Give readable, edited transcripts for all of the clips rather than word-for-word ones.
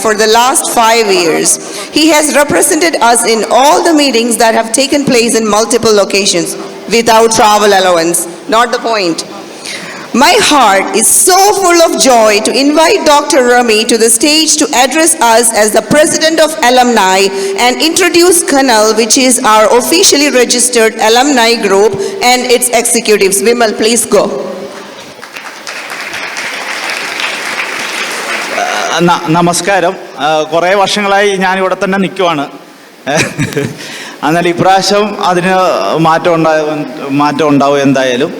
for the last 5 years. He has represented us in all the meetings that have taken place in multiple locations without travel allowance. Not the point. My heart is so full of joy to invite Dr. Rami to the stage to address us as the President of Alumni and introduce Canal, which is our officially registered alumni group and its executives. Vimal, please go. നമസ്കാരം. കുറേ വർഷങ്ങളായി ഞാനിവിടെ തന്നെ നിൽക്കുവാണ്. എന്നാൽ ഇപ്രാവശ്യം അതിന് മാറ്റം ഉണ്ടാവും എന്തായാലും.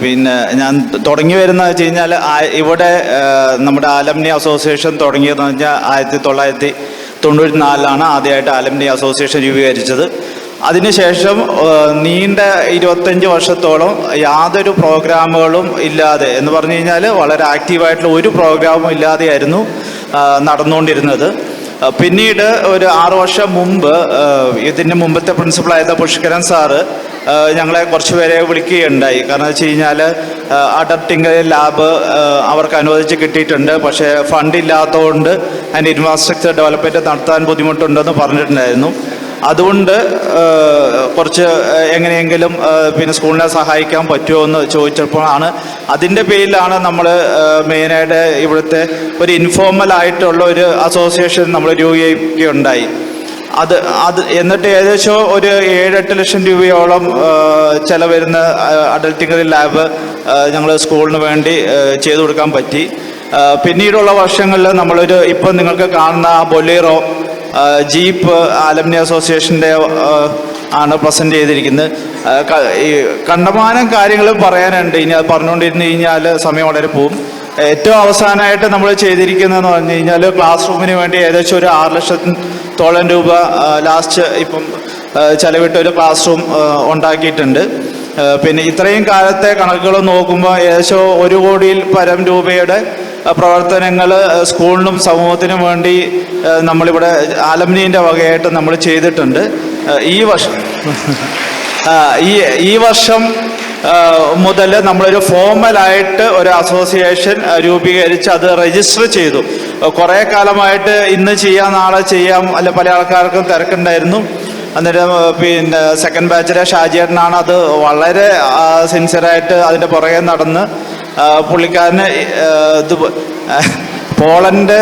പിന്നെ ഞാൻ തുടങ്ങി വരുന്നത് വെച്ച് കഴിഞ്ഞാൽ ഇവിടെ നമ്മുടെ ആലംനി അസോസിയേഷൻ തുടങ്ങിയതെന്ന് വെച്ചാൽ 1994 ആദ്യമായിട്ട് ആലംനി അസോസിയേഷൻ രൂപീകരിച്ചത്. അതിനുശേഷം നീണ്ട 25 വർഷത്തോളം യാതൊരു പ്രോഗ്രാമുകളും ഇല്ലാതെ എന്ന് പറഞ്ഞു കഴിഞ്ഞാൽ വളരെ ആക്റ്റീവായിട്ടുള്ള ഒരു പ്രോഗ്രാമും ഇല്ലാതെയായിരുന്നു നടന്നുകൊണ്ടിരുന്നത്. പിന്നീട് ഒരു 6 വർഷം മുമ്പ് ഇതിൻ്റെ മുമ്പത്തെ പ്രിൻസിപ്പളായിരുന്ന പുഷ്കരൻ സാറ് ഞങ്ങളെ കുറച്ച് പേരെ വിളിക്കുകയുണ്ടായി. കാരണം വെച്ച് കഴിഞ്ഞാൽ അഡപ്റ്റിംഗ് ലാബ് അവർക്ക് അനുവദിച്ച് കിട്ടിയിട്ടുണ്ട്, പക്ഷേ ഫണ്ട് ഇല്ലാത്തതുകൊണ്ട് അതിൻ്റെ ഇൻഫ്രാസ്ട്രക്ചർ ഡെവലപ്മെൻറ്റ് നടത്താൻ ബുദ്ധിമുട്ടുണ്ടെന്ന് പറഞ്ഞിട്ടുണ്ടായിരുന്നു. അതുകൊണ്ട് കുറച്ച് എങ്ങനെയെങ്കിലും പിന്നെ സ്കൂളിനെ സഹായിക്കാൻ പറ്റുമോ എന്ന് ചോദിച്ചപ്പോഴാണ് അതിൻ്റെ പേരിലാണ് നമ്മൾ മെയിനായിട്ട് ഇവിടുത്തെ ഒരു ഇൻഫോർമലായിട്ടുള്ള ഒരു അസോസിയേഷൻ നമ്മൾ രൂപീകരിക്കുകയുണ്ടായി. എന്നിട്ട് ഏകദേശം ഒരു 7-8 ലക്ഷം രൂപയോളം ചിലവരുന്ന അഡൽട്ടിംഗ് ലാബ് ഞങ്ങൾ സ്കൂളിന് വേണ്ടി ചെയ്തു കൊടുക്കാൻ പറ്റി. പിന്നീടുള്ള വർഷങ്ങളിൽ നമ്മളൊരു ഇപ്പം നിങ്ങൾക്ക് കാണുന്ന ബൊലേറോ ജീപ്പ് ആലംനി അസോസിയേഷൻ്റെ ആണ് പ്രസൻറ്റ് ചെയ്തിരിക്കുന്നത്. ഈ കണ്ടമാനം കാര്യങ്ങൾ പറയാനുണ്ട്. ഇനി അത് പറഞ്ഞുകൊണ്ടിരുന്ന് കഴിഞ്ഞാൽ സമയം വളരെ പോവും. ഏറ്റവും അവസാനമായിട്ട് നമ്മൾ ചെയ്തിരിക്കുന്നതെന്ന് പറഞ്ഞു കഴിഞ്ഞാൽ ക്ലാസ് റൂമിന് വേണ്ടി ഏകദേശം ഒരു 6 ലക്ഷത്തോളം രൂപ ലാസ്റ്റ് ഇപ്പം ചെലവിട്ട് ഒരു ക്ലാസ് റൂം ഉണ്ടാക്കിയിട്ടുണ്ട്. പിന്നെ ഇത്രയും കാലത്തെ കണക്കുകൾ നോക്കുമ്പോൾ ഏകദേശം 1 കോടിയിൽ പരം രൂപയുടെ പ്രവർത്തനങ്ങൾ സ്കൂളിനും സമൂഹത്തിനും വേണ്ടി നമ്മളിവിടെ ആലംനീൻ്റെ വകയായിട്ട് നമ്മൾ ചെയ്തിട്ടുണ്ട്. ഈ വർഷം മുതൽ നമ്മളൊരു ഫോർമലായിട്ട് ഒരു അസോസിയേഷൻ രൂപീകരിച്ച് അത് രജിസ്റ്റർ ചെയ്തു. കുറേ കാലമായിട്ട് ഇന്ന് ചെയ്യാം നാളെ ചെയ്യാം അല്ല, പല ആൾക്കാർക്കും തിരക്കുണ്ടായിരുന്നു. അന്നേരം പിന്നെ സെക്കൻഡ് ബാച്ചിലെ ഷാജിയേട്ടനാണ് അത് വളരെ സിൻസിയറായിട്ട് അതിൻ്റെ പുറകെ നടന്ന് പുള്ളിക്കാരന് പോളണ്ട്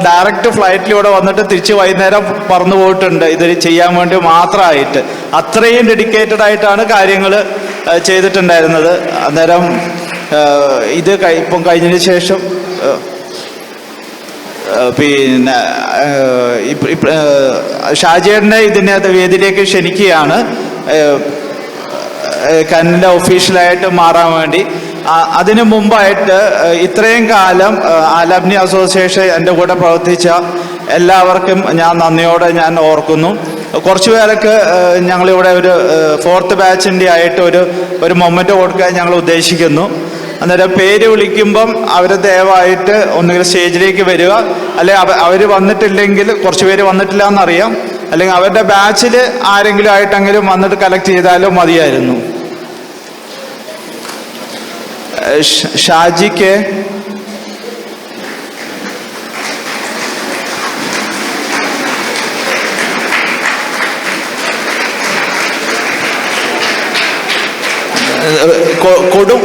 ഡയറക്റ്റ് ഫ്ലൈറ്റിലൂടെ വന്നിട്ട് തിരിച്ച് വൈകുന്നേരം പറന്നു പോയിട്ടുണ്ട് ഇത് ചെയ്യാൻ വേണ്ടി മാത്രമായിട്ട്. അത്രയും ഡെഡിക്കേറ്റഡ് ആയിട്ടാണ് കാര്യങ്ങൾ ചെയ്തിട്ടുണ്ടായിരുന്നത്. അന്നേരം ഇത് ഇപ്പം കഴിഞ്ഞതിന് ശേഷം പിന്നെ ഷാജിയേട്ടനെ ഇതിനകത്ത് വേദിയിലേക്ക് ക്ഷണിക്കുകയാണ് കന്നിൻ്റെ ഒഫീഷ്യലായിട്ട് മാറാൻ വേണ്ടി. അതിനു മുമ്പായിട്ട് ഇത്രയും കാലം ആലംനി അസോസിയേഷൻ എൻ്റെ കൂടെ പ്രവർത്തിച്ച എല്ലാവർക്കും ഞാൻ നന്ദിയോടെ ഞാൻ ഓർക്കുന്നു. കുറച്ച് പേർക്ക് ഞങ്ങളിവിടെ ഒരു 4th ബാച്ചിൻ്റെ ആയിട്ട് ഒരു മൊമെൻ്റ് കൊടുക്കാൻ ഞങ്ങൾ ഉദ്ദേശിക്കുന്നു. അന്നേരം പേര് വിളിക്കുമ്പം അവർ ദയവായിട്ട് ഒന്നുകിൽ സ്റ്റേജിലേക്ക് വരിക, അല്ലെങ്കിൽ അവർ വന്നിട്ടില്ലെങ്കിൽ കുറച്ച് പേര് വന്നിട്ടില്ല എന്നറിയാം, അല്ലെങ്കിൽ അവരുടെ ബാച്ചിൽ ആരെങ്കിലും ആയിട്ടെങ്കിലും വന്നിട്ട് കളക്ട് ചെയ്താലും മതിയായിരുന്നു. ഷാജിക്ക്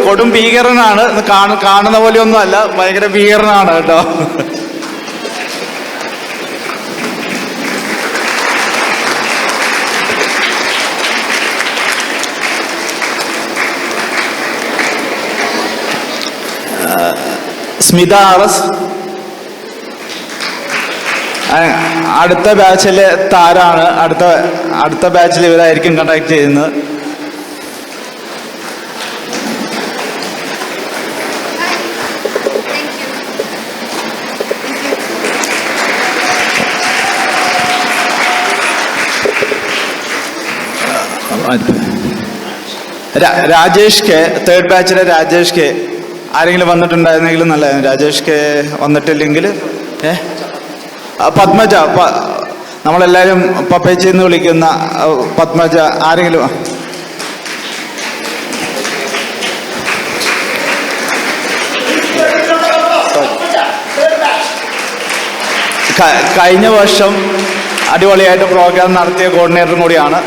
കൊടും ഭീകരനാണ്. കാണുന്ന പോലെയൊന്നും അല്ല, ഭയങ്കര ഭീകരനാണ് കേട്ടോ. സ്മിത RS അടുത്ത ബാച്ചിലെ താരാണ്. അടുത്ത ബാച്ചിൽ ഇവരായിരിക്കും കണ്ടക്ട് ചെയ്യുന്നത്. രാജേഷ് കെ, 3rd ബാച്ചിലെ രാജേഷ് കെ ആരെങ്കിലും വന്നിട്ടുണ്ടായിരുന്നെങ്കിലും നല്ലതായിരുന്നു. രാജേഷ് കെ വന്നിട്ടില്ലെങ്കിൽ പത്മജ, നമ്മളെല്ലാവരും പപ്പേച്ചി എന്ന് വിളിക്കുന്ന പത്മജ ആരെങ്കിലും. കഴിഞ്ഞ വർഷം അടിപൊളിയായിട്ട് പ്രോഗ്രാം നടത്തിയ കോർഡിനേറ്ററും കൂടിയാണ്.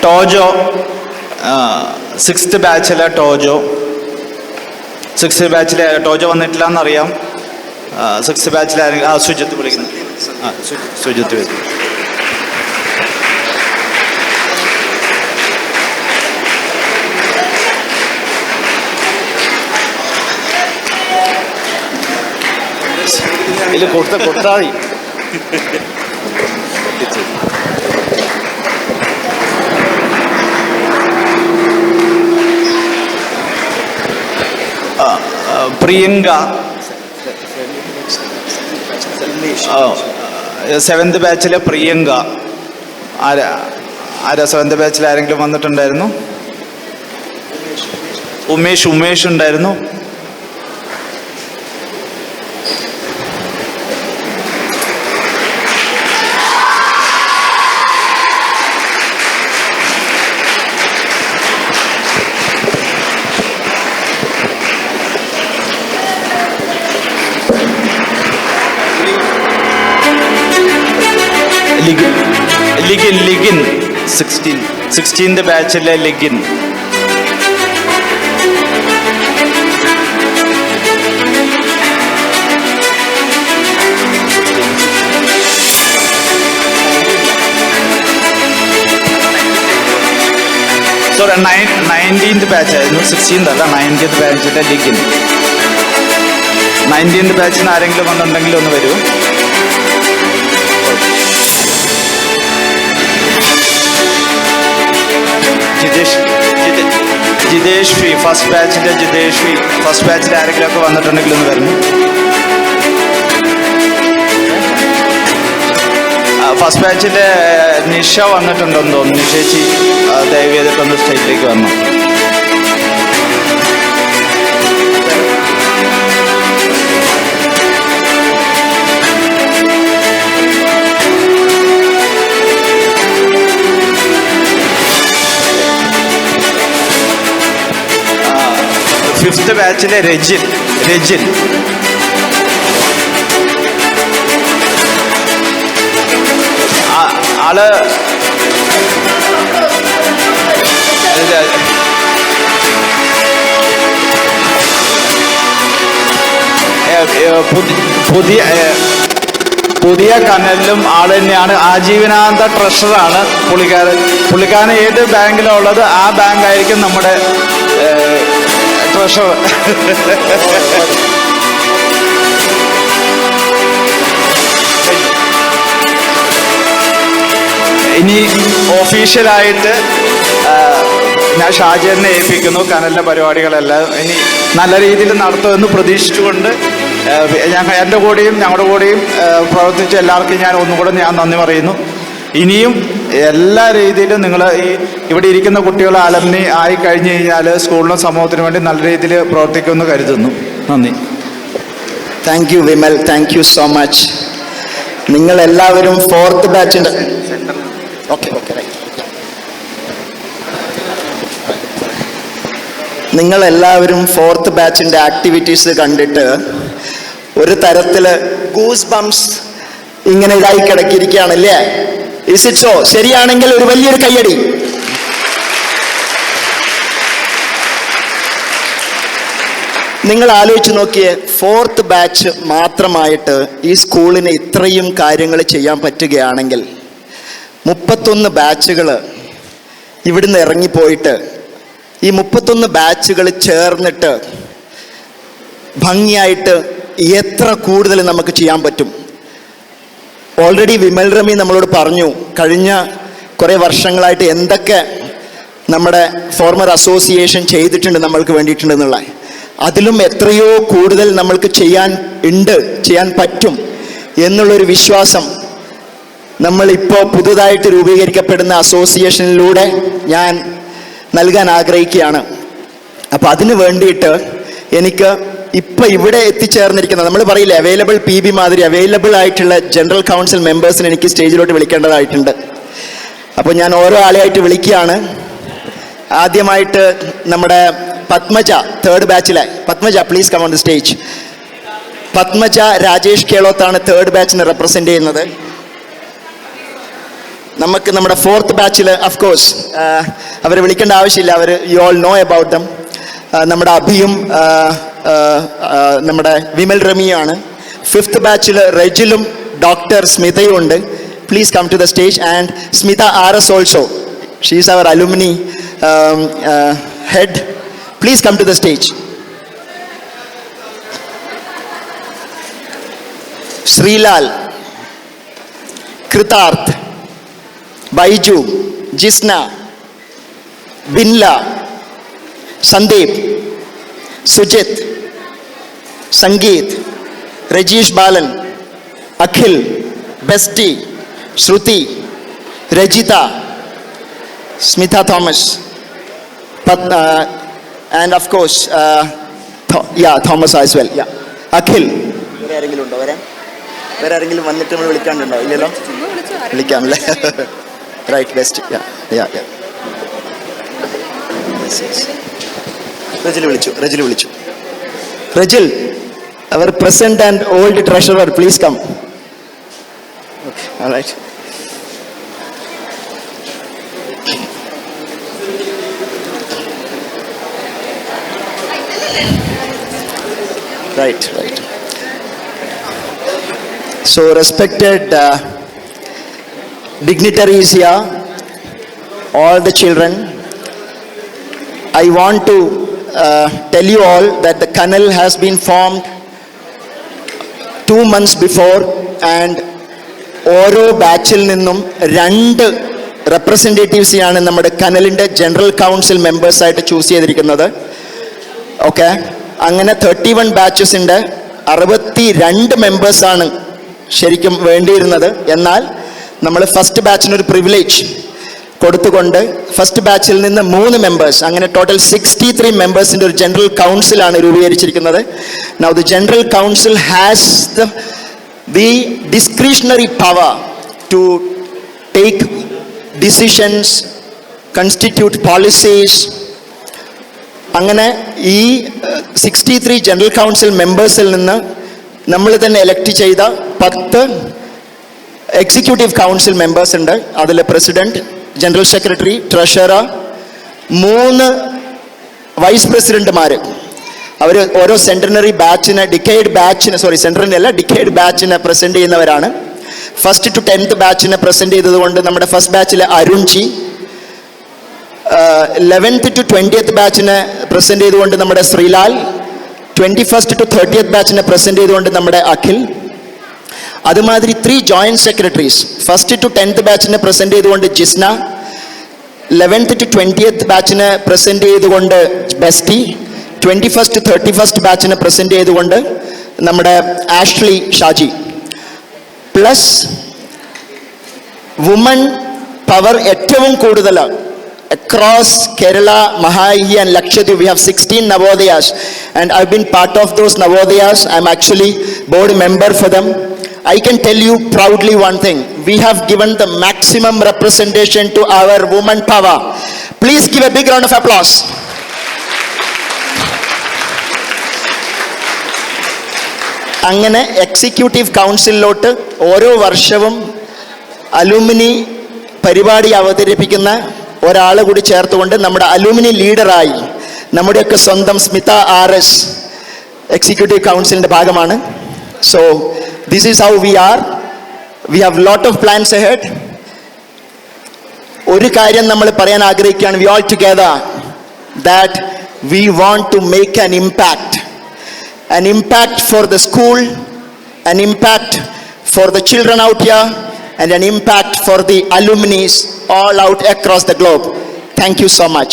ടോജോ, 6th ബാച്ചിലെ ടോജോ, 6th ബാച്ചിലെ ടോജോ വന്നിട്ടില്ല എന്നറിയാം. 6th ബാച്ചിലെ സുജിത്ത് വിളിക്കുന്നു. സുജിത്ത് വരും. ഇതിൽ കൊടുത്താൽ മതി. പ്രിയങ്ക, 7th ബാച്ചിലെ പ്രിയങ്ക. ആരാ 7th ബാച്ചിൽ ആരെങ്കിലും വന്നിട്ടുണ്ടായിരുന്നു? ഉമേഷ് ഉണ്ടായിരുന്നു. Ligin 16th ബാച്ചിലെ Ligin. Sorry 19th ബാച്ചായിരുന്നു, 16th അല്ല, 19th ബാച്ചിലെ ലിഗിൻ. 19th ബാച്ചിൽ നിന്ന് ആരെങ്കിലും വന്നിട്ടുണ്ടെങ്കിൽ ഒന്ന് വരൂ. ജിതേഷ് ഫി, ഫസ്റ്റ് ബാച്ചിൻ്റെ ജിതേഷ് ഫി. ഫസ്റ്റ് ബാച്ചിൽ ആരെങ്കിലും ഒക്കെ വന്നിട്ടുണ്ടെങ്കിൽ ഒന്ന് വരുന്നു. ഫസ്റ്റ് ബാച്ചിൻ്റെ നിഷ വന്നിട്ടുണ്ടെന്ന് തോന്നുന്നു. നിഷേച്ചി ദയവ് ചെയ്തിട്ടൊന്ന് സ്റ്റേജിലേക്ക് വന്നു. ഫിഫ്ത്ത് ബാച്ചിലെ രജിൻ ആള് പുതിയ കനലിലും ആൾ തന്നെയാണ്. ആജീവനാന്ത ട്രഷറാണ് പുള്ളിക്കാരൻ ഏത് ബാങ്കിലുള്ളത് ആ ബാങ്കായിരിക്കും നമ്മുടെ ട്രഷർ. ഇനി ഒഫീഷ്യലായിട്ട് ഞാൻ ഷാജേറിനെ ഏൽപ്പിക്കുന്നു കനലിൻ്റെ പരിപാടികളെല്ലാം ഇനി നല്ല രീതിയിൽ നടത്തുമെന്ന് പ്രതീക്ഷിച്ചുകൊണ്ട് എൻ്റെ കൂടെയും ഞങ്ങളുടെ കൂടെയും പ്രവർത്തിച്ച എല്ലാവർക്കും ഞാൻ ഒന്നുകൂടെ നന്ദി പറയുന്നു. ഇനിയും എല്ലാ രീതിയിലും നിങ്ങൾ ഇവിടെ ഇരിക്കുന്ന കുട്ടികൾ അലംനി ആയി കഴിഞ്ഞു കഴിഞ്ഞാൽ സ്കൂളിനും സമൂഹത്തിനും വേണ്ടി നല്ല രീതിയിൽ പ്രവർത്തിക്കുമെന്ന് കരുതുന്നു. നന്ദി. Thank you Vimal, thank you so much. നിങ്ങളെല്ലാവരും 4th ബാച്ചിൻ്റെ നിങ്ങളെല്ലാവരും 4th ബാച്ചിൻ്റെ ആക്ടിവിറ്റീസ് കണ്ടിട്ട് ഒരു തരത്തിൽ ഗൂസ് ബംസ് ഇങ്ങനെ ഇതായി കിടക്കിയിരിക്കുകയാണല്ലേ? Is it so? ശരിയാണെങ്കിൽ ഒരു വലിയൊരു കയ്യടി. നിങ്ങൾ ആലോചിച്ച് നോക്കിയേ, 4th ബാച്ച് മാത്രമായിട്ട് ഈ സ്കൂളിന് ഇത്രയും കാര്യങ്ങൾ ചെയ്യാൻ പറ്റുകയാണെങ്കിൽ 31 ബാച്ചുകൾ ഇവിടുന്ന് ഇറങ്ങിപ്പോയിട്ട് ഈ 31 ബാച്ചുകൾ ചേർന്നിട്ട് ഭംഗിയായിട്ട് എത്ര കൂടുതൽ നമുക്ക് ചെയ്യാൻ പറ്റും. ഓൾറെഡി വിമൽ രമി നമ്മളോട് പറഞ്ഞു കഴിഞ്ഞ കുറേ വർഷങ്ങളായിട്ട് എന്തൊക്കെ നമ്മുടെ ഫോർമർ അസോസിയേഷൻ ചെയ്തിട്ടുണ്ട് നമ്മൾക്ക് വേണ്ടിയിട്ടുണ്ടെന്നുള്ള. അതിലും എത്രയോ കൂടുതൽ നമ്മൾക്ക് ചെയ്യാൻ പറ്റും എന്നുള്ളൊരു വിശ്വാസം നമ്മളിപ്പോൾ പുതുതായിട്ട് രൂപീകരിക്കപ്പെടുന്ന അസോസിയേഷനിലൂടെ ഞാൻ നൽകാൻ ആഗ്രഹിക്കുകയാണ്. അപ്പോൾ അതിന് വേണ്ടിയിട്ട് എനിക്ക് ഇപ്പൊ ഇവിടെ എത്തിച്ചേർന്നിരിക്കുന്ന, നമ്മൾ പറയില്ലേ അവൈലബിൾ PB മാതിരി അവൈലബിൾ ആയിട്ടുള്ള ജനറൽ കൗൺസിൽ മെമ്പേഴ്സിനെ എനിക്ക് സ്റ്റേജിലോട്ട് വിളിക്കേണ്ടതായിട്ടുണ്ട്. അപ്പോൾ ഞാൻ ഓരോ ആളെയായിട്ട് വിളിക്കുകയാണ്. ആദ്യമായിട്ട് നമ്മുടെ പത്മജ, 3rd ബാച്ചിലെ Padmaja, please come on the stage. Padmaja Rajesh കേളോത്താണ് 3rd ബാച്ചിനെ റെപ്രസെന്റ് ചെയ്യുന്നത്. നമുക്ക് നമ്മുടെ 4th ബാച്ചിൽ അഫ്കോഴ്സ് അവരെ വിളിക്കേണ്ട ആവശ്യമില്ല, അവർ you all know about them. നമ്മുടെ അഭിയും നമ്മുടെ വിമൽ റമിയാണ്. 5th ബാച്ചിൽ റെജിലും ഡോക്ടർ സ്മിതയും ഉണ്ട്. Please come to the stage. And Smitha RS also, she is our alumni head. Please come to the stage. Srilal, Kritarth, Baiju, Jisna, Binla, Sandeep, Sujith, Sangeeth, Rajeesh Balan, Akhil, Besty, Shruthi, Rajitha, Smitha Thomas, and of course Thomas as well. Akhil. വേറെ ആരെങ്കിലും ഉണ്ടോ? വേറെ ആരെങ്കിലും വന്നിട്ട് നമ്മൾ വിളിക്കാനുണ്ടോ? ഇല്ലല്ലോ, വിളിക്കാമല്ലേ? Right, best. റജിൽ വിളിച്ചു. Rejil, our present and old treasurer, please come. Alright. Right. So respected dignitaries here, all the children, I want to tell you all that the Kanal has been formed 2 months before, and ഓരോ ബാച്ചിൽ നിന്നും 2 റെപ്രസെൻറ്റേറ്റീവ്സിയാണ് നമ്മുടെ കനലിൻ്റെ general council മെമ്പേഴ്സായിട്ട് choose ചെയ്തിരിക്കുന്നത്. Okay, അങ്ങനെ 31 ബാച്ചസിൻ്റെ 62 മെമ്പേഴ്സാണ് ശരിക്കും വേണ്ടിയിരുന്നത്. എന്നാൽ നമ്മൾ ഫസ്റ്റ് ബാച്ചിനൊരു പ്രിവിലേജ് കൊടുത്തുകൊണ്ട് ഫസ്റ്റ് ബാച്ചിൽ നിന്ന് 3 മെമ്പേഴ്സ്, അങ്ങനെ ടോട്ടൽ 63 മെമ്പേഴ്സിൻ്റെ ഒരു ജനറൽ കൗൺസിലാണ് രൂപീകരിച്ചിരിക്കുന്നത്. Now the general council has the discretionary power to take decisions, constitute policies. അങ്ങനെ ഈ 63 ജനറൽ കൗൺസിൽ മെമ്പേഴ്സിൽ നിന്ന് നമ്മൾ തന്നെ എലക്ട് ചെയ്ത 10 എക്സിക്യൂട്ടീവ് കൗൺസിൽ മെമ്പേഴ്സ് ഉണ്ട്. അതിൽ president, general secretary, treasurer, 3 vice പ്രസിഡന്റുമാർ. അവർ ഓരോ സെൻറ്ററിനറി ബാച്ചിന്, ഡിക്കേഡ് ബാച്ചിനെ പ്രസന്റ് ചെയ്യുന്നവരാണ്. 1st to 10th ബാച്ചിനെ പ്രസന്റ് ചെയ്തതുകൊണ്ട് നമ്മുടെ ഫസ്റ്റ് ബാച്ചിലെ അരുൺജി, 11th to 20th ബാച്ചിനെ പ്രസന്റ് ചെയ്തുകൊണ്ട് നമ്മുടെ Sreelal, 21st to 30th ബാച്ചിനെ present ചെയ്തുകൊണ്ട് നമ്മുടെ അഖിൽ. അതുമാതിരി 3 joint secretaries, 1st to 10th ബാച്ചിനെ പ്രസന്റ് ചെയ്തുകൊണ്ട് ജിസ്ന, 11th to 20th ബാച്ചിനെ പ്രസന്റ് ചെയ്തുകൊണ്ട് ബെസ്റ്റി, 21st to 31st ബാച്ചിനെ പ്രസന്റ് ചെയ്തുകൊണ്ട് നമ്മുടെ Ashley Shaji. Plus woman power ഏറ്റവും കൂടുതൽ across Kerala, Mahahi and Lakshadweep, we have 16 Navodayas, and I've been part of those Navodayas. I'm actually board member for them. I can tell you proudly one thing: we have given the maximum representation to our woman power. Please give a big round of applause. അങ്ങനെ executive കൗൺസിലിലോട്ട് ഓരോ വർഷവും alumni പരിപാടി അവതരിപ്പിക്കുന്ന ഒരാളെ കൂടി ചേർത്തുകൊണ്ട് നമ്മുടെ അലൂമിനി ലീഡറായി നമ്മുടെയൊക്കെ സ്വന്തം സ്മിത RS എക്സിക്യൂട്ടീവ് കൗൺസിലിൻ്റെ ഭാഗമാണ്. So this is how we are. We have lot of plans ahead. ഒരു കാര്യം നമ്മൾ പറയാൻ ആഗ്രഹിക്കുകയാണ്, we all together that we want to make an impact for the school, an impact for the children out here, and an impact for the alumni all out across the globe. Thank you so much.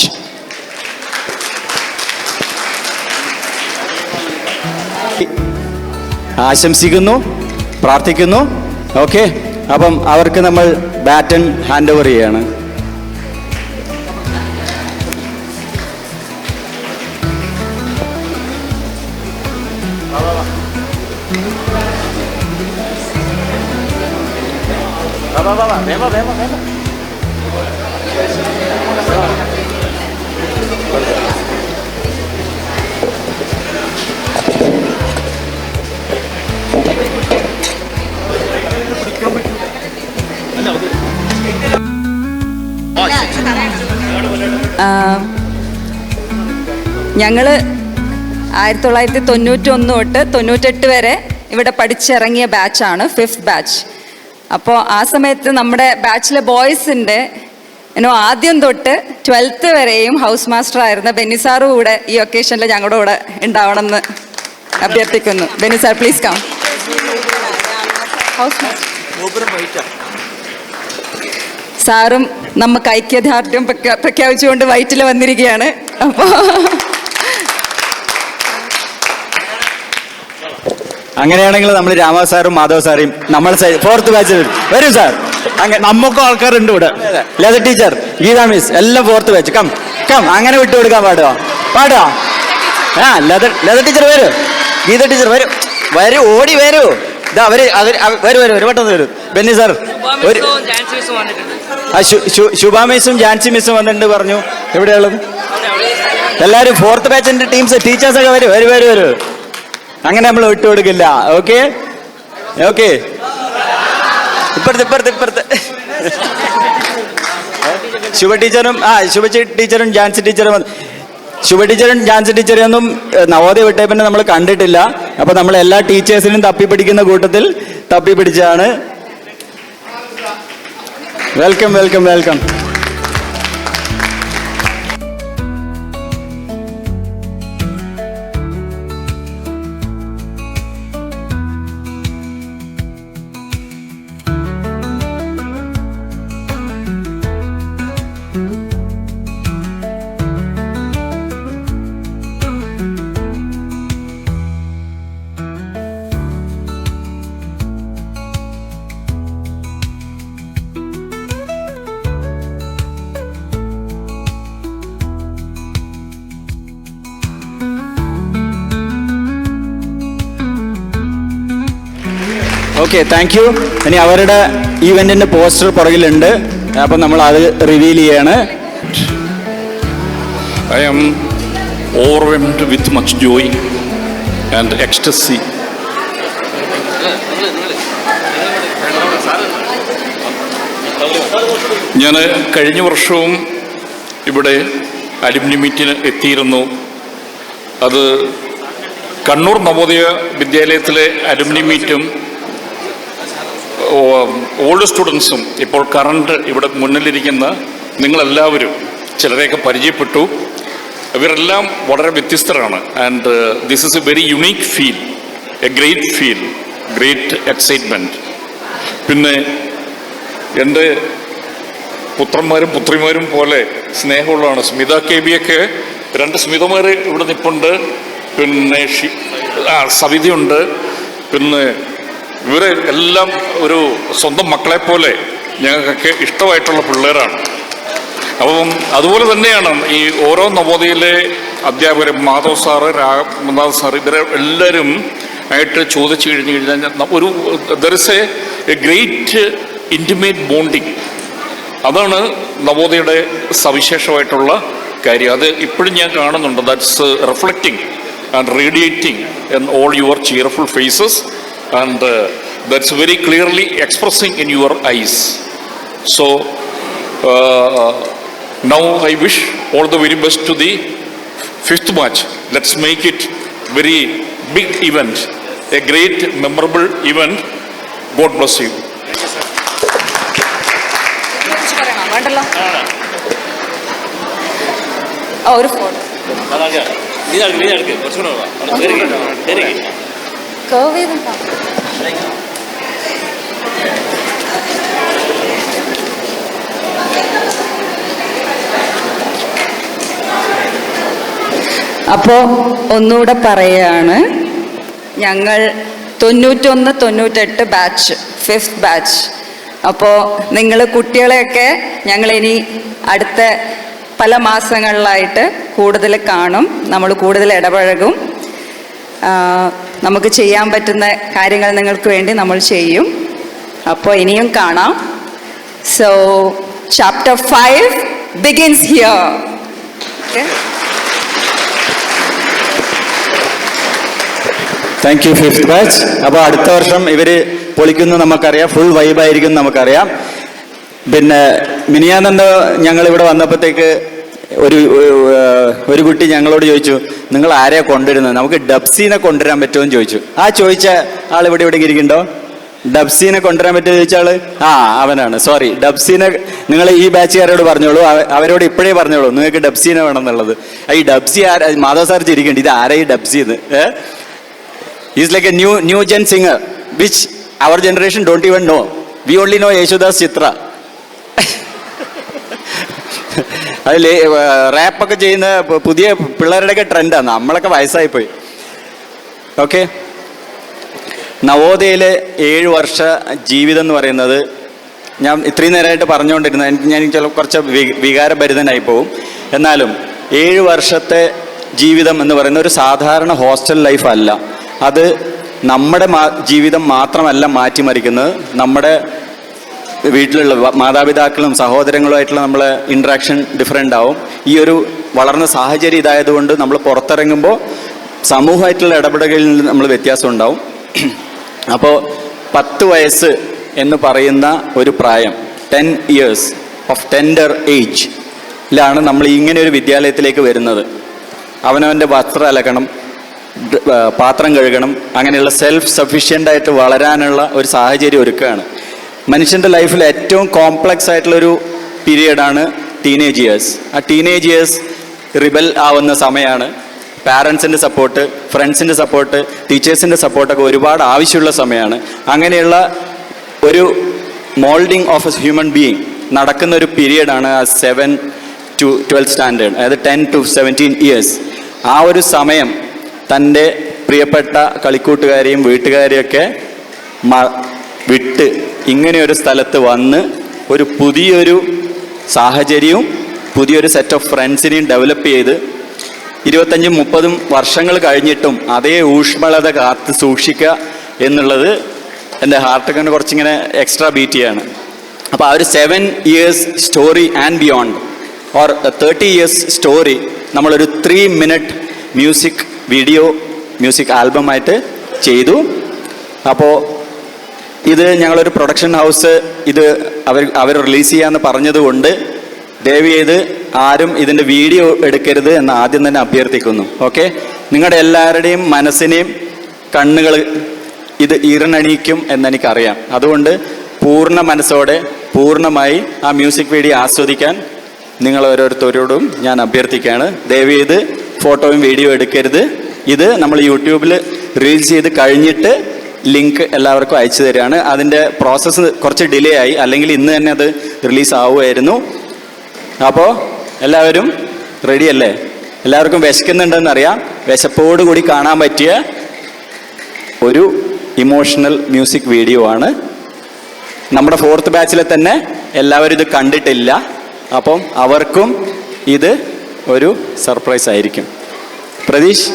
ആശംസിക്കുന്നു, പ്രാർത്ഥിക്കുന്നു. Okay, അപ്പം അവർക്ക് നമ്മൾ baton hand over ചെയ്യാണ്. ഞങ്ങൾ 1991 തൊട്ട് 98 വരെ ഇവിടെ പഠിച്ചിറങ്ങിയ ബാച്ചാണ്, 5th ബാച്ച്. അപ്പോൾ ആ സമയത്ത് നമ്മുടെ ബാച്ചിലെ ബോയ്സിൻ്റെ ആദ്യം തൊട്ട് 12th വരെയും ഹൗസ് മാസ്റ്റർ ആയിരുന്ന ബെന്നി സാറും കൂടെ ഈ ഒക്കേഷനിൽ ഞങ്ങളുടെ കൂടെ ഉണ്ടാവണമെന്ന് അഭ്യർത്ഥിക്കുന്നു. Benny sir please come. House master സാറും നമുക്ക് ഐക്യദാർഢ്യം പ്രഖ്യാപിച്ചുകൊണ്ട് വൈറ്റിൽ വന്നിരിക്കുകയാണ്. അപ്പോൾ അങ്ങനെയാണെങ്കിൽ നമ്മൾ രാമ സാറും മാധവ് സാറേയും നമ്മൾ 4th ബാച്ചിൽ വരും സാർ. അങ്ങനെ നമുക്കും ആൾക്കാരുണ്ട് ഇവിടെ. ലത ടീച്ചർ, ഗീത മിസ് എല്ലാം 4th ബാച്ച്. കം കം, അങ്ങനെ വിട്ടുകൊടുക്കാൻ പാടുക. ആ ലത ടീച്ചർ വരൂ, ഗീത ടീച്ചർ വരൂ, ഓടി വരൂ. ഇതാ വരൂ പെട്ടെന്ന് വരൂ. ബെന്നി സാർ ഒരു ശുഭ മിസ്സും ജാൻസി മിസ്സും വന്നിട്ടുണ്ട് പറഞ്ഞു. എവിടെയുള്ളത് എല്ലാവരും 4th ബാച്ചിന്റെ ടീംസ് ടീച്ചേഴ്സൊക്കെ വരൂ. അങ്ങനെ നമ്മൾ വിട്ടുകൊടുക്കില്ല. ഓക്കെ ഇപ്പുറത്ത് ശുഭ ടീച്ചറും ജാൻസി ടീച്ചറും ശുഭ ടീച്ചറും ജാൻസി ടീച്ചറൊന്നും നവോദയ വിട്ടേ പിന്നെ നമ്മൾ കണ്ടിട്ടില്ല. അപ്പൊ നമ്മൾ എല്ലാ ടീച്ചേഴ്സിനും തപ്പിപ്പിടിക്കുന്ന കൂട്ടത്തിൽ തപ്പിപ്പിടിച്ചാണ്. വെൽക്കം. Okay, thank U. ഇനി അവരുടെ ഈവെന്റിന്റെ പോസ്റ്റർ പുറകിലുണ്ട്, അപ്പം നമ്മൾ അത് റിവീൽ ചെയ്യാണ്. I am overwhelmed with much joy and ecstasy. ഞാൻ കഴിഞ്ഞ വർഷവും ഇവിടെ അലുമിനി മീറ്റിന് എത്തിയിരുന്നു. അത് കണ്ണൂർ നവോദയ വിദ്യാലയത്തിലെ അലുമിനി മീറ്റും ഓൾഡ് സ്റ്റുഡൻസും ഇപ്പോൾ കറണ്ട് ഇവിടെ മുന്നിലിരിക്കുന്ന നിങ്ങളെല്ലാവരും ചിലരെയൊക്കെ പരിചയപ്പെട്ടു. ഇവരെല്ലാം വളരെ വ്യത്യസ്തരാണ്. And this is A very unique feel, A great feel, great excitement. പിന്നെ എൻ്റെ പുത്രന്മാരും പുത്രിമാരും പോലെ സ്നേഹമുള്ളതാണ്. സ്മിത കെ ബിയൊക്കെ 2 സ്മിതമാർ ഇവിടെ നിൽപ്പുണ്ട്. പിന്നെ സവിതയുണ്ട്. പിന്നെ ഇവരെ എല്ലാം ഒരു സ്വന്തം മക്കളെ പോലെ ഞങ്ങൾക്കൊക്കെ ഇഷ്ടമായിട്ടുള്ള പിള്ളേരാണ്. അപ്പം അതുപോലെ തന്നെയാണ് ഈ ഓരോ നവോദയയിലെ അധ്യാപകരും, മാധവ് സാറ്, രാമനാഥ് സാറ്, ഇവരെ എല്ലാവരും ആയിട്ട് ചോദിച്ചു കഴിഞ്ഞാൽ ഒരു there is a great intimate bonding. അതാണ് നവോദയയുടെ സവിശേഷമായിട്ടുള്ള കാര്യം. അത് ഇപ്പോഴും ഞാൻ കാണുന്നുണ്ട്. That's reflecting and radiating in all your cheerful faces and that's very clearly expressing in your eyes. So now I wish all the very best to the 5th batch. Let's make it very big event, a great memorable event. God bless you. ഒരു photo അപ്പോൾ ഒന്നുകൂടെ പറയുകയാണ്, ഞങ്ങൾ 91, 98 batch, 5th batch. അപ്പോൾ നിങ്ങൾ കുട്ടികളെയൊക്കെ ഞങ്ങളിനി അടുത്ത പല മാസങ്ങളിലായിട്ട് കൂടുതൽ കാണും, നമ്മൾ കൂടുതൽ ഇടപഴകും. നമുക്ക് ചെയ്യാൻ പറ്റുന്ന കാര്യങ്ങൾ നിങ്ങൾക്ക് വേണ്ടി നമ്മൾ ചെയ്യും. അപ്പോൾ ഇനിയും കാണാം. So, chapter 5 begins here. Okay? Thank you fifth batch. അപ്പോൾ അടുത്ത വർഷം ഇവർ പൊളിക്കുന്നു നമുക്കറിയാം, ഫുൾ വൈബായിരിക്കും നമുക്കറിയാം. പിന്നെ മിനിയാന്നെന്തോ ഞങ്ങളിവിടെ വന്നപ്പോഴത്തേക്ക് ഒരു കുട്ടി ഞങ്ങളോട് ചോദിച്ചു, നിങ്ങൾ ആരെയാ കൊണ്ടുവരുന്നത്, നമുക്ക് ഡബ്സീനെ കൊണ്ടുവരാൻ പറ്റുമോ എന്ന് ചോദിച്ചു. ആ ചോദിച്ച ആൾ ഇവിടെ ഇരിക്കുന്നുണ്ടോ? ഡബ്സീനെ കൊണ്ടുവരാൻ പറ്റുമോ ചോദിച്ച ആള് അവനാണ്. സോറി, ഡബ്സീനെ നിങ്ങൾ ഈ ബാച്ചുകാരോട് പറഞ്ഞോളൂ, അവരോട് ഇപ്പോഴേ പറഞ്ഞോളൂ നിങ്ങൾക്ക് ഡബ്സീനെ വേണം എന്നുള്ളത്. ഈ ഡബ്സി മാധവ് സാർ ചിരിക്കണ്ട, ഇത് ആരാ ഈ ഡബ്സി എന്ന്? He's like a new gen singer, which our generation don't even know. We only know Yeshudas Chitra. അതിൽ റാപ്പൊക്കെ ചെയ്യുന്ന പുതിയ പിള്ളേരുടെയൊക്കെ ട്രെൻഡാണ്. നമ്മളൊക്കെ വയസ്സായിപ്പോയി. ഓക്കെ, നവോദയയിലെ 7 വർഷ ജീവിതം എന്ന് പറയുന്നത് ഞാൻ ഇത്രയും നേരമായിട്ട് പറഞ്ഞുകൊണ്ടിരുന്നത് ഞാൻ ചില കുറച്ച് വികാരഭരിതനായി പോവും. എന്നാലും 7 വർഷത്തെ ജീവിതം എന്ന് പറയുന്ന ഒരു സാധാരണ ഹോസ്റ്റൽ ലൈഫ് അല്ല. അത് നമ്മുടെ ജീവിതം മാത്രമല്ല മാറ്റിമറിക്കുന്നത്, നമ്മുടെ വീട്ടിലുള്ള മാതാപിതാക്കളും സഹോദരങ്ങളുമായിട്ടുള്ള നമ്മളെ ഇൻട്രാക്ഷൻ ഡിഫറെൻ്റ് ആവും. ഈ ഒരു വളർന്ന സാഹചര്യം ഇതായതുകൊണ്ട് നമ്മൾ പുറത്തിറങ്ങുമ്പോൾ സമൂഹമായിട്ടുള്ള ഇടപെടലുകളിൽ നമ്മൾ വ്യത്യാസം ഉണ്ടാവും. അപ്പോൾ 10 വയസ്സ് എന്ന് പറയുന്ന ഒരു പ്രായം, 10 years ഓഫ് ടെൻഡർ ഏജിലാണ് നമ്മൾ ഇങ്ങനെ ഒരു വിദ്യാലയത്തിലേക്ക് വരുന്നത്. അവനവൻ്റെ വസ്ത്രം അലക്കണം, പാത്രം കഴുകണം, അങ്ങനെയുള്ള സെൽഫ് സഫിഷ്യൻ്റ് ആയിട്ട് വളരാനുള്ള ഒരു സാഹചര്യം ഒരുക്കുകയാണ്. മനുഷ്യൻ്റെ ലൈഫിൽ ഏറ്റവും കോംപ്ലക്സ് ആയിട്ടുള്ളൊരു പീരിയഡാണ് ടീനേജ് ഇയേഴ്സ്. ആ ടീനേജ് ഇയേഴ്സ് റിബൽ ആവുന്ന സമയമാണ്. പാരൻസിൻ്റെ സപ്പോർട്ട്, ഫ്രണ്ട്സിൻ്റെ സപ്പോർട്ട്, ടീച്ചേഴ്സിൻ്റെ സപ്പോർട്ടൊക്കെ ഒരുപാട് ആവശ്യമുള്ള സമയമാണ്. അങ്ങനെയുള്ള ഒരു moulding of A human being നടക്കുന്ന ഒരു പീരിയഡാണ് ആ 7 to 12 സ്റ്റാൻഡേർഡ്, അതായത് 10 to 17 years. ആ ഒരു സമയം തൻ്റെ പ്രിയപ്പെട്ട കളിക്കൂട്ടുകാരെയും വീട്ടുകാരെയൊക്കെ വിട്ട് ഇങ്ങനെയൊരു സ്ഥലത്ത് വന്ന് ഒരു പുതിയൊരു സാഹചര്യവും പുതിയൊരു സെറ്റ് ഓഫ് ഫ്രണ്ട്സിനെയും ഡെവലപ്പ് ചെയ്ത് 25-30 വർഷങ്ങൾ കഴിഞ്ഞിട്ടും അതേ ഊഷ്മളത കാത്ത് സൂക്ഷിക്കുക എന്നുള്ളത് എൻ്റെ ഹാർട്ടൊക്കെ കുറച്ചിങ്ങനെ എക്സ്ട്രാ ബീറ്റ് ചെയ്യാണ്. അപ്പോൾ ആ ഒരു 7 years story and beyond or 30 years story നമ്മളൊരു 3 minute മ്യൂസിക് ആൽബമായിട്ട് ചെയ്തു. അപ്പോൾ ഇത് ഞങ്ങളൊരു പ്രൊഡക്ഷൻ ഹൗസ് ഇത് അവർ റിലീസ് ചെയ്യാമെന്ന് പറഞ്ഞതുകൊണ്ട് ദയവ് ചെയ്ത് ആരും ഇതിൻ്റെ വീഡിയോ എടുക്കരുത് എന്ന് ആദ്യം തന്നെ അഭ്യർത്ഥിക്കുന്നു. ഓക്കെ, നിങ്ങളുടെ എല്ലാവരുടെയും മനസ്സിനെയും കണ്ണുകൾ ഇത് ഈറനണിയിക്കും എന്നെനിക്കറിയാം. അതുകൊണ്ട് പൂർണ്ണ മനസ്സോടെ പൂർണ്ണമായി ആ മ്യൂസിക് വീഡിയോ ആസ്വദിക്കാൻ നിങ്ങൾ ഓരോരുത്തരോടും ഞാൻ അഭ്യർത്ഥിക്കുകയാണ്. ദയവ് ചെയ്ത് ഫോട്ടോയും വീഡിയോ എടുക്കരുത്. ഇത് നമ്മൾ യൂട്യൂബിൽ റിലീസ് ചെയ്ത് കഴിഞ്ഞിട്ട് ലിങ്ക് എല്ലാവർക്കും അയച്ചു തരികയാണ്. അതിൻ്റെ പ്രോസസ്സ് കുറച്ച് ഡിലേ ആയി, അല്ലെങ്കിൽ ഇന്ന് തന്നെ അത് റിലീസ് ആവുമായിരുന്നു. അപ്പോൾ എല്ലാവരും റെഡിയല്ലേ? എല്ലാവർക്കും വിശക്കുന്നുണ്ടെന്നറിയാം. വിശപ്പോടുകൂടി കാണാൻ പറ്റിയ ഒരു ഇമോഷണൽ മ്യൂസിക് വീഡിയോ ആണ്. നമ്മുടെ 4th ബാച്ചിലെ തന്നെ എല്ലാവരും ഇത് കണ്ടിട്ടില്ല. അപ്പം അവർക്കും ഇത് ഒരു സർപ്രൈസ് ആയിരിക്കും. പ്രതീഷ്,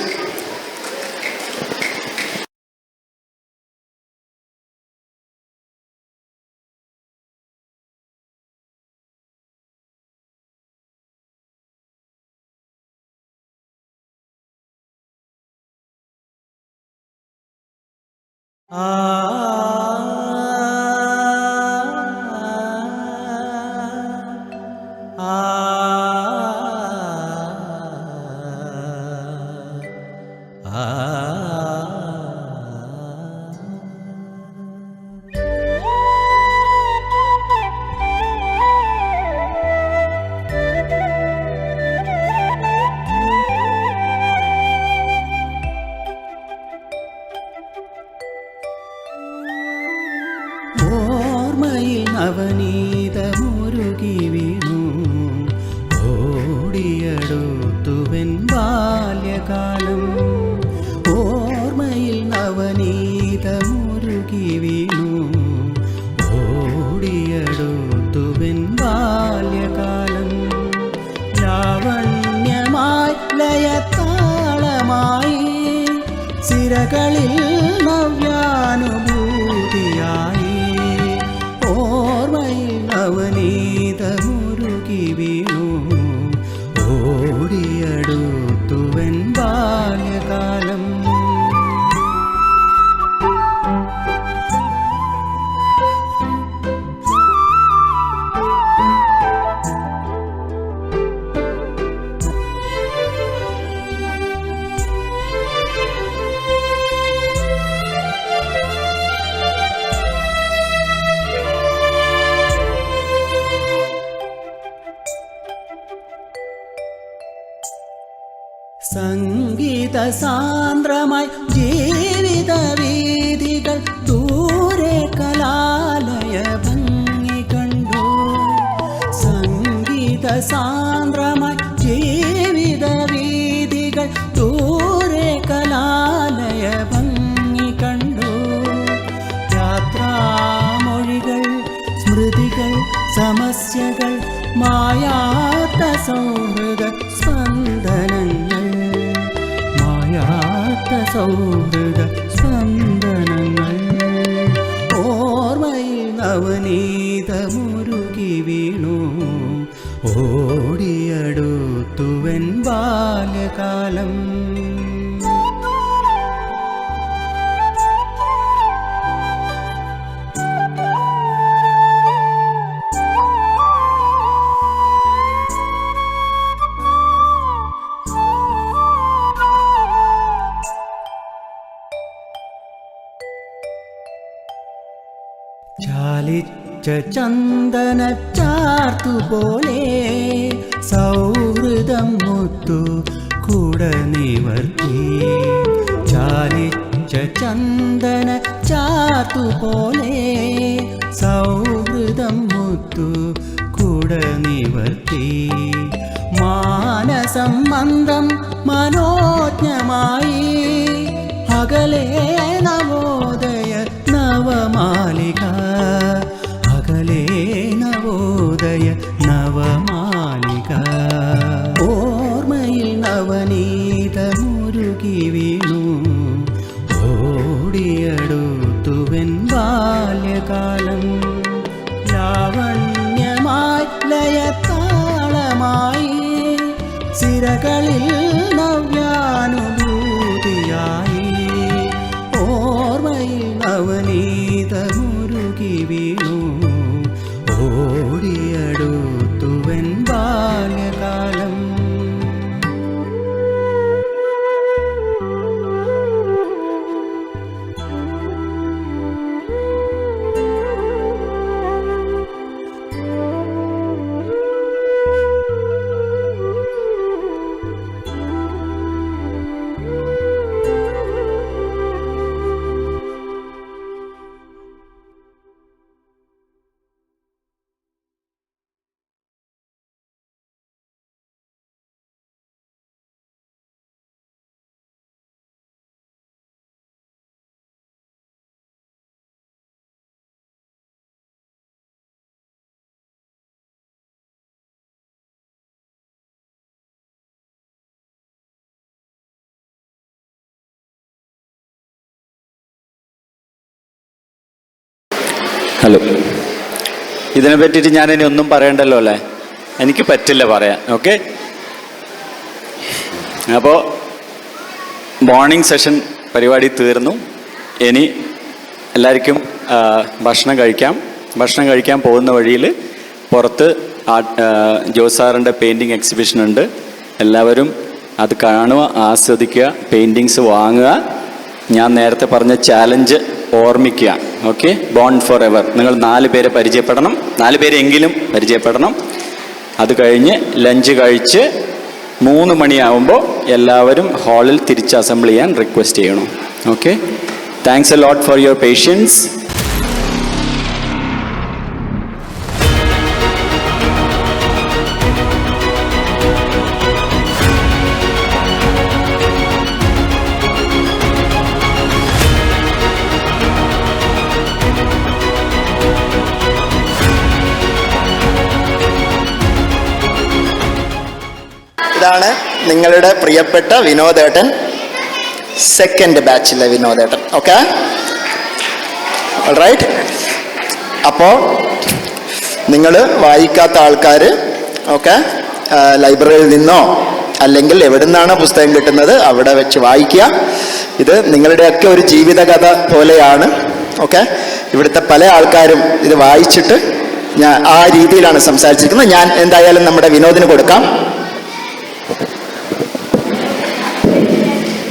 ഓർമ്മയിൽ നവനീതമുരുകി വീണു ഓടിയടുത്തുവൻ ബാല്യകാലം. ഓർമ്മയിൽ നവനീതമുരുകി വീണു ഓടിയടുത്തുവൻ ബാല്യകാലം. ലാവണ്യമായി ലയത്താളമായി സിരകളിൽ നവ്യാനുഭൂതിയായി ഓർമ്മയിൽ അവൻ സാന്ദ്രമായി ജീവിത വീതികൾ ദൂരെ കലാലയ ഭംഗി കണ്ടു. സംഗീത സാന്ദ്രമായി ജീവിത വീതികൾ ദൂരെ കലാലയ ഭംഗി കണ്ടു. യാത്രാമൊഴികൾ, സ്മൃതികൾ, സമസ്യകൾ, മായാത്ത സൗഹൃദ സ്പന്ദനങ്ങൾ, മായാത്ത സൗഹൃദ സ്പന്ദനങ്ങൾ. ഓർമ്മയിൽ നവനീതമുരുകി വീണു, ഓടിയടുത്തുവൻ ബാല്യകാലം. ചാലിച്ച ചന്ദന ചാർത്തുപോലെ സൗഹൃദം മുത്തു കൂട നിവർത്തി. ചാലിച്ച ചന്ദന ചാർത്തുപോലെ സൗഹൃദം മുത്തു കൂട നിവർത്തി. മാനസം മന്ദം മനോജ്ഞമായി അകലെ നവോദയ നവമാലിക, അകലെ നവോദയ നവമാലിക. ഓർമ്മയിൽ നവനീതമുരുകി വീണു, ഓടിയടുത്തുവൻ ബാല്യകാലം. ലാവണ്യമായി ലയത്താളമായി സിരകളിൽ നവ്യാനുഭൂതിയായി. ഓർമ്മയിൽ നവനീതമുരുകി വീണു, ഓടിയടുത്തുവൻ ബാല്യകാലം. ഹലോ, ഇതിനെ പറ്റിയിട്ട് ഞാനിനി ഒന്നും പറയണ്ടല്ലോ അല്ലേ? എനിക്ക് പറ്റില്ല പറയാൻ. ഓക്കെ, അപ്പോൾ മോർണിംഗ് സെഷൻ പരിപാടി തീർന്നു. ഇനി എല്ലാവർക്കും ഭക്ഷണം കഴിക്കാം. ഭക്ഷണം കഴിക്കാൻ പോകുന്ന വഴിയിൽ പുറത്ത് ജോസ് സാറിൻ്റെ പെയിൻറ്റിങ് എക്സിബിഷൻ ഉണ്ട്. എല്ലാവരും അത് കാണുക, ആസ്വദിക്കുക, പെയിൻറ്റിങ്സ് വാങ്ങുക. ഞാൻ നേരത്തെ പറഞ്ഞ ചാലഞ്ച് ഓർമ്മിക്കുക. Okay, bond for ever. നിങ്ങൾ 4 പേരെ പരിചയപ്പെടണം, 4 പേരെങ്കിലും പരിചയപ്പെടണം. അത് കഴിഞ്ഞ് ലഞ്ച് കഴിച്ച് 3 മണിയാവുമ്പോൾ എല്ലാവരും ഹാളിൽ തിരിച്ച് അസംബിൾ ചെയ്യാൻ റിക്വസ്റ്റ് ചെയ്യണം. Okay, thanks a lot for your patience. ഇതാണ് നിങ്ങളുടെ പ്രിയപ്പെട്ട വിനോദേട്ടൻ, സെക്കൻഡ് ബാച്ചിലെ വിനോദേട്ടൻ. Okay, alright. അപ്പോൾ നിങ്ങൾ വായിക്കാത്ത ആൾക്കാർ ഓക്കെ, ലൈബ്രറിയിൽ നിന്നോ അല്ലെങ്കിൽ എവിടെ നിന്നാണ് പുസ്തകം കിട്ടുന്നത് അവിടെ വെച്ച് വായിക്കുക. ഇത് നിങ്ങളുടെയൊക്കെ ഒരു ജീവിതകഥ പോലെയാണ്. ഓക്കെ, ഇവിടുത്തെ പല ആൾക്കാരും ഇത് വായിച്ചിട്ട് ഞാൻ ആ രീതിയിലാണ് സംസാരിച്ചിരിക്കുന്നത്. ഞാൻ എന്തായാലും നമ്മുടെ വിനോദിന് കൊടുക്കാം.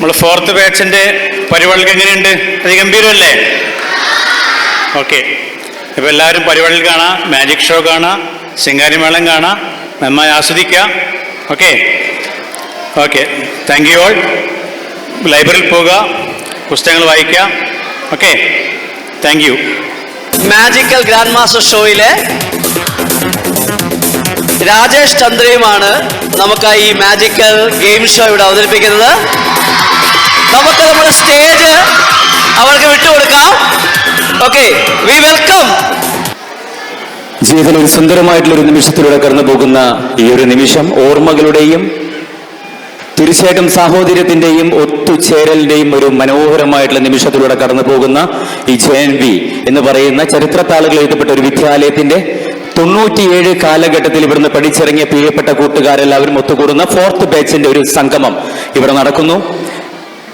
നമ്മൾ 4th ബാച്ചിൻ്റെ പരിപാടികൾക്ക് എങ്ങനെയുണ്ട്? അത് ഗംഭീരമല്ലേ? ഓക്കെ, ഇപ്പോൾ എല്ലാവരും പരിപാടികൾ കാണാം, മാജിക് ഷോ കാണാം, ശിങ്കാരിമേളം കാണാം, നന്നായി ആസ്വദിക്കുക. Okay okay, thank you all. ലൈബ്രറിയിൽ പോവുക, പുസ്തകങ്ങൾ വായിക്കുക. Okay, thank you. Magical grand master ഷോയിലെ രാജേഷ് ചന്ദ്രയുമാണ് നമുക്ക് ഈ മാജിക്കൽ ഗെയിം ഷോ ഇവിടെ അവതരിപ്പിക്കുന്നത്. നമുക്ക് നമ്മുടെ സ്റ്റേജ് അവർക്ക് വിട്ടുകൊടുക്കാം. Okay, V welcome. ജീവിതത്തിൽ ഒരു സുന്ദരമായിട്ടുള്ള ഒരു നിമിഷത്തിലൂടെ കടന്നു പോകുന്ന ഈ ഒരു നിമിഷം ഓർമ്മകളുടെയും തീർച്ചയായിട്ടും സാഹോദര്യത്തിന്റെയും ഒത്തുചേരലിന്റെയും ഒരു മനോഹരമായിട്ടുള്ള നിമിഷത്തിലൂടെ കടന്നു പോകുന്ന ഈ JNV എന്ന് പറയുന്ന ചരിത്രത്താളുകൾ എഴുതപ്പെട്ട ഒരു വിദ്യാലയത്തിന്റെ 97 കാലഘട്ടത്തിൽ ഇവിടുന്ന് പഠിച്ചിറങ്ങിയ പ്രിയപ്പെട്ട കൂട്ടുകാരെല്ലാവരും ഒത്തുകൂടുന്ന 4th ബാച്ചിന്റെ ഒരു സംഗമം ഇവിടെ നടക്കുന്നു.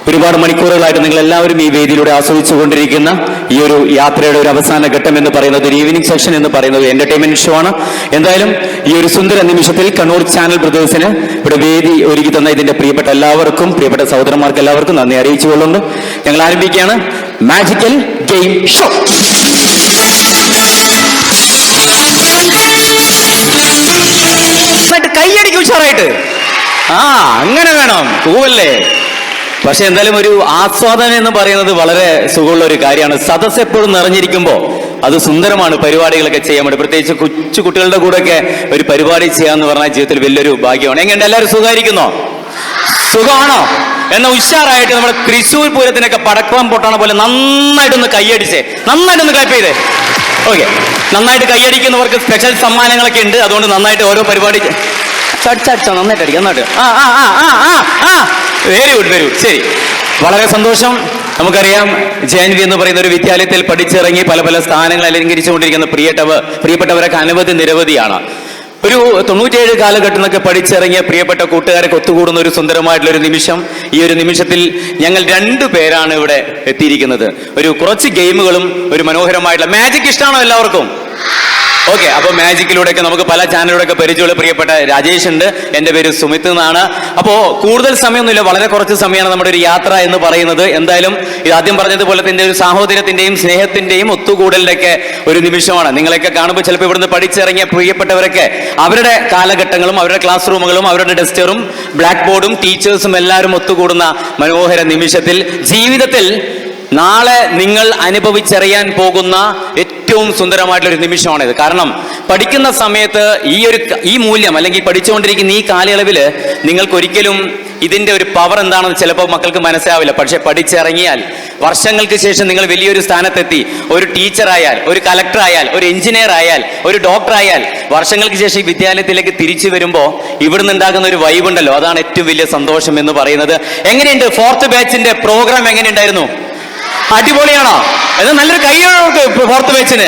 ഒരുപാട് മണിക്കൂറുകളായിട്ട് നിങ്ങൾ എല്ലാവരും ഈ വേദിയിലൂടെ ആസ്വദിച്ചുകൊണ്ടിരിക്കുന്ന ഈ ഒരു യാത്രയുടെ ഒരു അവസാന ഘട്ടം എന്ന് പറയുന്നത് ഒരു ഈവനിങ് സെഷൻ എന്ന് പറയുന്നത് എന്റർടൈൻമെന്റ് ഷോ ആണ്. എന്തായാലും ഈ ഒരു സുന്ദര നിമിഷത്തിൽ കണ്ണൂർ ചാനൽ ബ്രദേഴ്സിന് ഇവിടെ വേദി ഒരുക്കി തന്ന ഇതിന്റെ പ്രിയപ്പെട്ട എല്ലാവർക്കും, പ്രിയപ്പെട്ട സഹോദരന്മാർക്ക് എല്ലാവർക്കും നന്ദി അറിയിച്ചുകൊള്ളുന്നു. ഞങ്ങൾ ആരംഭിക്കുകയാണ് മാജിക്കൽ ഗെയിം ഷോ. കൈയടിക്കും ഉഷാറായിട്ട്. അങ്ങനെ വേണം, പൂവല്ലേ. പക്ഷെ എന്തായാലും ഒരു ആസ്വാദനം എന്ന് പറയുന്നത് വളരെ സുഖമുള്ള ഒരു കാര്യമാണ്. സദസ്സ് എപ്പോഴും നിറഞ്ഞിരിക്കുമ്പോൾ അത് സുന്ദരമാണ് പരിപാടികളൊക്കെ ചെയ്യാൻ വേണ്ടി. പ്രത്യേകിച്ച് കൊച്ചു കുട്ടികളുടെ കൂടെയൊക്കെ ഒരു പരിപാടി ചെയ്യാന്ന് പറഞ്ഞാൽ ജീവിതത്തിൽ വലിയൊരു ഭാഗ്യമാണ്. എങ്ങനെയുണ്ട്, എല്ലാവരും സുഖമായിരിക്കുന്നോ? സുഖമാണോ? എന്നാൽ ഉഷാറായിട്ട് നമ്മുടെ തൃശ്ശൂർ പൂരത്തിനൊക്കെ പടക്കം പൊട്ടണ പോലെ നന്നായിട്ടൊന്ന് കൈയടിച്ചേ, നന്നായിട്ടൊന്ന് ക്ലാപ്പ് ചെയ്തേ. ഓക്കെ, നന്നായിട്ട് കൈയടിക്കുന്നവർക്ക് സ്പെഷ്യൽ സമ്മാനങ്ങളൊക്കെ ഉണ്ട്. അതുകൊണ്ട് നന്നായിട്ട് ഓരോ പരിപാടി ചടിച്ചടിച്ചോ, നന്നായിട്ട് അടിക്കാം, നന്നായിട്ട്. Very good, very good. ശരി, വളരെ സന്തോഷം. നമുക്കറിയാം JNV എന്ന് പറയുന്ന ഒരു വിദ്യാലയത്തിൽ പഠിച്ചിറങ്ങി പല പല സ്ഥാനങ്ങൾ അലങ്കരിച്ചുകൊണ്ടിരിക്കുന്ന പ്രിയപ്പെട്ടവരൊക്കെ നിരവധിയാണ്. ഒരു 97 കാലഘട്ടം എന്നൊക്കെ പഠിച്ചിറങ്ങിയ പ്രിയപ്പെട്ട കൂട്ടുകാരൊക്കെ ഒത്തുകൂടുന്ന ഒരു സുന്ദരമായിട്ടുള്ള ഒരു നിമിഷം. ഈ ഒരു നിമിഷത്തിൽ ഞങ്ങൾ 2 പേരാണ് ഇവിടെ എത്തിയിരിക്കുന്നത്. ഒരു കുറച്ച് ഗെയിമുകളും ഒരു മനോഹരമായിട്ടുള്ള മാജിക് ഇഷ്ടമാണോ എല്ലാവർക്കും? ഓക്കെ, അപ്പൊ മാജിക്കിലൂടെയൊക്കെ നമുക്ക് പല ചാനലിലൂടെയൊക്കെ പരിചയമുള്ള പ്രിയപ്പെട്ട രാജേഷ് ഉണ്ട്. എൻ്റെ പേര് സുമിത് എന്നാണ്. അപ്പോ കൂടുതൽ സമയമൊന്നുമില്ല, വളരെ കുറച്ച് സമയമാണ് നമ്മുടെ ഒരു യാത്ര എന്ന് പറയുന്നത്. എന്തായാലും ഇത് ആദ്യം പറഞ്ഞതുപോലെ തന്നെ ഒരു സാഹോദര്യത്തിന്റെയും സ്നേഹത്തിന്റെയും ഒത്തുകൂടലിന്റെ ഒരു നിമിഷമാണ്. നിങ്ങളെയൊക്കെ കാണുമ്പോൾ ചിലപ്പോൾ ഇവിടുന്ന് പഠിച്ചിറങ്ങിയ പ്രിയപ്പെട്ടവരൊക്കെ അവരുടെ കാലഘട്ടങ്ങളും അവരുടെ ക്ലാസ് റൂമുകളും അവരുടെ ഡസ്റ്ററും ബ്ലാക്ക് ബോർഡും ടീച്ചേഴ്സും എല്ലാവരും ഒത്തുകൂടുന്ന മനോഹര നിമിഷത്തിൽ ജീവിതത്തിൽ നാളെ നിങ്ങൾ അനുഭവിച്ചറിയാൻ പോകുന്ന ഏറ്റവും സുന്ദരമായിട്ടുള്ളൊരു നിമിഷമാണിത്. കാരണം പഠിക്കുന്ന സമയത്ത് ഈ മൂല്യം അല്ലെങ്കിൽ പഠിച്ചുകൊണ്ടിരിക്കുന്ന ഈ കാലയളവിൽ നിങ്ങൾക്കൊരിക്കലും ഇതിന്റെ ഒരു പവർ എന്താണെന്ന് ചിലപ്പോൾ മക്കൾക്ക് മനസ്സിലാവില്ല. പക്ഷെ പഠിച്ചിറങ്ങിയാൽ വർഷങ്ങൾക്ക് ശേഷം നിങ്ങൾ വലിയൊരു സ്ഥാനത്തെത്തി ഒരു ടീച്ചറായാൽ, ഒരു കലക്ടറായാൽ, ഒരു എഞ്ചിനീയർ ആയാൽ, ഒരു ഡോക്ടറായാൽ വർഷങ്ങൾക്ക് ശേഷം ഈ വിദ്യാലയത്തിലേക്ക് തിരിച്ചു വരുമ്പോൾ ഇവിടുന്ന് ഉണ്ടാകുന്ന ഒരു വൈബ് ഉണ്ടല്ലോ, അതാണ് ഏറ്റവും വലിയ സന്തോഷം എന്ന് പറയുന്നത്. എങ്ങനെയുണ്ട് 4th ബാച്ചിന്റെ പ്രോഗ്രാം? എങ്ങനെയുണ്ടായിരുന്നു? അടിപൊളിയാണോ? ഇത് നല്ലൊരു കൈയാണോ 4th ബാച്ചിന്?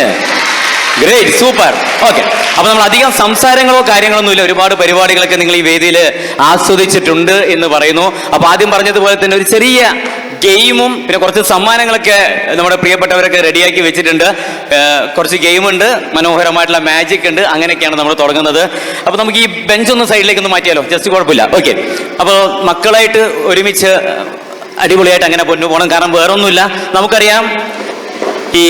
Great, super. ഓക്കെ, അപ്പൊ നമ്മൾ അധികം സംസാരങ്ങളോ കാര്യങ്ങളൊന്നുമില്ല, ഒരുപാട് പരിപാടികളൊക്കെ നിങ്ങൾ ഈ വേദിയിൽ ആസ്വദിച്ചിട്ടുണ്ട് എന്ന് പറയുന്നു. അപ്പൊ ആദ്യം പറഞ്ഞതുപോലെ തന്നെ ഒരു ചെറിയ ഗെയിമും പിന്നെ കുറച്ച് സമ്മാനങ്ങളൊക്കെ നമ്മുടെ പ്രിയപ്പെട്ടവരൊക്കെ റെഡിയാക്കി വെച്ചിട്ടുണ്ട്. കുറച്ച് ഗെയിമുണ്ട്, മനോഹരമായിട്ടുള്ള മാജിക് ഉണ്ട്. അങ്ങനെയൊക്കെയാണ് നമ്മൾ തുടങ്ങുന്നത്. അപ്പൊ നമുക്ക് ഈ ബെഞ്ച് ഒന്ന് സൈഡിലേക്ക് ഒന്ന് മാറ്റിയാലോ? ജസ്റ്റ് കുഴപ്പമില്ല. ഓക്കെ, അപ്പോൾ മക്കളായിട്ട് ഒരുമിച്ച് അടിപൊളിയായിട്ട് അങ്ങനെ കൊണ്ടുപോകണം. കാരണം വേറൊന്നുമില്ല, നമുക്കറിയാം ഈ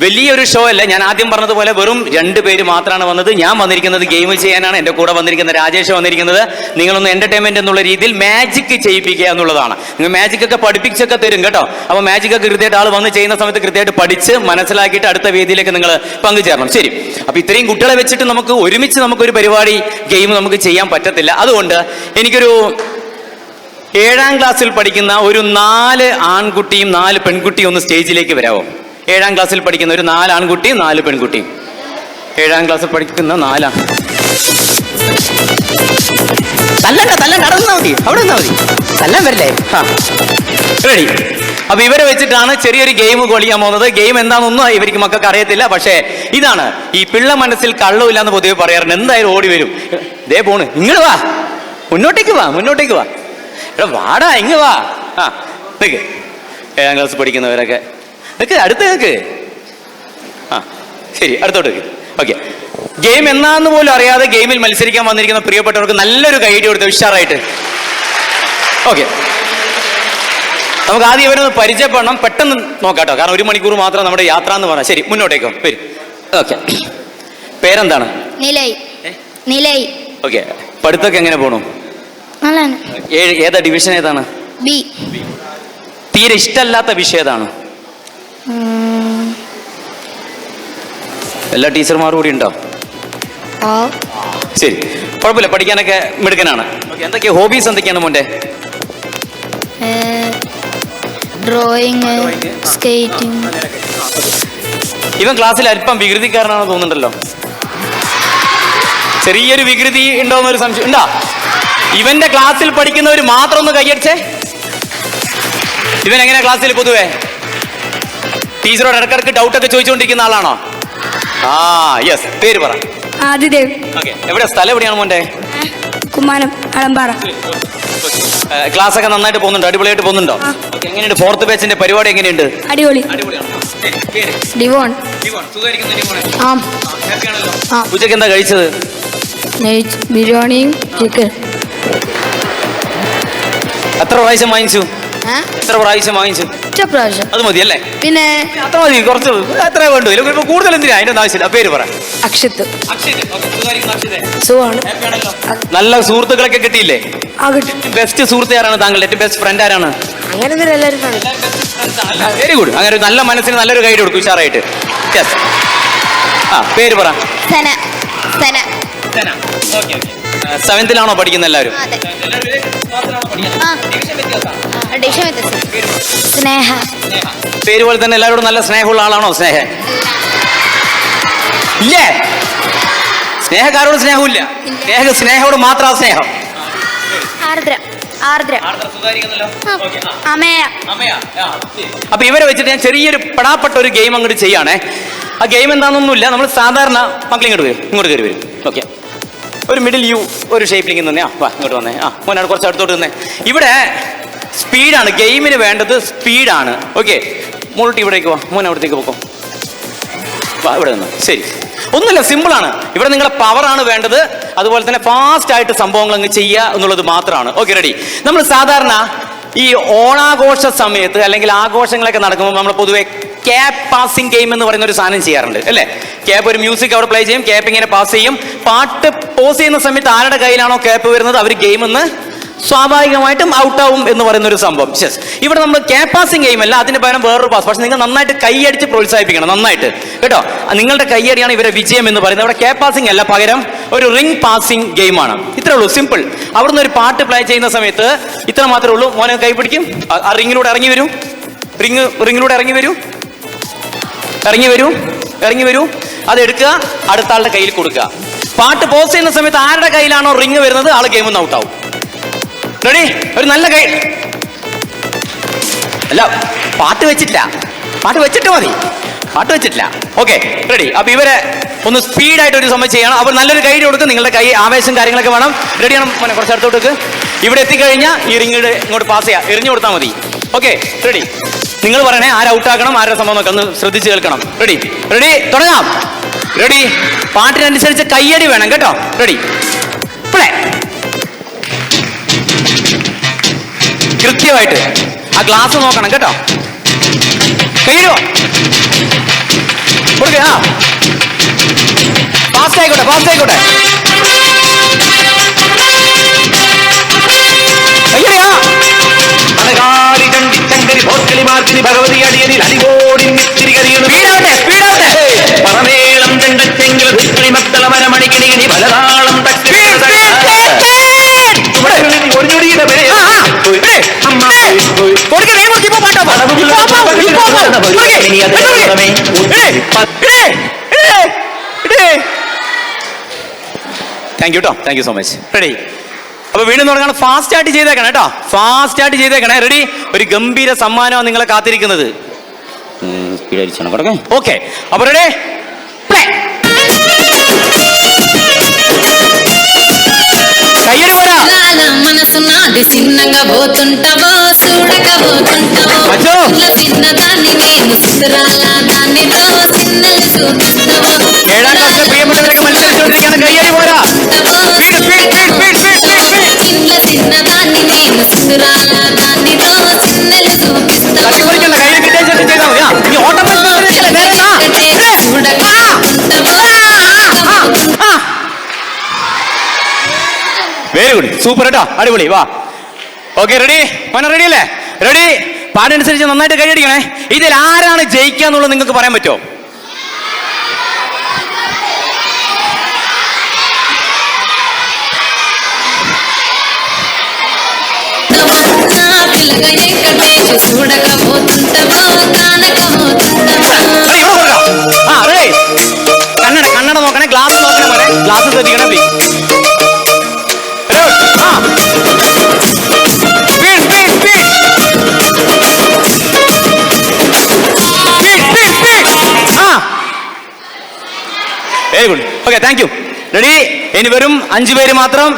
വലിയൊരു ഷോ അല്ല. ഞാൻ ആദ്യം പറഞ്ഞതുപോലെ വെറും 2 പേര് മാത്രമാണ് വന്നത്. ഞാൻ വന്നിരിക്കുന്നത് ഗെയിം ചെയ്യാനാണ്. എൻ്റെ കൂടെ വന്നിരിക്കുന്ന രാജേഷ് വന്നിരിക്കുന്നത് നിങ്ങളൊന്ന് എന്റർടൈൻമെന്റ് എന്നുള്ള രീതിയിൽ മാജിക് ചെയ്യിപ്പിക്കുക എന്നുള്ളതാണ്. നിങ്ങൾ മാജിക് ഒക്കെ പഠിപ്പിച്ചൊക്കെ തരും കേട്ടോ. അപ്പോൾ മാജിക് ഒക്കെ കൃത്യമായിട്ട് ആൾ വന്ന് ചെയ്യുന്ന സമയത്ത് കൃത്യമായിട്ട് പഠിച്ച് മനസ്സിലാക്കിയിട്ട് അടുത്ത വേദിയിലേക്ക് നിങ്ങൾ പങ്കുചേരണം. ശരി, അപ്പോൾ ഇത്രയും കുട്ടികളെ വെച്ചിട്ട് നമുക്ക് ഒരുമിച്ച് നമുക്കൊരു പരിപാടി ഗെയിം നമുക്ക് ചെയ്യാൻ പറ്റത്തില്ല. അതുകൊണ്ട് എനിക്കൊരു 7ാം ക്ലാസ്സിൽ പഠിക്കുന്ന ഒരു 4 ആൺകുട്ടിയും 4 പെൺകുട്ടിയും ഒന്ന് സ്റ്റേജിലേക്ക് വരാമോ? 7ാം ക്ലാസ്സിൽ പഠിക്കുന്ന ഒരു 4 ആൺകുട്ടിയും 4 പെൺകുട്ടിയും. 7ാം ക്ലാസ്സിൽ പഠിക്കുന്ന 4 തല്ലണ്ട നടന്നാ മതി, അവിടെ നിന്നാ മതി, തല്ലാൻ വരില്ലേ? റെഡി. അപ്പൊ ഇവരെ വെച്ചിട്ടാണ് ചെറിയൊരു ഗെയിം കളിക്കാൻ പോകുന്നത്. ഗെയിം എന്താണെന്നൊന്നും ഇവർക്ക് മക്കൾക്ക് അറിയത്തില്ല. പക്ഷേ ഇതാണ്, ഈ പിള്ള മനസ്സിൽ കള്ളമില്ല എന്ന് പൊതുവെ പറയാറുണ്ട്. എന്തായാലും ഓടി വരും. ദേ പോണ്, ഇങ്ങോട്ട് വാ, മുന്നോട്ടേക്ക് വാ, മുന്നോട്ടേക്ക് വാ, വാടാ, ഇങ്ങ് വാ. നിക്ക്, 7ാം ക്ലാസ് പഠിക്കുന്നവരൊക്കെ നിക്ക്, അടുത്ത് നിക്ക്. ശരി, അടുത്തോട്ട് നിക്ക്. ഓക്കെ, ഗെയിം എന്നാന്ന് പോലും അറിയാതെ ഗെയിമിൽ മത്സരിക്കാൻ വന്നിരിക്കുന്ന പ്രിയപ്പെട്ടവർക്ക് നല്ലൊരു കൈഡി കൊടുത്ത് ഉഷാറായിട്ട്. ഓക്കെ, നമുക്ക് ആദ്യം ഇവരൊന്ന് പരിചയപ്പെടണം. പെട്ടെന്ന് നോക്കാട്ടോ, കാരണം 1 മണിക്കൂർ മാത്രം നമ്മുടെ യാത്ര എന്ന് പറഞ്ഞാൽ. ശരി, മുന്നോട്ടേക്കോ വരും. ഓക്കെ, പേരെന്താണ്? നിലയ്. ഓക്കെ, പഠിത്തമൊക്കെ എങ്ങനെ പോണു? ഏതാ ഡിവിഷൻ? ഏതാണ്? ബി. തീരെ ഇഷ്ടമല്ലാത്ത വിഷയം ഏതാണ്? എല്ലാ ടീച്ചർമാരും കൂടി ഉണ്ടോ? ആ. ശരി, കുഴപ്പമില്ല, പഠിക്കാനൊക്കെ മിടുക്കനാണ്. ഓക്കെ, എന്തൊക്കെയാ ഹോബീസ് എന്തൊക്കെയാണ് മോൻ്റെ? Drawing, skating. ഇവൻ ക്ലാസ്സിൽ അല്പം വികൃതിക്കാരനാണെന്ന് തോന്നുന്നുണ്ടല്ലോ. ചെറിയൊരു വികൃതി ഉണ്ടോന്നൊരു സംശയം ഉണ്ടോ? ഇവന്റെ ക്ലാസ്സിൽ പഠിക്കുന്നവർ മാത്രം ഒന്ന് കൈയടിച്ചേ. ഇവൻ എങ്ങനെയാ ക്ലാസ്സിൽ പൊതുവേ? ടീച്ചറോട് ഇടക്കിടക്ക് ഡൗട്ടൊക്കെ ചോദിച്ചുകൊണ്ടിരിക്കുന്ന ആളാണോ? ആ യെസ്, പേര് പറ. ആദിദേവ്. ഓക്കെ, എവിടെ സ്ഥലം എവിടെയാണ് മോന്റെ? കുമാരം, അളമ്പാറ. ക്ലാസ് ഒക്കെ നന്നായിട്ട് പോകുന്നുണ്ടോ? അടിപൊളിയായിട്ട് പോകുന്നുണ്ടോ? എങ്ങനെയുണ്ട് ഫോർത്ത് ബാച്ചിന്റെ പരിപാടി? എങ്ങനെയുണ്ട്? അടിപൊളി. ഡിവോൺ. ആ. ഉച്ചക്ക് എന്താ കഴിച്ചത്? ബിരിയാണിയും ചിക്കൻ. എത്ര പ്രാവശ്യം വാങ്ങിച്ചു? എത്ര പ്രാവശ്യം വാങ്ങിച്ചു? ഒറ്റ പ്രാവശ്യം. അത് മതി അല്ലേ? പിന്നെ അത്ര മതി, കുറച്ച് എത്ര വേണ്ടു? ഇപ്പൊ കൂടുതൽ എന്തിനാ? അതിന്റെ ആവശ്യമില്ല. പേര് പറ. അക്ഷിത്ത്. സുഖമാണ്. നല്ല സുഹൃത്തുക്കളൊക്കെ കിട്ടിയില്ലേ? ബെസ്റ്റ് സുഹൃത്ത് ആരാണ് താങ്കളുടെ? ഏറ്റവും ബെസ്റ്റ് ഫ്രണ്ട് ആരാണ്? അങ്ങനെ എല്ലാവരും വെരി ഗുഡ്. അങ്ങനെ ഒരു നല്ല മനസ്സിന് നല്ലൊരു ഗൈഡ് കൊടുക്കും ഉഷാറായിട്ട്. യെസ്. ആ, പേര് പറ. സന. സന. സെവൻത്തിലാണോ പഠിക്കുന്നത് എല്ലാവരും? സ്നേഹ. പേര് പോലെ തന്നെ എല്ലാവരോടും നല്ല സ്നേഹമുള്ള ആളാണോ സ്നേഹ? ഇല്ലേ? സ്നേഹക്കാരോട് സ്നേഹമില്ല. സ്നേഹയോട് മാത്രം സ്നേഹം. ആർദ്ര. ആർദ്ര. അമയ. അപ്പൊ ഇവരെ വെച്ചിട്ട് ഞാൻ ചെറിയൊരു പെടാപ്പെട്ട ഒരു ഗെയിം അങ്ങോട്ട് ചെയ്യാണേ. ആ ഗെയിം എന്താണെന്നൊന്നുമില്ല. നമ്മൾ സാധാരണ മക്കൾ ഇങ്ങോട്ട് വരും, ഇങ്ങോട്ട് കയറി വരും. ഓക്കെ, ഒരു മിഡിൽ യു ഒരു ഷേപ്പിലേക്ക് നിന്നേ. വാ ഇങ്ങോട്ട് വന്നേ. മോനാണ് കുറച്ച് അടുത്തോട്ട് നിന്നേ. ഇവിടെ സ്പീഡാണ് ഗെയിമിന് വേണ്ടത്, സ്പീഡാണ്. ഓക്കെ, മോളോട്ട് ഇവിടേക്ക് വാ. മോൻ അവിടത്തേക്ക് പോക്കോ. വാ ഇവിടെ നിന്ന്. ശരി, ഒന്നുമില്ല, സിമ്പിളാണ്. ഇവിടെ നിങ്ങളുടെ പവറാണ് വേണ്ടത്. അതുപോലെ തന്നെ ഫാസ്റ്റ് ആയിട്ട് സംഭവങ്ങൾ അങ്ങ് ചെയ്യുക എന്നുള്ളത് മാത്രമാണ്. Okay, ready. നമ്മൾ സാധാരണ ഈ ഓണാഘോഷ സമയത്ത് അല്ലെങ്കിൽ ആഘോഷങ്ങളൊക്കെ നടക്കുമ്പോൾ നമ്മൾ പൊതുവെ ക്യാപ്പ് പാസിംഗ് ഗെയിം എന്ന് പറയുന്ന ഒരു സാധനം ചെയ്യാറുണ്ട് അല്ലേ? ക്യാപ്പ്, ഒരു മ്യൂസിക് അവിടെ പ്ലേ ചെയ്യും, ക്യാപ്പ് ഇങ്ങനെ പാസ് ചെയ്യും. പാട്ട് പോസ് ചെയ്യുന്ന സമയത്ത് ആരുടെ കയ്യിലാണോ ക്യാപ്പ് വരുന്നത് അവർ ഗെയിം എന്ന് സ്വാഭാവികമായിട്ടും ഔട്ടാവും എന്ന് പറയുന്ന ഒരു സംഭവം. ഇവിടെ നമ്മൾ ക്യാപ്പ് പാസിംഗ് ഗെയിം അല്ല, അതിന് പകരം വേറൊരു പാസ്. പക്ഷെ നിങ്ങൾ നന്നായിട്ട് കൈയടിച്ച് പ്രോത്സാഹിപ്പിക്കണം, നന്നായിട്ട് കേട്ടോ. നിങ്ങളുടെ കൈയടിയാണ് ഇവരെ വിജയം എന്ന് പറയുന്നത്. ഇവിടെ ക്യാപ്പ് പാസിംഗ് അല്ല, പകരം ഒരു റിംഗ് പാസിംഗ് ഗെയിമാണ്. ഇത്രേ ഉള്ളൂ, സിമ്പിൾ. അവിടുന്ന് ഒരു പാട്ട് പ്ലേ ചെയ്യുന്ന സമയത്ത് ഇത്ര മാത്രമേ ഉള്ളൂ. മോനെ കൈ പിടിക്കും, ആ റിങ്ങിലൂടെ ഇറങ്ങി വരൂ, റിങ്ങിലൂടെ ഇറങ്ങി വരൂ, ഇറങ്ങി വരൂ. അതെടുക്കുക, അടുത്ത ആളുടെ കയ്യിൽ കൊടുക്കുക. പാട്ട് പോസ് ചെയ്യുന്ന സമയത്ത് ആരുടെ കയ്യിലാണോ റിങ് വരുന്നത് ആൾ ഗെയിം ഒന്ന് ഔട്ടാവും. റെഡി? ഒരു നല്ല കൈ അല്ല, പാട്ട് വെച്ചിട്ടില്ല, പാട്ട് വെച്ചിട്ട് മതി, പാട്ട് വെച്ചിട്ടില്ല. Okay, ready. അപ്പൊ ഇവരെ ഒന്ന് സ്പീഡായിട്ട് ഒരു സമയം ചെയ്യണം. അപ്പോൾ നല്ലൊരു കൈ കൊടുക്കും. നിങ്ങളുടെ കൈ ആവേശം കാര്യങ്ങളൊക്കെ വേണം. റെഡിയാണ് മോനെ? കുറച്ച് അടുത്തോട്ട്. ഇവിടെ എത്തിക്കഴിഞ്ഞാൽ ഈ റിങ്ങിയുടെ ഇങ്ങോട്ട് പാസ് ചെയ്യാം, എറിഞ്ഞു കൊടുത്താൽ മതി. Okay, ready. നിങ്ങൾ പറയണേ ആരെ ഔട്ടാക്കണം, ആരുടെ സംഭവം നോക്കാം, ഒന്ന് ശ്രദ്ധിച്ച് കേൾക്കണം. റെഡി? റെഡി, തുടങ്ങാം. റെഡി? പാട്ടിനനുസരിച്ച് കയ്യടി വേണം കേട്ടോ. Ready, play. കൃത്യമായിട്ട് ആ ഗ്ലാസ് നോക്കണം കേട്ടോ. കയ്യിടുവോ? കൊടുക്കുക. ഫാസ്റ്റ് ആയിക്കോട്ടെ, ഫാസ്റ്റ് ആയിക്കോട്ടെ. കയ്യടിയാ. ഭഗവതി അടിയനിൽ അടികോടി സ്പീഡാവട്ടെ, സ്പീഡാവട്ടെ. പറമേളം ചെണ്ടെങ്കിൽ മരമണിക്കിണി ഫലതാളം താങ്ക് യു കേട്ടോ, thank you so much. Ready? അപ്പൊ വീണ്ടും തുടങ്ങാൻ ഫാസ്റ്റ് ആയിട്ട് ചെയ്തേക്കണം കേട്ടോ, ഫാസ്റ്റ് ആയിട്ട് ചെയ്തേക്കണേ. റെഡി? ഒരു ഗംഭീര സമ്മാനമാണ് നിങ്ങളെ കാത്തിരിക്കുന്നത്. ഓക്കെ, അപ്പൊ റെഡി? కయ్యడి పోరా మనసున్నది చిన్నగా పోతుంటావో చూడకపోతుంటావో చిన్నదాన్ని నేను సుందరాల దానితో చిన్నలు చూపిస్తావో ఏడాం క్లాస్ ప్రియమిత్రులకు మల్లికొందిరికన కయ్యడి పోరా చిన్నదాన్ని నేను సుందరాల దానితో చిన్నలు చూపిస్తావో కట్టికొరికల కయ్యడి కిటేషన్ చేద్దాం యా ఈ ఓటమల్ വെരി ഗുഡ്, സൂപ്പർ കേട്ടോ, അടിപൊളി. വാ ഓക്കെ, റെഡി? മോനെ റെഡി അല്ലേ? റെഡി? പാടനുസരിച്ച് നന്നായിട്ട് കൈയടിക്കണേ. ഇതിൽ ആരാണ് ജയിക്കുക എന്നുള്ളത് നിങ്ങൾക്ക് പറയാൻ പറ്റുമോ? കണ്ണട നോക്കണേ, ഗ്ലാസ് നോക്കണേ മോനെ, ഗ്ലാസ് ശ്രദ്ധിക്കണേ. Very good. Okay, thank U. Ready? ഇനി വെറും 5 പേര് മാത്രം.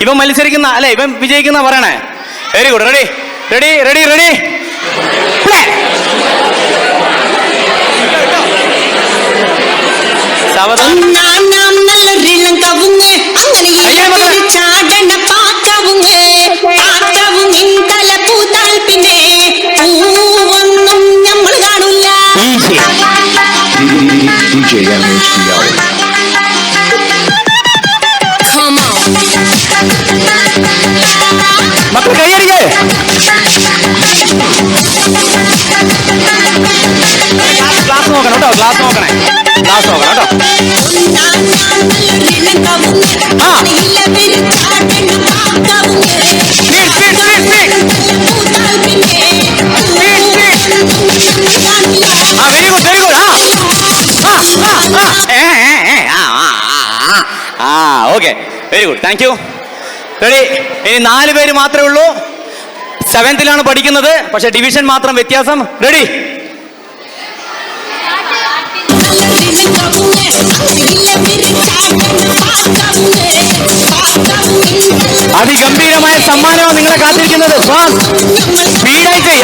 ഇവൻ മത്സരിക്കുന്ന അല്ലെ, ഇവൻ വിജയിക്കുന്ന പറയണേ. Very good. Ready ready ready ready മക്കൾ കൈയടിക്കേ. ഗ്ലാസ് നോക്കണം കേട്ടോ, ഗ്ലാസ് നോക്കണേ, ഗ്ലാസ് നോക്കണം കേട്ടോ. Very good, very good. Okay, very good, thank you. Ready? ഇനി 4 പേര് മാത്രമേ ഉള്ളൂ. 7th പഠിക്കുന്നത്, പക്ഷെ ഡിവിഷൻ മാത്രം വ്യത്യാസം. റെഡി? അതിഗംഭീരമായ സമ്മാനമാണ് നിങ്ങളെ കാത്തിരിക്കുന്നത്. സ്പീഡായിട്ട്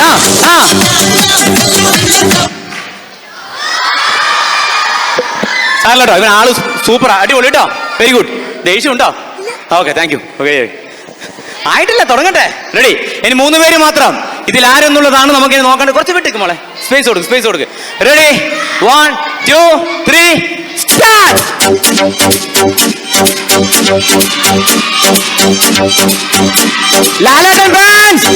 സാറല്ലോ, ഇവൻ ആള് സൂപ്പറാ, അടിപൊളി കേട്ടോ. Very good. ദേഷ്യം ഉണ്ടോ? Okay, thank you. ഓക്കെ, ആയിട്ടില്ല, തുടങ്ങട്ടെ. റെഡി? ഇനി 3 പേര് മാത്രം. ഇതിൽ ആരെന്നുള്ളതാണ് നമുക്ക് ഇനി നോക്കേണ്ടത്. കുറച്ച് വിട്ടേക്ക് മോളെ, സ്പേസ് കൊടുക്ക്, സ്പേസ് കൊടുക്ക്. റെഡി? 1 2 3 സ്റ്റാർട്ട്. ലാലേട്ടൻ ഫാൻസ്,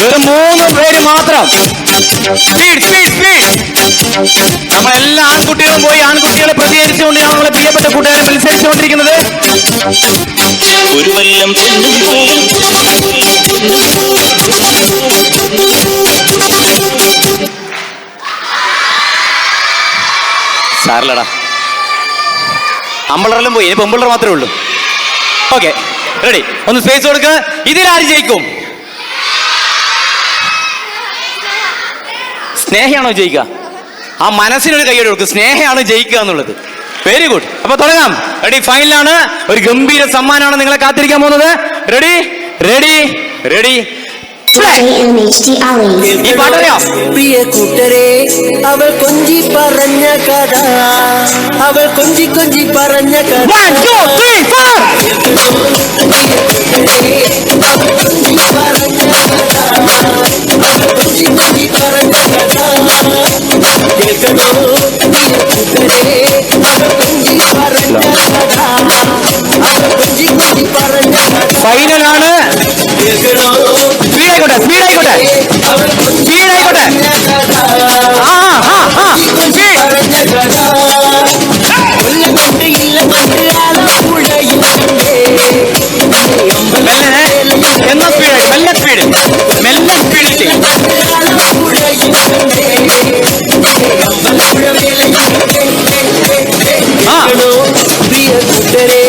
വെറും 3 പേര് മാത്രം. Speed speed speed. നമ്മളെല്ലാ ആൺകുട്ടികളും പോയി ആൺകുട്ടികളെ പ്രതികരിച്ചുകൊണ്ട് നമ്മളെ പ്രിയപ്പെട്ട കൂട്ടുകാരെ മത്സരിച്ചുകൊണ്ടിരിക്കുന്നത്. ഒരു വല്ലം സാറിലടാ, അമ്പളറെല്ലാം പോയി, ഇനി പെമ്പിള്ളർ മാത്രമേ ഉള്ളൂ. Okay, ready? ഒന്ന് സ്പേസ് കൊടുക്കുക. ഇതിലാര് ജയിക്കും? സ്നേഹയാണോ ജയിക്കുക? ആ മനസ്സിനൊരു കൈയ്യടി കൊടുക്കുക. സ്നേഹയാണ് ജയിക്കുക എന്നുള്ളത്. Very good. അപ്പൊ തുടങ്ങാം. റെഡി? ഫൈനലാണ്. ഒരു ഗംഭീര സമ്മാനമാണ് നിങ്ങളെ കാത്തിരിക്കാൻ പോകുന്നത്. Ready ready ready. ഈ പാട്ടറിയോ? പ്രിയ കൂട്ടരെ, അവൾ കൊഞ്ചി പറഞ്ഞ കഥ, അവൾ കൊഞ്ചി കൊഞ്ചി പറഞ്ഞ കഥ. 1 2 3 4. ഫൈനലാണ്. സ്പീഡായിക്കോട്ടെ, സ്പീഡായിക്കോട്ടെ, സ്പീഡായിക്കോട്ടെ. എന്നാ സ്പീഡായി, മെല്ലെ സ്പീഡ്, മെല്ലെ സ്പീഡ് ചെയ്യും. പ്രിയ കൂട്ടരെ,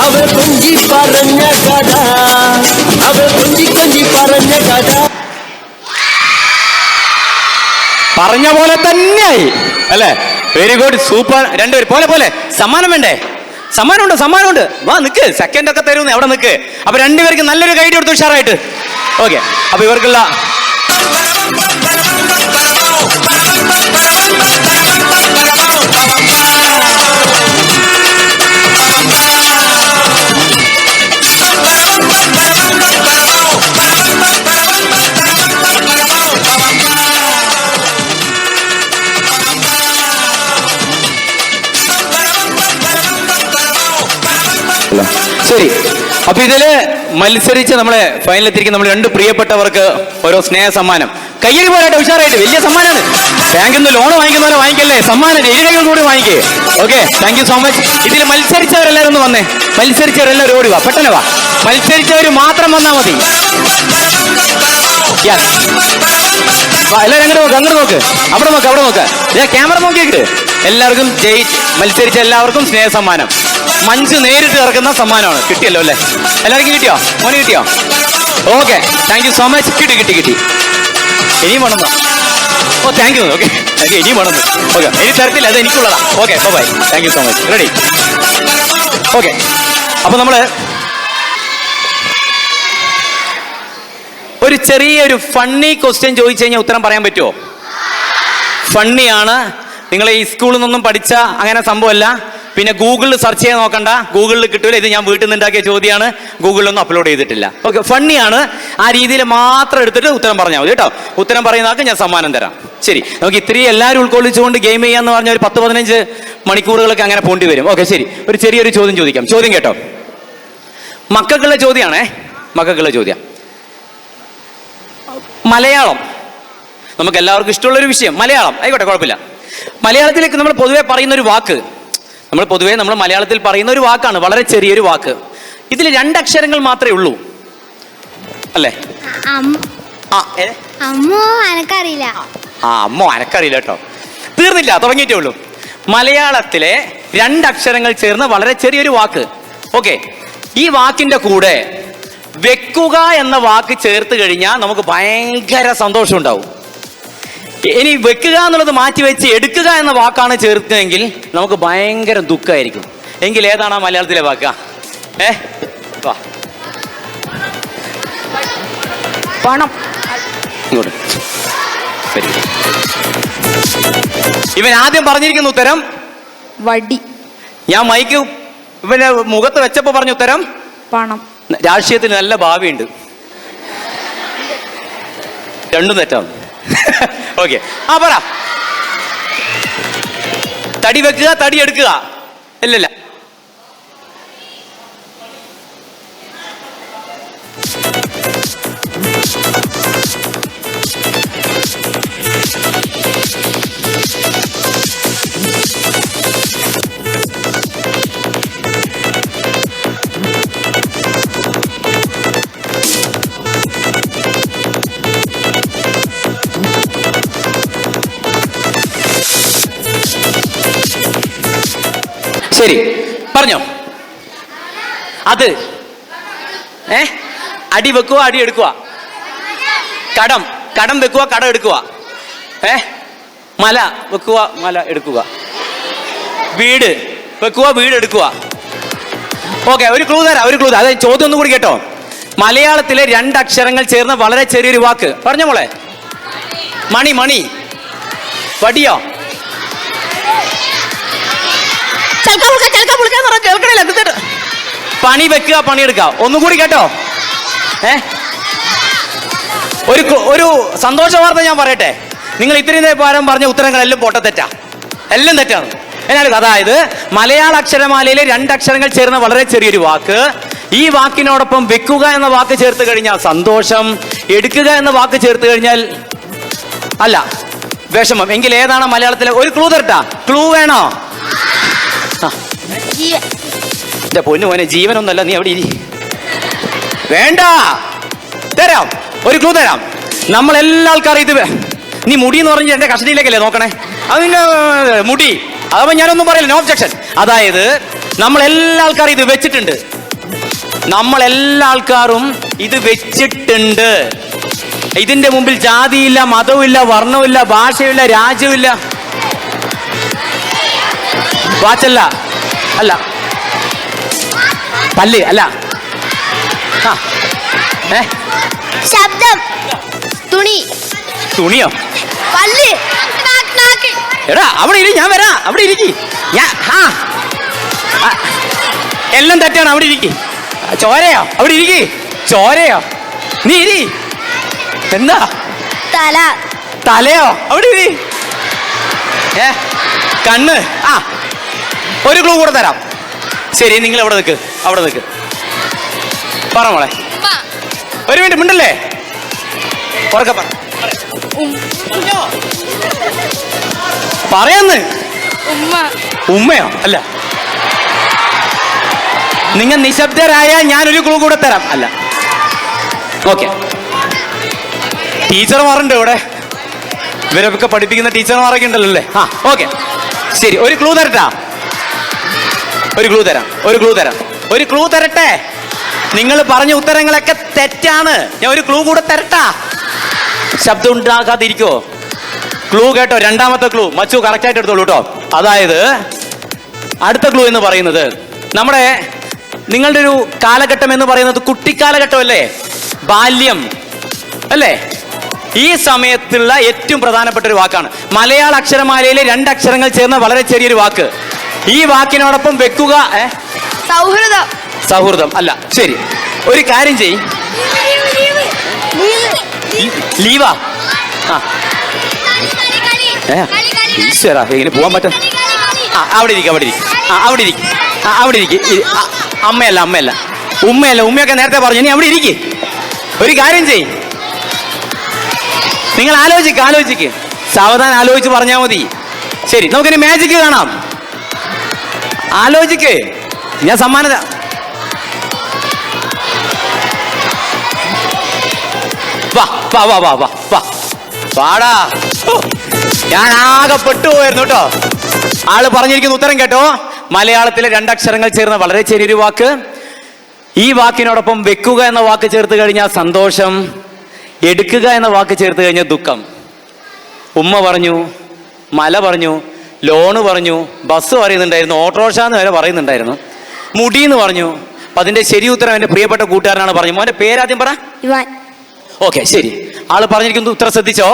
അവൾ കൊഞ്ചി പറഞ്ഞ കഥ, അവൾ കൊഞ്ചി കൊഞ്ചി പറഞ്ഞ കഥ. പറഞ്ഞ പോലെ തന്നെയായി അല്ലേ? Very good, super. 2 പേര് പോലെ പോലെ. സമ്മാനം വേണ്ടേ? സമ്മാനമുണ്ട്, സമ്മാനമുണ്ട്. വാ നിക്ക്, സെക്കൻഡ് ഒക്കെ തരുമെന്ന് അവിടെ നിക്ക്. അപ്പൊ 2 പേർക്ക് നല്ലൊരു ഗൈഡ് കൊടുത്തു ഉഷാറായിട്ട്. ഓക്കെ, അപ്പൊ ഇവർക്കുള്ള അപ്പൊ ഇതില് മത്സരിച്ച് നമ്മളെ ഫൈനലെത്തിരിക്കുന്ന നമ്മൾ രണ്ട് പ്രിയപ്പെട്ടവർക്ക് ഓരോ സ്നേഹ സമ്മാനം. കയ്യടി പോരാട്ടെ, ഉഷാറായിട്ട്. വലിയ സമ്മാനമാണ്. ബാങ്കിൽ നിന്ന് ലോൺ വാങ്ങിക്കുന്ന പോലെ വാങ്ങിക്കല്ലേ, സമ്മാനം ഇരുകൈകൾ കൂടി വാങ്ങിക്കേ. Okay, thank you so much. ഇതിൽ മത്സരിച്ചവരെല്ലാവരും ഒന്ന് വന്നേ. മത്സരിച്ചവരെല്ലാവരും ഓടി വാ, പെട്ടെന്ന് വാ. മത്സരിച്ചവർ മാത്രം വന്നാൽ മതി. എല്ലാവരും അങ്ങോട്ട് നോക്ക്, അവിടെ നോക്ക്. ക്യാമറ നോക്കിയിട്ട് എല്ലാവർക്കും മത്സരിച്ച എല്ലാവർക്കും സ്നേഹ സമ്മാനം. മഞ്ച് നേരിട്ട് ഇറക്കുന്ന സമ്മാനമാണ്. കിട്ടിയല്ലോ അല്ലേ? എല്ലാവർക്കും കിട്ടിയോ? മോന് കിട്ടിയോ? Okay, thank you so much. കിട്ടി. ഇനിയും വേണം. ഓ താങ്ക് യു. ഓക്കെ, ഇനിയും വേണം. ഓക്കെ, ഇനി തരത്തില്ല, അത് എനിക്കുള്ളതാ. Okay, bye. Thank you so much. Ready? Okay, അപ്പൊ നമ്മള് ഒരു ചെറിയൊരു ഫണ്ണി ക്വസ്റ്റ്യൻ ചോദിച്ചു കഴിഞ്ഞാൽ ഉത്തരം പറയാൻ പറ്റുമോ? ഫണ്ണിയാണ്. നിങ്ങൾ ഈ സ്കൂളിൽ നിന്നൊന്നും പഠിച്ച അങ്ങനെ സംഭവമല്ല. പിന്നെ ഗൂഗിളിൽ സെർച്ച് ചെയ്യാൻ നോക്കണ്ട, ഗൂഗിളിൽ കിട്ടൂല. ഇത് ഞാൻ വീട്ടിൽ നിന്ന് ഉണ്ടാക്കിയ ചോദ്യമാണ്, ഗൂഗിളിലൊന്നും അപ്ലോഡ് ചെയ്തിട്ടില്ല. ഓക്കെ, ഫണ്ണിയാണ്. ആ രീതിയിൽ മാത്രം എടുത്തിട്ട് ഉത്തരം പറഞ്ഞാൽ മതി കേട്ടോ. ഉത്തരം പറയുന്ന ആൾക്ക് ഞാൻ സമ്മാനം തരാം. ശരി, നമുക്ക് ഇത്രയും എല്ലാവരും ഉൾക്കൊള്ളിച്ചുകൊണ്ട് ഗെയിം ചെയ്യാന്ന് പറഞ്ഞ ഒരു 10-15 മണിക്കൂറുകളൊക്കെ അങ്ങനെ പോണ്ടി വരും. ഓക്കെ, ശരി. ഒരു ചെറിയൊരു ചോദ്യം ചോദിക്കാം. ചോദ്യം കേട്ടോ, മക്കൾക്കുള്ള ചോദ്യമാണേ. മക്കൾക്കുള്ള ചോദ്യം. മലയാളം നമുക്ക് എല്ലാവർക്കും ഇഷ്ടമുള്ളൊരു വിഷയം. മലയാളം ആയിക്കോട്ടെ, കുഴപ്പമില്ല. മലയാളത്തിലേക്ക് നമ്മൾ പൊതുവെ പറയുന്ന ഒരു വാക്ക്, നമ്മൾ മലയാളത്തിൽ പറയുന്ന ഒരു വാക്കാണ്, വളരെ ചെറിയൊരു വാക്ക്. ഇതിൽ 2 അക്ഷരങ്ങൾ മാത്രമേ ഉള്ളൂ അല്ലേ? അമ്മോ അനക്കറിയില്ല. അമ്മോ അനക്കറിയില്ല കേട്ടോ. തീർന്നില്ല, തുടങ്ങിയിട്ടേ ഉള്ളൂ. മലയാളത്തിലെ 2 അക്ഷരങ്ങൾ ചേർന്ന് വളരെ ചെറിയൊരു വാക്ക്. ഓക്കെ, ഈ വാക്കിന്റെ കൂടെ വെക്കുക എന്ന വാക്ക് ചേർത്ത് കഴിഞ്ഞാൽ നമുക്ക് ഭയങ്കര സന്തോഷം ഉണ്ടാവും. ഇനി വെക്കുക എന്നുള്ളത് മാറ്റി വെച്ച് എടുക്കുക എന്ന വാക്കാണ് ചേർത്തതെങ്കിൽ നമുക്ക് ഭയങ്കര ദുഃഖമായിരിക്കും. എങ്കിൽ ഏതാണ് ആ മലയാളത്തിലെ വാക്ക? വാ, പണം. ഇങ്ങോട്ട്. ഇവൻ ആദ്യം പറഞ്ഞിരിക്കുന്ന ഉത്തരം വടി. ഞാൻ മൈക്ക് ഇവന്റെ മുഖത്ത് വെച്ചപ്പോ പറഞ്ഞ ഉത്തരം പണം. രാഷ്ട്രീയത്തിന് നല്ല ഭാവിയുണ്ട്. രണ്ടും തെറ്റാണ്. ഓക്കെ, പറ. തടി വെക്കുക, തടി എടുക്കുക. ഇല്ലല്ല, ശരി, പറഞ്ഞോ. അത് അടി വെക്കുക, അടി എടുക്കുക. കടം വെക്കുക, കടം എടുക്കുക. മല വെക്കുക, മല എടുക്കുക. വീട് വെക്കുക, വീട് എടുക്കുക. ഓക്കെ, ഒരു ക്ലൂ തരാം. അതായത് ചോദ്യം ഒന്നും കൂടി കേട്ടോ. മലയാളത്തിലെ 2 അക്ഷരങ്ങൾ ചേർന്ന് വളരെ ചെറിയൊരു വാക്ക്. പറഞ്ഞോ മോളെ. മണി. വടിയോ? പണി വെക്കുക, പണി എടുക്കുക. ഒന്നുകൂടി കേട്ടോ. ഒരു സന്തോഷ വാർത്ത ഞാൻ പറയട്ടെ. നിങ്ങൾ ഇത്രയും നേരം പറഞ്ഞ ഉത്തരങ്ങളെല്ലാം പൊട്ടത്തെറ്റാ, എല്ലാം തെറ്റാണ്. അതായത് മലയാള അക്ഷരമാലയിലെ 2 അക്ഷരങ്ങൾ ചേർന്ന വളരെ ചെറിയൊരു വാക്ക്. ഈ വാക്കിനോടൊപ്പം വെക്കുക എന്ന വാക്ക് ചേർത്ത് കഴിഞ്ഞാൽ സന്തോഷം, എടുക്കുക എന്ന വാക്ക് ചേർത്ത് കഴിഞ്ഞാൽ അല്ല വിഷമം. എങ്കിൽ ഏതാണ് മലയാളത്തിലെ? ഒരു ക്ലൂ തരട്ടാ? ക്ലൂ വേണോ? എന്റെ പൊന്നു മോനെ, ജീവനൊന്നല്ല, നീ അവിടെ ഇരി. വേണ്ട, തരാം. ഒരു ക്ലൂ തരാം. നമ്മളെല്ലാ ആൾക്കാരും ഇത്, നീ മുടി എന്ന് പറഞ്ഞാൽ എന്റെ കസ്റ്റഡിയിലേക്കല്ലേ നോക്കണേ? അതിന്റെ മുടി, അതപ്പോ ഞാനൊന്നും പറയില്ല, നോ ഒബ്ജക്ഷൻ. അതായത് നമ്മളെല്ലാ ആൾക്കാരും ഇത് വെച്ചിട്ടുണ്ട്. നമ്മളെല്ലാ ആൾക്കാരും ഇത് വെച്ചിട്ടുണ്ട്. ഇതിന്റെ മുമ്പിൽ ജാതിയില്ല, മതവുമില്ല, വർണ്ണവുമില്ല, ഭാഷയില്ല, രാജ്യമില്ല. വാച്ചല്ല, അല്ല. പല്ല് അല്ല. ശബ്ദം. തുണിയോ? പല്ല്. എടാ അവിടെ ഇരി, ഞാൻ വരാ. അവിടെ ഇരിക്കി. എല്ലാം തെറ്റാണ്. അവിടെ ഇരിക്കി. ചോരയോ? അവിടെ ഇരിക്കി. ചോരയോ? നീ ഇരി. എന്താ? തലയോ? അവിടെ ഇരി. കണ്ണ്. ഒരു ക്ലൂ കൂടെ തരാം. ശരി, നിങ്ങൾ അവിടെ നിൽക്ക്. പറ മോളെ. ഒരു മിനിറ്റ് മിണ്ടല്ലേ, ഉറക്കെ പറ. പറയന്ന്. ഉമ്മയോ? അല്ല, നിങ്ങൾ നിശബ്ദരായ ഞാനൊരു ക്ലൂ കൂടെ തരാം. അല്ല, ഓക്കെ. ടീച്ചർമാരുണ്ട് ഇവിടെ, ഇവരൊക്കെ പഠിപ്പിക്കുന്ന ടീച്ചർമാരൊക്കെ ഉണ്ടല്ലോ അല്ലേ? ആ, ഓക്കെ, ശരി. ഒരു ക്ലൂ തരട്ടാ? ഒരു ക്ലൂ തരട്ടെ? നിങ്ങൾ പറഞ്ഞ ഉത്തരങ്ങളൊക്കെ തെറ്റാണ്. ഞാൻ ഒരു ക്ലൂ കൂടെ തരട്ടാ? ശബ്ദം ഉണ്ടാകാതിരിക്കോ? ക്ലൂ കേട്ടോ, രണ്ടാമത്തെ ക്ലൂ മച്ചു കറക്റ്റ് ആയിട്ട് എടുത്തോളൂ കേട്ടോ. അതായത് അടുത്ത ക്ലൂ എന്ന് പറയുന്നത് നമ്മുടെ നിങ്ങളുടെ ഒരു കാലഘട്ടം എന്ന് പറയുന്നത് കുട്ടിക്കാലഘട്ടം അല്ലേ, ബാല്യം അല്ലേ? ഈ സമയത്തുള്ള ഏറ്റവും പ്രധാനപ്പെട്ട ഒരു വാക്കാണ്. മലയാള അക്ഷരമാലയിലെ 2 അക്ഷരങ്ങൾ ചേർന്ന വളരെ ചെറിയൊരു വാക്ക്. ഈ വാക്കിനോടൊപ്പം വെക്കുക. സൗഹൃദം അല്ല. ശരി, ഒരു കാര്യം ചെയ്. ലീവാ? ഈശ്വരാ, ഇങ്ങനെ പോവാൻ പറ്റും? അവിടെ ഇരിക്കും. അമ്മയല്ല ഉമ്മയൊക്കെ നേരത്തെ പറഞ്ഞു. ഇനി അവിടെ ഇരിക്കും. ഒരു കാര്യം ചെയ്, നിങ്ങൾ ആലോചിക്ക്. സാവധാനം ആലോചിച്ച് പറഞ്ഞാൽ മതി. ശരി, നമുക്കിനി മാജിക് കാണാം. ആലോചിക്ക്, ഞാൻ സമ്മാനത. വാടാ. ഞാൻ ആകെ പെട്ടുപോയിരുന്നു കേട്ടോ. ആള് പറഞ്ഞിരിക്കുന്ന ഉത്തരം കേട്ടോ. മലയാളത്തിലെ 2 അക്ഷരങ്ങൾ ചേർന്ന വളരെ ചെറിയൊരു വാക്ക്. ഈ വാക്കിനോടൊപ്പം വെക്കുക എന്ന വാക്ക് ചേർത്ത് കഴിഞ്ഞാൽ സന്തോഷം, എടുക്കുക എന്ന വാക്ക് ചേർത്ത് കഴിഞ്ഞാൽ ദുഃഖം. ഉമ്മ പറഞ്ഞു, മല പറഞ്ഞു, ലോണ് പറഞ്ഞു, ബസ് പറയുന്നുണ്ടായിരുന്നു, ഓട്ടോറിക്ഷ എന്ന് വരെ പറയുന്നുണ്ടായിരുന്നു, മുടി എന്ന് പറഞ്ഞു. അപ്പൊ അതിന്റെ ശരി ഉത്തരം എന്റെ പ്രിയപ്പെട്ട കൂട്ടുകാരനാണ് പറഞ്ഞു. മോന്റെ പേരാദ്യം പറ. ഓക്കെ, ശരി. ആള് പറഞ്ഞിരിക്കുന്നത് ഉത്തരം ശ്രദ്ധിച്ചോ.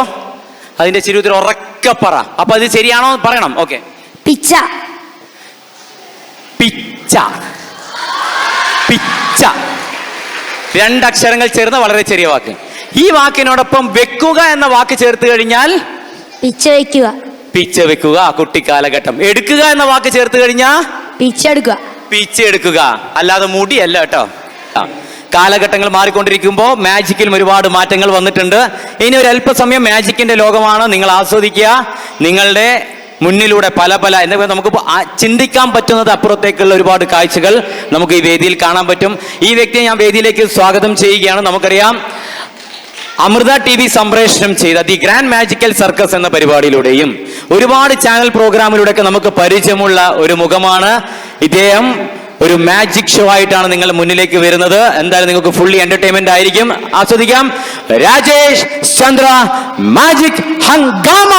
അതിന്റെ ശരി ഉത്തരം ഉറക്കെ പറ. അപ്പൊ അത് ശരിയാണോ പറയണം. ഓക്കെ. പിച്ച. 2 അക്ഷരങ്ങൾ ചേർന്ന വളരെ ചെറിയ വാക്ക്. ഈ വാക്കിനോടൊപ്പം വെക്കുക എന്ന വാക്ക് ചേർത്ത് കഴിഞ്ഞാൽ പിച്ച വെക്കുക, കുട്ടിക്കാലഘട്ടം. എടുക്കുക എന്ന വാക്ക് ചേർത്ത് കഴിഞ്ഞാൽ പിച്ചെടുക്കുക, അല്ലാതെ മുടിയല്ല കേട്ടോ. കാലഘട്ടങ്ങൾ മാറിക്കൊണ്ടിരിക്കുമ്പോൾ മാജിക്കിലും ഒരുപാട് മാറ്റങ്ങൾ വന്നിട്ടുണ്ട്. ഇനി ഒരു അല്പസമയം മാജിക്കിന്റെ ലോകമാണ്, നിങ്ങൾ ആസ്വദിക്കുക. നിങ്ങളുടെ മുന്നിലൂടെ പല എന്താ പറയുക, നമുക്ക് ചിന്തിക്കാൻ പറ്റുന്നത് അപ്പുറത്തേക്കുള്ള ഒരുപാട് കാഴ്ചകൾ നമുക്ക് ഈ വേദിയിൽ കാണാൻ പറ്റും. ഈ വ്യക്തിയെ ഞാൻ വേദിയിലേക്ക് സ്വാഗതം ചെയ്യുകയാണ്. നമുക്കറിയാം, അമൃത TV സംപ്രേഷണം ചെയ്ത ദി ഗ്രാൻഡ് മാജിക്കൽ സർക്കസ് എന്ന പരിപാടിയിലൂടെയും ഒരുപാട് ചാനൽ പ്രോഗ്രാമിലൂടെയൊക്കെ നമുക്ക് പരിചയമുള്ള ഒരു മുഖമാണ് ഇദ്ദേഹം. ഒരു മാജിക് ഷോ ആയിട്ടാണ് നിങ്ങൾ മുന്നിലേക്ക് വരുന്നത്. എന്തായാലും നിങ്ങൾക്ക് ഫുള്ളി എന്റർടൈൻമെന്റ് ആയിരിക്കും, ആസ്വദിക്കാം. Rajesh Chandra magic Hungama.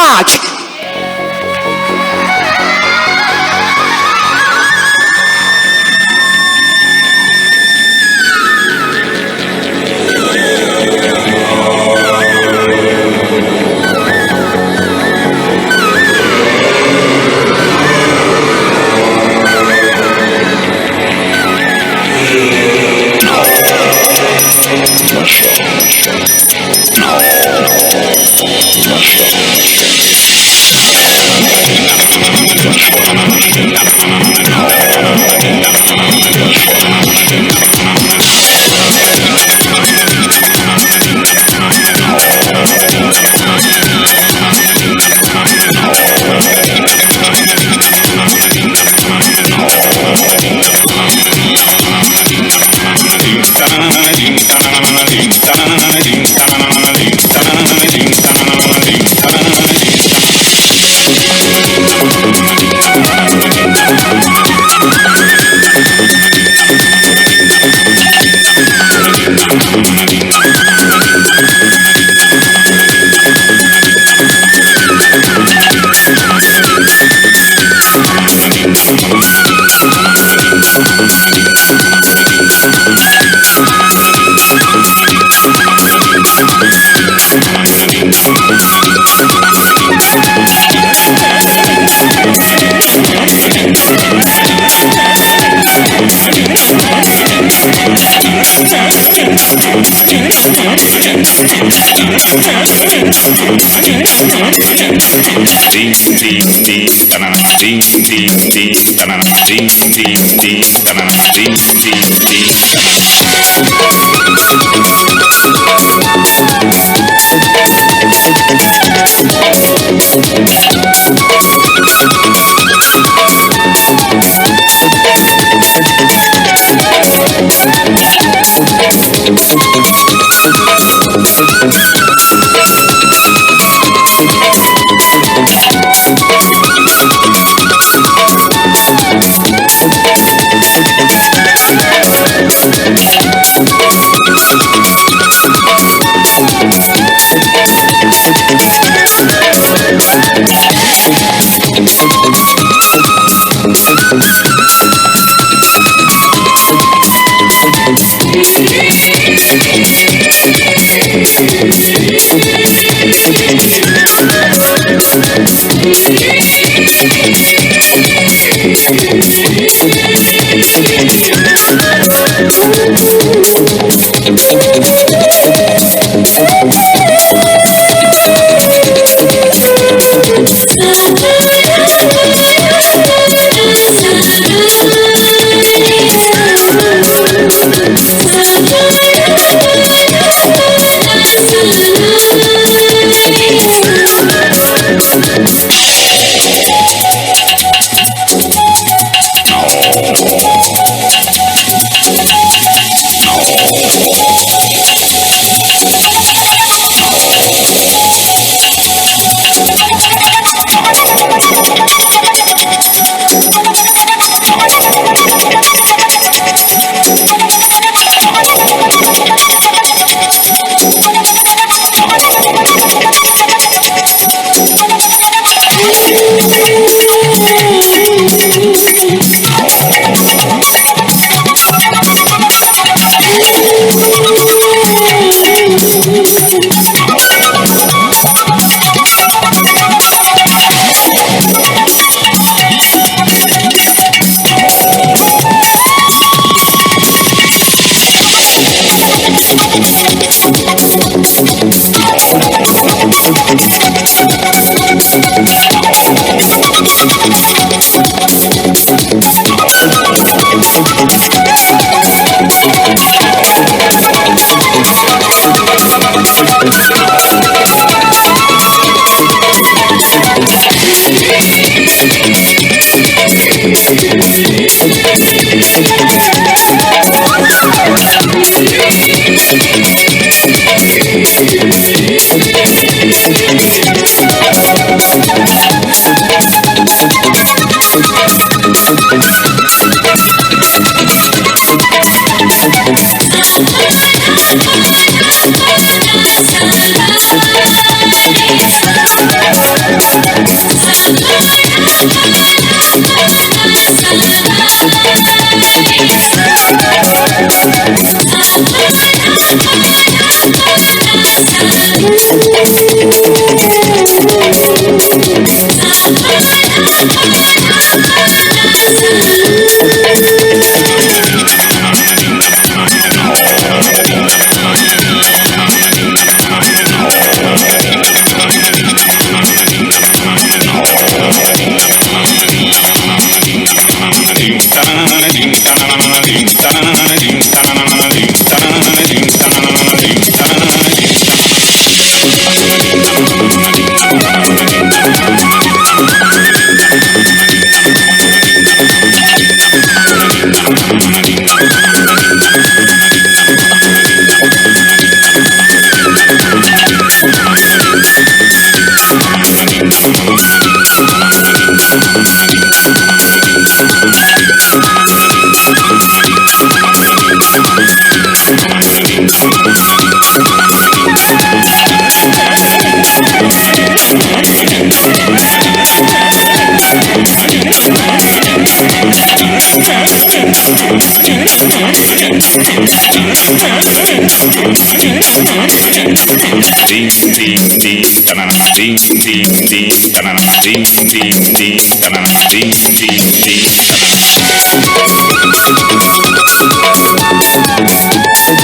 Thank you.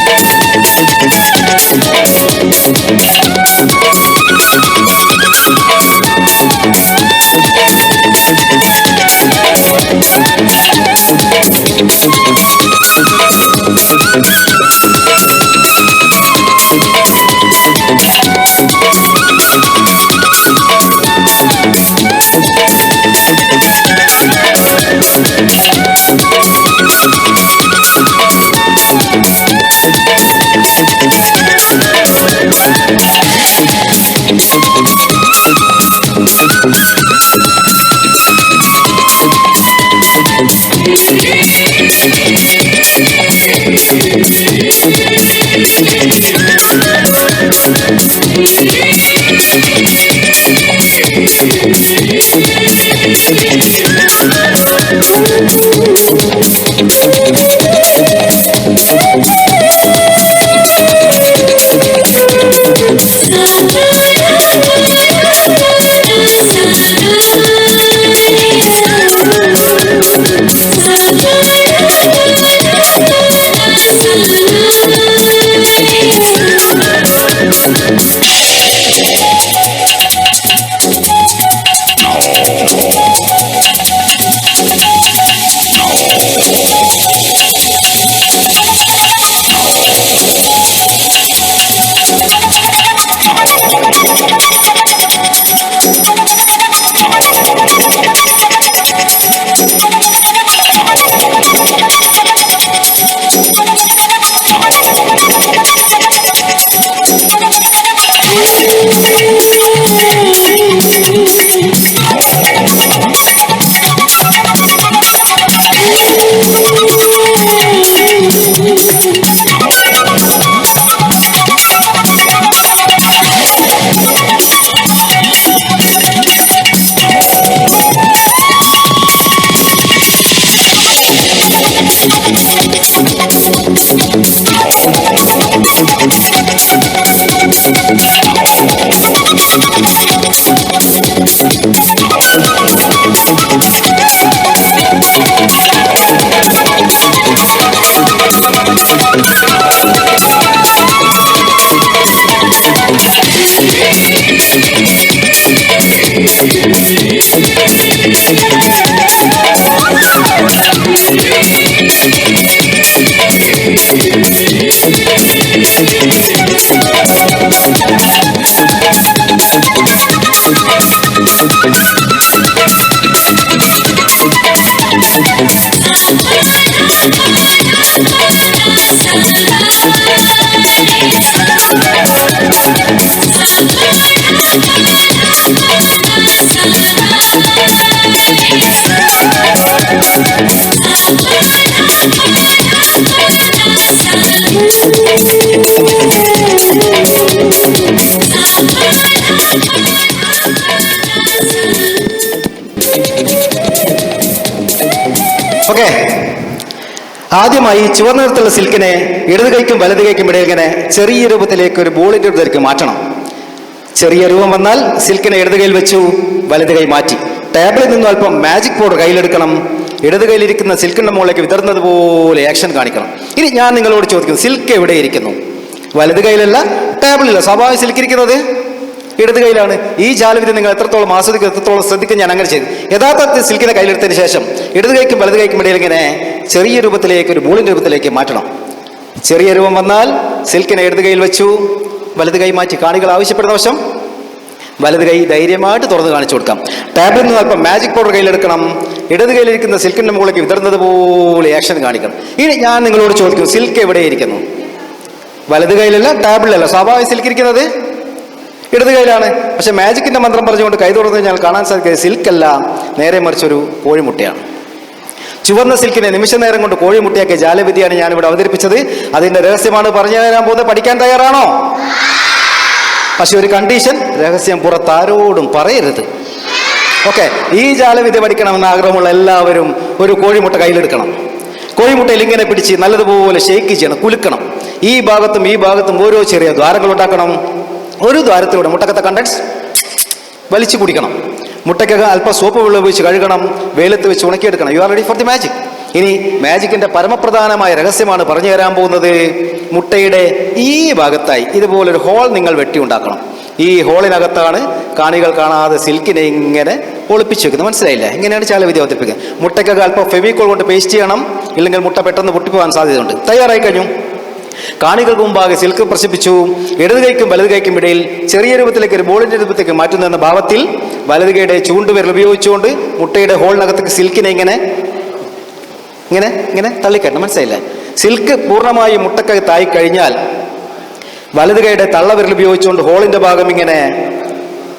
Ding okay, ആദ്യമായി ചുവന്ന നിറത്തിലുള്ള സിൽക്കിനെ ഇടത് കൈക്കും വലത് കൈക്കും ഇടയിൽ ഇങ്ങനെ ചെറിയ രൂപത്തിലേക്ക് ഒരു ബോളിന്റെ രൂപത്തിലേക്ക് മാറ്റണം. ചെറിയ രൂപം വന്നാൽ സിൽക്കിനെ ഇടത് കൈയിൽ വെച്ചു, വലത് കൈ മാറ്റി. ടേബിളിൽ നിന്നും അല്പം മാജിക് പൗഡർ കയ്യിലെടുക്കണം. ഇടത് കയ്യിലിരിക്കുന്ന സിൽക്കിന്റെ മുകളിലേക്ക് വിതറുന്നത് പോലെ ആക്ഷൻ കാണിക്കണം. ഇനി ഞാൻ നിങ്ങളോട് ചോദിക്കുന്നു, സിൽക്ക് എവിടെ ഇരിക്കുന്നു? വലത് കൈയിലല്ല, ടേബിളില്ല. സ്വാഭാവിക സിൽക്ക് ഇരിക്കുന്നത് ഇടത് കൈയിലാണ്. ഈ ജാലവിധി നിങ്ങൾ എത്രത്തോളം ആസ്വദിക്കും, എത്രത്തോളം ശ്രദ്ധിക്കും, ഞാൻ അങ്ങനെ ചെയ്തു. യഥാർത്ഥത്തിൽ സിൽക്കിനെ കയ്യിലെടുത്തതിന് ശേഷം ഇടത് കൈക്കും വലത് കൈക്കും ഇടയിൽ ഇങ്ങനെ ചെറിയ രൂപത്തിലേക്ക് ഒരു ബോളിന്റെ രൂപത്തിലേക്ക് മാറ്റണം. ചെറിയ രൂപം വന്നാൽ സിൽക്കിനെ ഇടത് കൈയിൽ വെച്ചു, വലത് കൈ മാറ്റി. കാണികൾ ആവശ്യപ്പെടുന്ന വശം വലത് കൈ ധൈര്യമായിട്ട് തുറന്ന് കാണിച്ചു കൊടുക്കാം. ടേബിളിൽ നിന്ന് അല്പം മാജിക് പൗഡർ കയ്യിലെടുക്കണം. ഇടത് കയ്യിലിരിക്കുന്ന സിൽക്കിന്റെ മുകളിലേക്ക് വിതറുന്നത് പോലെ ആക്ഷൻ കാണിക്കണം. ഇനി ഞാൻ നിങ്ങളോട് ചോദിക്കും, സിൽക്ക് എവിടെ ഇരിക്കുന്നു? വലത് കൈയിലല്ല, ടേബിളിലല്ല. സ്വാഭാവിക സിൽക്ക് ഇരിക്കുന്നത് ഇടത് കൈയിലാണ്. പക്ഷെ മാജിക്കിന്റെ മന്ത്രം പറഞ്ഞുകൊണ്ട് കൈ തുറന്നു കഴിഞ്ഞാൽ കാണാൻ സാധിക്കുന്നത് സിൽക്കല്ല, നേരെ മറിച്ചൊരു കോഴിമുട്ടയാണ്. ചുവന്ന സിൽക്കിനെ നിമിഷ നേരം കൊണ്ട് കോഴിമുട്ടയാക്കിയ ജാലവിദ്യയാണ് ഞാനിവിടെ അവതരിപ്പിച്ചത്. അതിന്റെ രഹസ്യമാണ് പറഞ്ഞു തരാൻ പോകുന്നത്. പഠിക്കാൻ തയ്യാറാണോ? പക്ഷെ ഒരു കണ്ടീഷൻ, രഹസ്യം പുറത്താരോടും പറയരുത്. ഓക്കെ, ഈ ജാലവിദ്യ പഠിക്കണമെന്ന് ആഗ്രഹമുള്ള എല്ലാവരും ഒരു കോഴിമുട്ട കയ്യിലെടുക്കണം. കോഴിമുട്ടയിൽ ഇങ്ങനെ പിടിച്ച് നല്ലതുപോലെ ഷേക്ക് ചെയ്യണം, കുലുക്കണം. ഈ ഭാഗത്തും ഈ ഭാഗത്തും ഓരോ ചെറിയ ദ്വാരങ്ങൾ ഉണ്ടാക്കണം. ഒരു ദ്വാരത്തിലൂടെ മുട്ടക്കത്തെ കണ്ടൻസ് വലിച്ചു കുടിക്കണം. മുട്ടയ്ക്കകം അല്പം സോപ്പ് വെള്ളം ഉപയോഗിച്ച് കഴുകണം. വെയിലത്ത് വെച്ച് ഉണക്കിയെടുക്കണം. You are ready for the magic. ഇനി മാജിക്കിന്റെ പരമപ്രധാനമായ രഹസ്യമാണ് പറഞ്ഞു തരാൻ പോകുന്നത്. മുട്ടയുടെ ഈ ഭാഗത്തായി ഇതുപോലൊരു ഹോൾ നിങ്ങൾ വെട്ടിയുണ്ടാക്കണം. ഈ ഹോളിനകത്താണ് കാണികൾ കാണാതെ സിൽക്കിനെ ഇങ്ങനെ ഒളിപ്പിച്ചു വെക്കുന്നത്. മനസ്സിലായില്ല? ഇങ്ങനെയാണ് ജാലവിദ്യ അവതരിപ്പിക്കുക. മുട്ടയ്ക്കകം അല്പം ഫെവിക്കോൾ കൊണ്ട് പേസ്റ്റ് ചെയ്യണം, ഇല്ലെങ്കിൽ മുട്ട പെട്ടെന്ന് പൊട്ടിപ്പോകാൻ സാധ്യതയുണ്ട്. തയ്യാറായി കഴിഞ്ഞു. കാണികൾക്ക് മുമ്പാകെ സിൽക്ക് പ്രശിപ്പിച്ചു. ഇടത് കൈക്കും വലത് കൈക്കും ഇടയിൽ ചെറിയ രൂപത്തിലേക്ക് ഒരു ബോളിന്റെ രൂപത്തിലേക്ക് മാറ്റുന്ന ഭാവത്തിൽ വലത് കൈയുടെ ചൂണ്ടുവിരൽ ഉപയോഗിച്ചുകൊണ്ട് മുട്ടയുടെ ഹോളിനകത്തേക്ക് സിൽക്കിനെ ഇങ്ങനെ ഇങ്ങനെ ഇങ്ങനെ തള്ളിക്കരണം. മനസ്സിലായില്ല? സിൽക്ക് പൂർണ്ണമായും മുട്ടക്കകത്തായി കഴിഞ്ഞാൽ വലത് കൈയുടെ തള്ളവിരൽ ഉപയോഗിച്ചുകൊണ്ട് ഹോളിന്റെ ഭാഗം ഇങ്ങനെ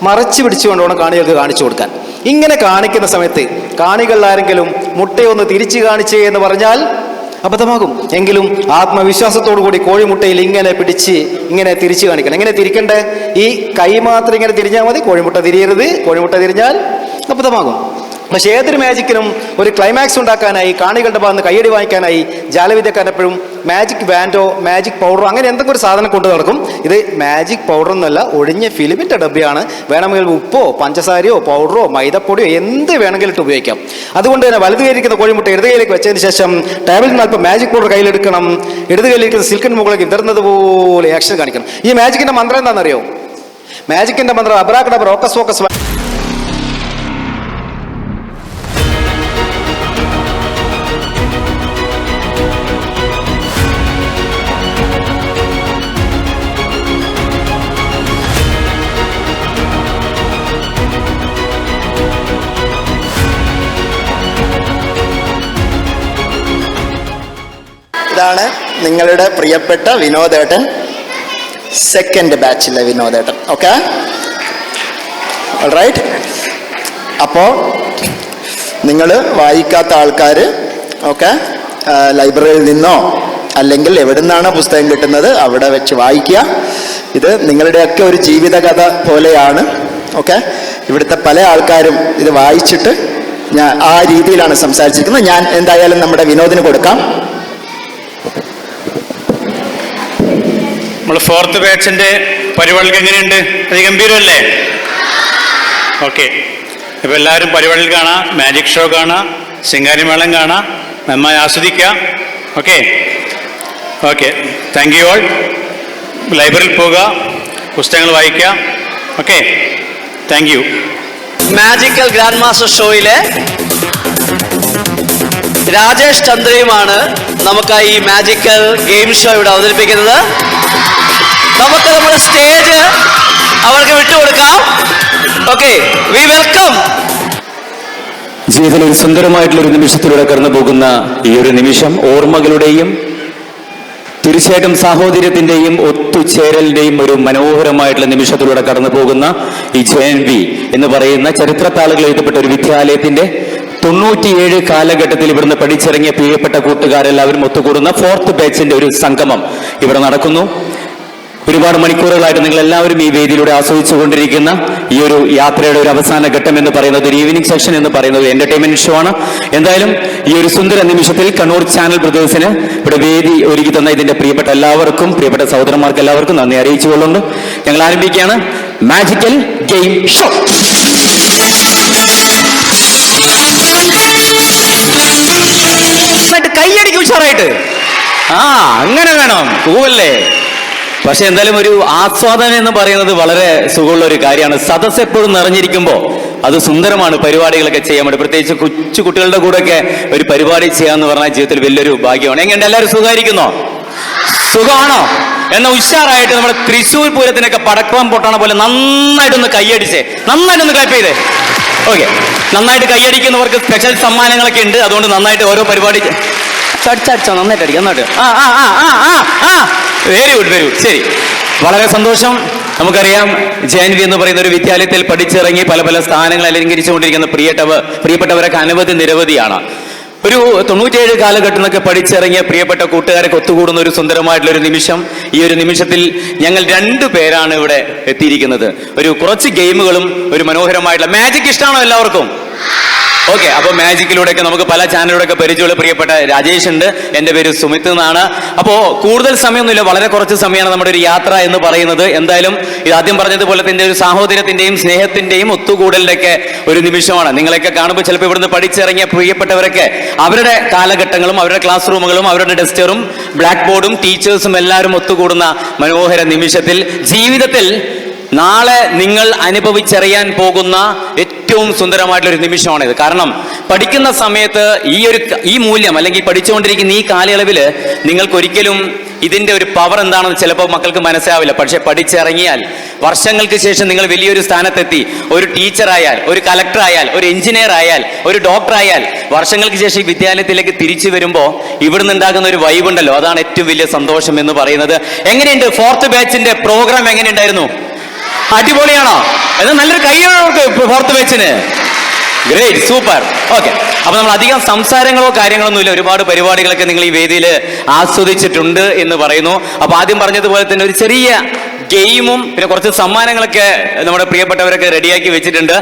മറച്ചു പിടിച്ചുകൊണ്ട് വേണം കാണികൾക്ക് കാണിച്ചു കൊടുക്കാൻ. ഇങ്ങനെ കാണിക്കുന്ന സമയത്ത് കാണികൾ ആരെങ്കിലും മുട്ടയൊന്ന് തിരിച്ചു കാണിച്ചേ എന്ന് പറഞ്ഞാൽ അബദ്ധമാകും. എങ്കിലും ആത്മവിശ്വാസത്തോടു കൂടി കോഴിമുട്ടയിൽ ഇങ്ങനെ പിടിച്ച് ഇങ്ങനെ തിരിച്ചു കാണിക്കണം. എങ്ങനെ തിരിക്കണ്ടേ? ഈ കൈ മാത്രം ഇങ്ങനെ തിരിഞ്ഞാൽ മതി, കോഴിമുട്ട തിരിയരുത്. കോഴിമുട്ട തിരിഞ്ഞാൽ അബദ്ധമാകും. പക്ഷെ ഏതൊരു മാജിക്കിനും ഒരു ക്ലൈമാക്സ് ഉണ്ടാക്കാനായി, കാണികളുടെ ഭാഗത്ത് നിന്ന് കയ്യടി വാങ്ങിക്കാനായി ജാലവിദ്യക്കാരൻ എപ്പോഴും മാജിക് ബാൻഡോ മാജിക് പൗഡറോ അങ്ങനെ എന്തെങ്കിലും ഒരു സാധനം കൊണ്ട് നടക്കും. ഇത് മാജിക് പൗഡർ എന്നല്ല, ഒഴിഞ്ഞ ഫിലിമിൻ്റെ ഡബ്ബയാണ്. വേണമെങ്കിൽ ഉപ്പോ പഞ്ചസാരയോ പൗഡറോ മൈദപ്പൊടിയോ എന്ത് വേണമെങ്കിലും ഇട്ട് ഉപയോഗിക്കാം. അതുകൊണ്ട് തന്നെ വലതു കൈയിരിക്കുന്ന കോഴിമുട്ട ഇടത് കൈയിലേക്ക് വെച്ചതിന് ശേഷം ടേബിളിൽ നിന്ന് അല്പം മാജിക് പൗഡർ കയ്യിലെടുക്കണം. ഇടത് കൈയിലിരിക്കുന്ന സിൽക്കിന് മുകളിലേക്ക് വിതറുന്നത് പോലെ ആക്ഷൻ കാണിക്കണം. ഈ മാജിക്കിന്റെ മന്ത്രം എന്താണെന്നറിയോ? മാജിക്കിന്റെ മന്ത്രം അബ്രാക്കഡബ്ര ഓക്കസ് ഫോക്കസ്. ഇതാണ് നിങ്ങളുടെ പ്രിയപ്പെട്ട വിനോദേട്ടൻ, സെക്കൻഡ് ബാച്ചിലെ വിനോദേട്ടൻ. Okay, alright. അപ്പോൾ നിങ്ങൾ വായിക്കാത്ത ആൾക്കാർ ഓക്കെ, ലൈബ്രറിയിൽ നിന്നോ അല്ലെങ്കിൽ എവിടെ നിന്നാണോ പുസ്തകം കിട്ടുന്നത് അവിടെ വെച്ച് വായിക്കുക. ഇത് നിങ്ങളുടെയൊക്കെ ഒരു ജീവിതകഥ പോലെയാണ്. ഓക്കെ, ഇവിടുത്തെ പല ആൾക്കാരും ഇത് വായിച്ചിട്ട് ഞാൻ ആ രീതിയിലാണ് സംസാരിച്ചിരിക്കുന്നത്. ഞാൻ എന്തായാലും നമ്മുടെ വിനോദിന് കൊടുക്കാം. നമ്മൾ ഫോർത്ത് ബാച്ചിൻ്റെ പരിപാടികൾ എങ്ങനെയുണ്ട്? അതിഗംഭീരമല്ലേ? ഓക്കെ, ഇപ്പോൾ എല്ലാവരും പരിപാടികൾ കാണാം, മാജിക് ഷോ കാണാം, ശിങ്കാരിമേളം കാണാം, നന്നായി ആസ്വദിക്കാം. Okay okay, thank you all. ലൈബ്രറിയിൽ പോവുക, പുസ്തകങ്ങൾ വായിക്കാം. Okay, thank you. Magical grand master ഷോയിലെ രാജേഷ് ചന്ദ്രയുമാണ് നമുക്കായി ഈ മാജിക്കൽ ഗെയിം ഷോ ഇവിടെ അവതരിപ്പിക്കുന്നത്. നമുക്ക് നമ്മുടെ സ്റ്റേജ് അവർക്ക് വിട്ടുകൊടുക്കാം. Okay, V welcome. ജീവിതത്തിൽ ഒരു സുന്ദരമായിട്ടുള്ള ഒരു നിമിഷത്തിലൂടെ കടന്നു പോകുന്ന ഈ ഒരു നിമിഷം ഓർമ്മകളുടെയും തീർച്ചയായിട്ടും സാഹോദര്യത്തിന്റെയും ഒത്തുചേരലിന്റെയും ഒരു മനോഹരമായിട്ടുള്ള നിമിഷത്തിലൂടെ കടന്നു പോകുന്ന ഈ JNV എന്ന് പറയുന്ന ചരിത്രത്താളുകൾ എഴുതപ്പെട്ട ഒരു വിദ്യാലയത്തിന്റെ 97 കാലഘട്ടത്തിൽ ഇവിടുന്ന് പഠിച്ചിറങ്ങിയ പ്രിയപ്പെട്ട കൂട്ടുകാരെല്ലാവരും ഒത്തുകൂടുന്ന ഫോർത്ത് ബാച്ചിന്റെ ഒരു സംഗമം ഇവിടെ നടക്കുന്നു. ഒരുപാട് മണിക്കൂറുകളായിട്ട് നിങ്ങൾ എല്ലാവരും ഈ വേദിയിലൂടെ ആസ്വദിച്ചുകൊണ്ടിരിക്കുന്ന ഈ ഒരു യാത്രയുടെ ഒരു അവസാന ഘട്ടം എന്ന് പറയുന്നത്, ഒരു ഈവനിങ് സെഷൻ എന്ന് പറയുന്നത് എന്റർടൈൻമെന്റ് ഷോ ആണ്. എന്തായാലും ഈ ഒരു സുന്ദര നിമിഷത്തിൽ കണ്ണൂർ ചാനൽ ബ്രദേഴ്സിന് ഇവിടെ വേദി ഒരുക്കി തന്ന ഇതിന്റെ പ്രിയപ്പെട്ട എല്ലാവർക്കും, പ്രിയപ്പെട്ട സഹോദരന്മാർക്ക് എല്ലാവർക്കും നന്ദി അറിയിച്ചുകൊള്ളുന്നു. ഞങ്ങൾ ആരംഭിക്കുകയാണ് മാജിക്കൽ ഗെയിം ഷോ. കൈയടിക്കും ഉഷാറായിട്ട്. അങ്ങനെ വേണം, പൂവല്ലേ. പക്ഷെ എന്തായാലും ഒരു ആസ്വാദനം എന്ന് പറയുന്നത് വളരെ സുഖമുള്ള ഒരു കാര്യമാണ്. സദസ്സ് എപ്പോഴും നിറഞ്ഞിരിക്കുമ്പോൾ അത് സുന്ദരമാണ് പരിപാടികളൊക്കെ ചെയ്യാൻ വേണ്ടി. പ്രത്യേകിച്ച് കൊച്ചു കുട്ടികളുടെ കൂടെയൊക്കെ ഒരു പരിപാടി ചെയ്യാന്ന് പറഞ്ഞാൽ ജീവിതത്തിൽ വലിയൊരു ഭാഗ്യമാണ്. എങ്ങനെ എല്ലാവരും സുഖമായിരിക്കുന്നോ? സുഖമാണോ? എന്നാൽ ഉഷാറായിട്ട് നമ്മുടെ തൃശ്ശൂർ പൂരത്തിനൊക്കെ പടക്കം പൊട്ടണ പോലെ നന്നായിട്ടൊന്ന് കൈയടിച്ചേ, നന്നായിട്ടൊന്ന് ക്ലാപ്പ് ചെയ്തേ. ഓക്കെ, നന്നായിട്ട് കൈയടിക്കുന്നവർക്ക് സ്പെഷ്യൽ സമ്മാനങ്ങളൊക്കെ ഉണ്ട്. അതുകൊണ്ട് നന്നായിട്ട് ഓരോ പരിപാടി ചടിച്ചടിച്ചോ, നന്നായിട്ട് അടിക്കാം, നന്നായിട്ട്. Very good, very good. ശരി, വളരെ സന്തോഷം. നമുക്കറിയാം JNV എന്ന് പറയുന്ന ഒരു വിദ്യാലയത്തിൽ പഠിച്ചിറങ്ങി പല പല സ്ഥാനങ്ങൾ അലങ്കരിച്ചുകൊണ്ടിരിക്കുന്ന പ്രിയപ്പെട്ടവരൊക്കെ അനവധി നിരവധിയാണ്. ഒരു 97 കാലഘട്ടത്തിലൊക്കെ പഠിച്ചിറങ്ങിയ പ്രിയപ്പെട്ട കൂട്ടുകാരൊക്കെ ഒത്തുകൂടുന്ന ഒരു സുന്ദരമായിട്ടുള്ള ഒരു നിമിഷം. ഈ ഒരു നിമിഷത്തിൽ ഞങ്ങൾ 2 പേരാണ് ഇവിടെ എത്തിയിരിക്കുന്നത്. ഒരു കുറച്ച് ഗെയിമുകളും ഒരു മനോഹരമായിട്ടുള്ള മാജിക് ഇഷ്ടമാണോ എല്ലാവർക്കും? ഓക്കെ, അപ്പോൾ മാജിക്കിലൂടെയൊക്കെ നമുക്ക് പല ചാനലിലൂടെയൊക്കെ പരിചയമുള്ള പ്രിയപ്പെട്ട രാജേഷ് ഉണ്ട്. എൻ്റെ പേര് സുമിത് എന്നാണ്. അപ്പോൾ കൂടുതൽ സമയമൊന്നുമില്ല, വളരെ കുറച്ച് സമയമാണ് നമ്മുടെ ഒരു യാത്ര എന്ന് പറയുന്നത്. എന്തായാലും ഇത് ആദ്യം പറഞ്ഞതുപോലെ തന്നെ ഒരു സാഹോദര്യത്തിന്റെയും സ്നേഹത്തിന്റെയും ഒത്തുകൂടലിൻ്റെയൊക്കെ ഒരു നിമിഷമാണ്. നിങ്ങളെയൊക്കെ കാണുമ്പോൾ ചിലപ്പോൾ ഇവിടുന്ന് പഠിച്ചിറങ്ങിയ പ്രിയപ്പെട്ടവരൊക്കെ അവരുടെ കാലഘട്ടങ്ങളും അവരുടെ ക്ലാസ് റൂമുകളും അവരുടെ ഡസ്റ്ററും ബ്ലാക്ക് ബോർഡും ടീച്ചേഴ്സും എല്ലാവരും ഒത്തുകൂടുന്ന മനോഹര നിമിഷത്തിൽ ജീവിതത്തിൽ നാളെ നിങ്ങൾ അനുഭവിച്ചറിയാൻ പോകുന്ന ഏറ്റവും സുന്ദരമായിട്ടുള്ളൊരു നിമിഷമാണിത്. കാരണം പഠിക്കുന്ന സമയത്ത് ഈ മൂല്യം അല്ലെങ്കിൽ പഠിച്ചുകൊണ്ടിരിക്കുന്ന ഈ കാലയളവിൽ നിങ്ങൾക്കൊരിക്കലും ഇതിൻ്റെ ഒരു പവർ എന്താണെന്ന് ചിലപ്പോൾ മക്കൾക്ക് മനസ്സിലാവില്ല. പക്ഷെ പഠിച്ചിറങ്ങിയാൽ വർഷങ്ങൾക്ക് ശേഷം നിങ്ങൾ വലിയൊരു സ്ഥാനത്തെത്തി ഒരു ടീച്ചറായാൽ, ഒരു കലക്ടറായാൽ, ഒരു എഞ്ചിനീയർ ആയാൽ, ഒരു ഡോക്ടറായാൽ വർഷങ്ങൾക്ക് ശേഷം ഈ വിദ്യാലയത്തിലേക്ക് തിരിച്ചു വരുമ്പോൾ ഇവിടുന്ന് ഉണ്ടാകുന്ന ഒരു വൈബ് ഉണ്ടല്ലോ, അതാണ് ഏറ്റവും വലിയ സന്തോഷം എന്ന് പറയുന്നത്. എങ്ങനെയുണ്ട് ഫോർത്ത് ബാച്ചിന്റെ പ്രോഗ്രാം? എങ്ങനെയുണ്ടായിരുന്നു? അടിപൊളിയാണോ? എന്നാൽ നല്ലൊരു കൈയാണ് അവർക്ക് ഫോർത്ത് ബാച്ചിന്. Great, super. ഓക്കെ, അപ്പൊ നമ്മൾ അധികം സംസാരങ്ങളോ കാര്യങ്ങളൊന്നുമില്ല, ഒരുപാട് പരിപാടികളൊക്കെ നിങ്ങൾ ഈ വേദിയിൽ ആസ്വദിച്ചിട്ടുണ്ട് എന്ന് പറയുന്നു. അപ്പൊ ആദ്യം പറഞ്ഞതുപോലെ തന്നെ ഒരു ചെറിയ ഗെയിമും പിന്നെ കുറച്ച് സമ്മാനങ്ങളൊക്കെ നമ്മുടെ പ്രിയപ്പെട്ടവരൊക്കെ റെഡിയാക്കി വെച്ചിട്ടുണ്ട്.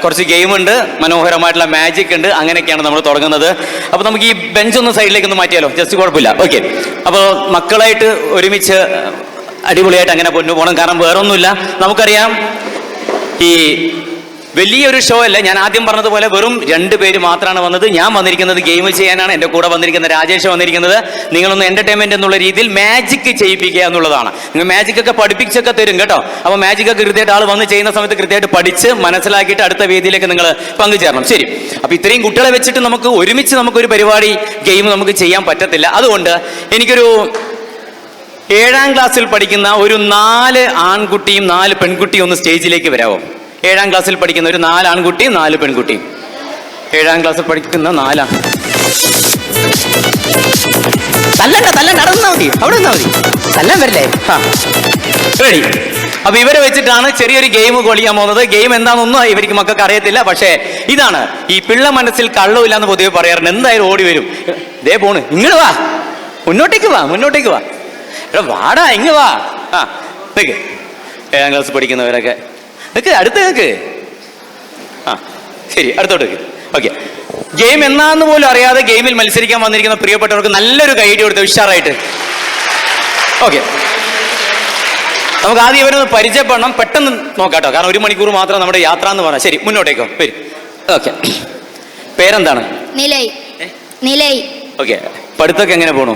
കുറച്ച് ഗെയിമുണ്ട്, മനോഹരമായിട്ടുള്ള മാജിക് ഉണ്ട്. അങ്ങനെയൊക്കെയാണ് നമ്മൾ തുടങ്ങുന്നത്. അപ്പൊ നമുക്ക് ഈ ബെഞ്ച് ഒന്ന് സൈഡിലേക്ക് ഒന്ന് മാറ്റിയാലോ? ജസ്റ്റ് കുഴപ്പമില്ല. ഓക്കെ. അപ്പോൾ മക്കളായിട്ട് ഒരുമിച്ച് അടിപൊളിയായിട്ട് അങ്ങനെ പോകണം. കാരണം വേറൊന്നുമില്ല, നമുക്കറിയാം ഈ വലിയൊരു ഷോ അല്ല. ഞാൻ ആദ്യം പറഞ്ഞതുപോലെ വെറും 2 പേര് മാത്രമാണ് വന്നത്. ഞാൻ വന്നിരിക്കുന്നത് ഗെയിം ചെയ്യാനാണ്. എൻ്റെ കൂടെ വന്നിരിക്കുന്ന രാജേഷ് വന്നിരിക്കുന്നത് നിങ്ങളൊന്ന് എൻ്റർടൈൻമെൻറ്റ് എന്നുള്ള രീതിയിൽ മാജിക് ചെയ്യിപ്പിക്കുക എന്നുള്ളതാണ്. നിങ്ങൾ മാജിക് ഒക്കെ പഠിപ്പിച്ചൊക്കെ തരും കേട്ടോ. അപ്പോൾ മാജിക് ഒക്കെ കൃത്യമായിട്ട് ആൾ വന്ന് ചെയ്യുന്ന സമയത്ത് കൃത്യമായിട്ട് പഠിച്ച് മനസ്സിലാക്കിയിട്ട് അടുത്ത വേദിയിലേക്ക് നിങ്ങൾ പങ്കുചേരണം. ശരി. അപ്പോൾ ഇത്രയും കുട്ടികളെ വെച്ചിട്ട് ഒരുമിച്ച് നമുക്കൊരു പരിപാടി ഗെയിം നമുക്ക് ചെയ്യാൻ പറ്റത്തില്ല. അതുകൊണ്ട് എനിക്കൊരു 7ാം ക്ലാസ്സിൽ പഠിക്കുന്ന ഒരു 4 ആൺകുട്ടിയും 4 പെൺകുട്ടിയും ഒന്ന് സ്റ്റേജിലേക്ക് വരാമോ? 7ാം ക്ലാസ്സിൽ പഠിക്കുന്ന ഒരു 4 ആൺകുട്ടിയും 4 പെൺകുട്ടിയും. 7ാം ക്ലാസ്സിൽ പഠിക്കുന്ന 4 തല്ലണ്ട നടന്നാ മതി, അവിടെ നിന്നാ മതി, തല്ലാൻ വരില്ലേ? റെഡി. അപ്പൊ ഇവരെ വെച്ചിട്ടാണ് ചെറിയൊരു ഗെയിം കളിക്കാൻ പോകുന്നത്. ഗെയിം എന്താണെന്നൊന്നും ഇവർക്ക് മക്കൾക്ക് അറിയത്തില്ല. പക്ഷേ ഇതാണ്, ഈ പിള്ള മനസ്സിൽ കള്ളമില്ല എന്ന് പൊതുവെ പറയാറുണ്ട്. എന്തായാലും ഓടി വരും. ദേ പോണ്, ഇങ്ങോട്ട് വാ, മുന്നോട്ടേക്ക് വാ. എടാ വാടാ, ഇങ്ങ് വാ. നിക്ക്. 7ാം ക്ലാസ് പഠിക്കുന്നവരൊക്കെ നിക്ക്, അടുത്ത് നിക്ക്. ശരി, അടുത്തോട്ട് നിക്ക്. ഓക്കെ. ഗെയിം എന്നാന്ന് പോലും അറിയാതെ ഗെയിമിൽ മത്സരിക്കാൻ വന്നിരിക്കുന്ന പ്രിയപ്പെട്ടവർക്ക് നല്ലൊരു ഐഡിയ കൊടുത്ത് ഉഷാറായിട്ട്. ഓക്കെ. നമുക്ക് ആദ്യം ഇവരൊന്ന് പരിചയപ്പെടണം. പെട്ടെന്ന് നോക്കാട്ടോ, കാരണം 1 മണിക്കൂർ മാത്രം നമ്മുടെ യാത്ര എന്ന് പറഞ്ഞാൽ. ശരി, മുന്നോട്ടേക്കോ വരും. ഓക്കെ. പേരെന്താണ്? നിലൈ. ഓക്കെ. പഠിത്തമൊക്കെ എങ്ങനെ പോണു?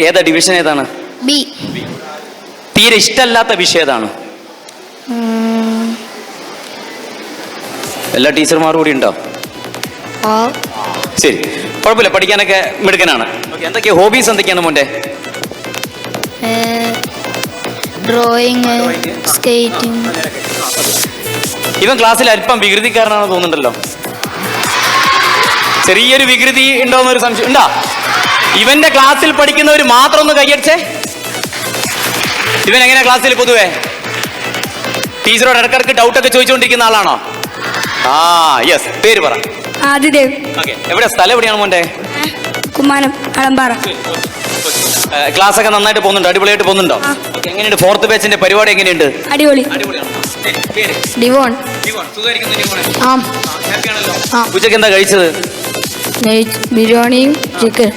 ഏതാ ഡിവിഷൻ? ഏതാണ്? ബി. തീരെ ഇഷ്ടമല്ലാത്ത വിഷയം ഏതാണ്? എല്ലാ ടീച്ചർമാരും കൂടി ഉണ്ടോ? ശരി, കുഴപ്പമില്ല, പഠിക്കാനൊക്കെ മിടുക്കനാണ്. എന്തൊക്കെയാ ഹോബീസ്? എന്തൊക്കെയാണ് മോന്റെ? Drawing, skating. ഇവൻ ക്ലാസ്സിൽ അല്പം വികൃതിക്കാരനാണെന്ന് തോന്നുന്നുണ്ടല്ലോ. ചെറിയൊരു വികൃതി ഉണ്ടോന്നൊരു സംശയം ഉണ്ടോ? ഇവന്റെ ക്ലാസ്സിൽ പഠിക്കുന്നവർ മാത്രം ഒന്ന് കൈയടിച്ചേ. ഇവൻ എങ്ങനെയാ ക്ലാസ്സിൽ പൊതുവേ? ടീച്ചറോട് ഇടക്കിടക്ക് ഡൗട്ടൊക്കെ ചോദിച്ചുകൊണ്ടിരിക്കുന്ന ആളാണോ? യെസ്. പേര് പറ. ആദിദേവ്. ഓക്കെ. എവിടെ സ്ഥലം? എവിടെയാണ് മോന്റെ? കുമ്മാനം, അളമ്പാറ. ക്ലാസ് ഒക്കെ നന്നായിട്ട് പോകുന്നുണ്ടോ? അടിപൊളിയായിട്ട് പോകുന്നുണ്ടോ? എങ്ങനെയുണ്ട് 4th ബാച്ചിന്റെ പരിപാടി? എങ്ങനെയുണ്ട്? അടിപൊളി. ഡിവോൺ. ഉച്ചക്ക് എന്താ കഴിച്ചത്? ബിരിയാണിയും ചിക്കൻ.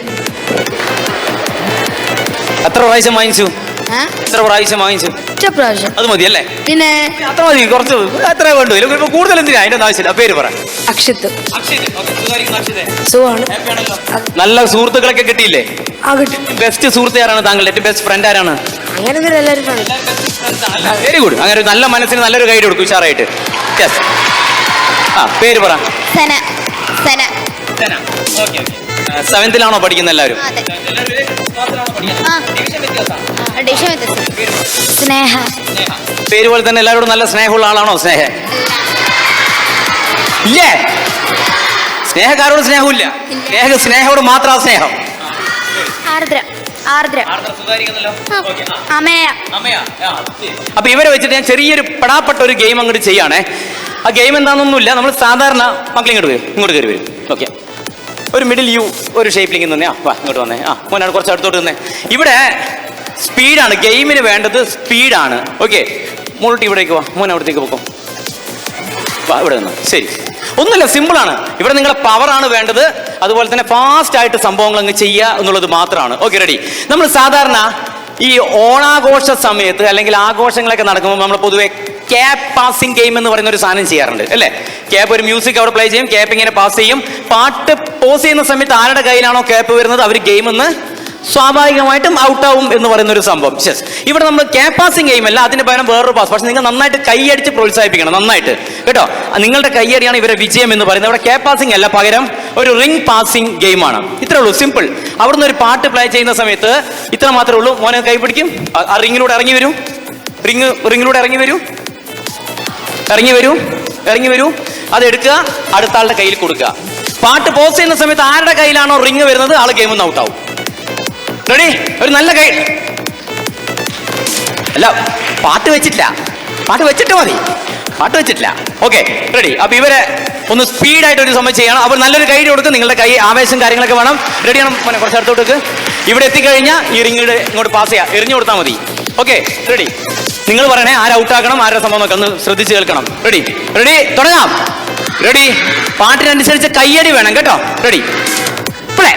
എത്ര പ്രാവശ്യം വാങ്ങിച്ചു? അത് മതി അല്ലേ? പിന്നെ അത്ര മതി, കുറച്ച് അത്ര വേണ്ടു. ഇപ്പൊ കൂടുതൽ എന്തിനാ? അതിന്റെ ആവശ്യമില്ല. പേര് പറ. അക്ഷിത്. നല്ല സുഹൃത്തുക്കളൊക്കെ കിട്ടിയില്ലേ? ബെസ്റ്റ് സുഹൃത്ത് ആരാണ് താങ്കളുടെ? ഏറ്റവും ബെസ്റ്റ് ഫ്രണ്ട് ആരാണ്? Very good. അങ്ങനെ ഒരു നല്ല മനസ്സിന് നല്ലൊരു ഗൈഡ് കൊടുക്കും ഉഷാറായിട്ട്. പേര് പറ. 7th പഠിക്കുന്ന എല്ലാവരും? സ്നേഹ. പേര് പോലെ തന്നെ എല്ലാവരോടും നല്ല സ്നേഹമുള്ള ആളാണോ? സ്നേഹ ഇല്ലേ? സ്നേഹക്കാരോട് സ്നേഹമില്ല. സ്നേഹയോട് മാത്രം സ്നേഹം. അപ്പൊ ഇവരെ വെച്ചിട്ട് ഞാൻ ചെറിയൊരു പെടാപ്പെട്ട ഒരു ഗെയിം അങ്ങോട്ട് ചെയ്യാണേ. ആ ഗെയിം എന്താണെന്നൊന്നുമില്ല. നമ്മൾ സാധാരണ മക്കൾ ഇങ്ങോട്ട് കയറി വരും. ഓക്കെ. ഒരു മിഡിൽ യു ഒരു ഷേപ്പിലേക്ക് തന്നെ. വാ ഇങ്ങോട്ട് വന്നേ. മോനാണ് കുറച്ച് അടുത്തോട്ട് വന്നേ. ഇവിടെ സ്പീഡാണ് ഗെയിമിന് വേണ്ടത്, സ്പീഡാണ്. ഓക്കെ. മോളോട്ട് ഇവിടേക്ക് വാ. മോൻ അവിടത്തേക്ക് പോക്കോ. വാ ഇവിടെ നിന്ന്. ശരി, ഒന്നുമില്ല, സിമ്പിളാണ്. ഇവിടെ നിങ്ങളെ പവറാണ് വേണ്ടത്. അതുപോലെ തന്നെ ഫാസ്റ്റ് ആയിട്ട് സംഭവങ്ങൾ അങ്ങ് ചെയ്യുക എന്നുള്ളത് മാത്രമാണ്. Okay, ready. നമ്മൾ സാധാരണ ഈ ഓണാഘോഷ സമയത്ത് അല്ലെങ്കിൽ ആഘോഷങ്ങളൊക്കെ നടക്കുമ്പോൾ നമ്മൾ പൊതുവെ ക്യാപ്പ് പാസിംഗ് ഗെയിം എന്ന് പറയുന്ന ഒരു സാധനം ചെയ്യാറുണ്ട് അല്ലേ? ക്യാപ്പ്, ഒരു മ്യൂസിക് അവിടെ പ്ലേ ചെയ്യും, ക്യാപ്പ് ഇങ്ങനെ പാസ് ചെയ്യും. പാട്ട് പോസ് ചെയ്യുന്ന സമയത്ത് ആരുടെ കയ്യിലാണോ ക്യാപ്പ് വരുന്നത് അവർ ഗെയിം എന്ന് സ്വാഭാവികമായിട്ടും ഔട്ടാവും എന്ന് പറയുന്ന ഒരു സംഭവം. യെസ്. ഇവിടെ നമ്മൾ ക്യാപ്പ് പാസിംഗ് ഗെയിം അല്ല, അതിന് പകരം വേറൊരു പാസ്. പക്ഷെ നിങ്ങൾ നന്നായിട്ട് കൈയടിച്ച് പ്രോത്സാഹിപ്പിക്കണം, നന്നായിട്ട് കേട്ടോ. നിങ്ങളുടെ കൈയടിയാണ് ഇവരെ വിജയം എന്ന് പറയുന്നത്. ഇവിടെ ക്യാപ്പ് പാസിംഗ് അല്ല, പകരം ഒരു റിംഗ് പാസിംഗ് ഗെയിമാണ്. ഇത്രേ ഉള്ളൂ, സിമ്പിൾ. അവിടുന്ന് ഒരു പാട്ട് പ്ലേ ചെയ്യുന്ന സമയത്ത് ഇത്ര മാത്രമേ ഉള്ളൂ. മോനെ കൈ പിടിക്കും, ആ റിങ്ങിലൂടെ ഇറങ്ങി വരും. റിങ്ങിലൂടെ ഇറങ്ങി വരൂ. അതെടുക്കുക, അടുത്ത ആളുടെ കയ്യിൽ കൊടുക്കുക. പാട്ട് പോസ് ചെയ്യുന്ന സമയത്ത് ആരുടെ കയ്യിലാണോ റിങ് വരുന്നത് ആൾ ഗെയിമിൽ നിന്ന് ഔട്ടാവും. റെഡി? ഒരു നല്ല കൈ അല്ല, പാട്ട് വെച്ചിട്ട് മതി. Okay, ready. അപ്പൊ ഇവരെ ഒന്ന് സ്പീഡായിട്ട് ഒരു സമയം ചെയ്യണം. അപ്പോൾ നല്ലൊരു കൈ കൊടുത്ത് നിങ്ങളുടെ കൈ ആവേശം കാര്യങ്ങളൊക്കെ വേണം. റെഡിയാണ് മോനെ? കുറച്ച് അടുത്തോട്ട് ഇവിടെ എത്തിക്കഴിഞ്ഞാൽ ഈ റിങ്ങിയുടെ ഇങ്ങോട്ട് പാസ് ചെയ്യാം, എറിഞ്ഞു കൊടുത്താൽ മതി. Okay, ready? നിങ്ങൾ പറയണേ ആര് ഔട്ടാക്കണം, ആരുടെ സംഭവം നോക്കാം, ഒന്ന് ശ്രദ്ധിച്ച് കേൾക്കണം. റെഡി? റെഡി, തുടങ്ങാം. റെഡി? പാട്ടിനനുസരിച്ച് കയ്യടി വേണം കേട്ടോ. Ready, play.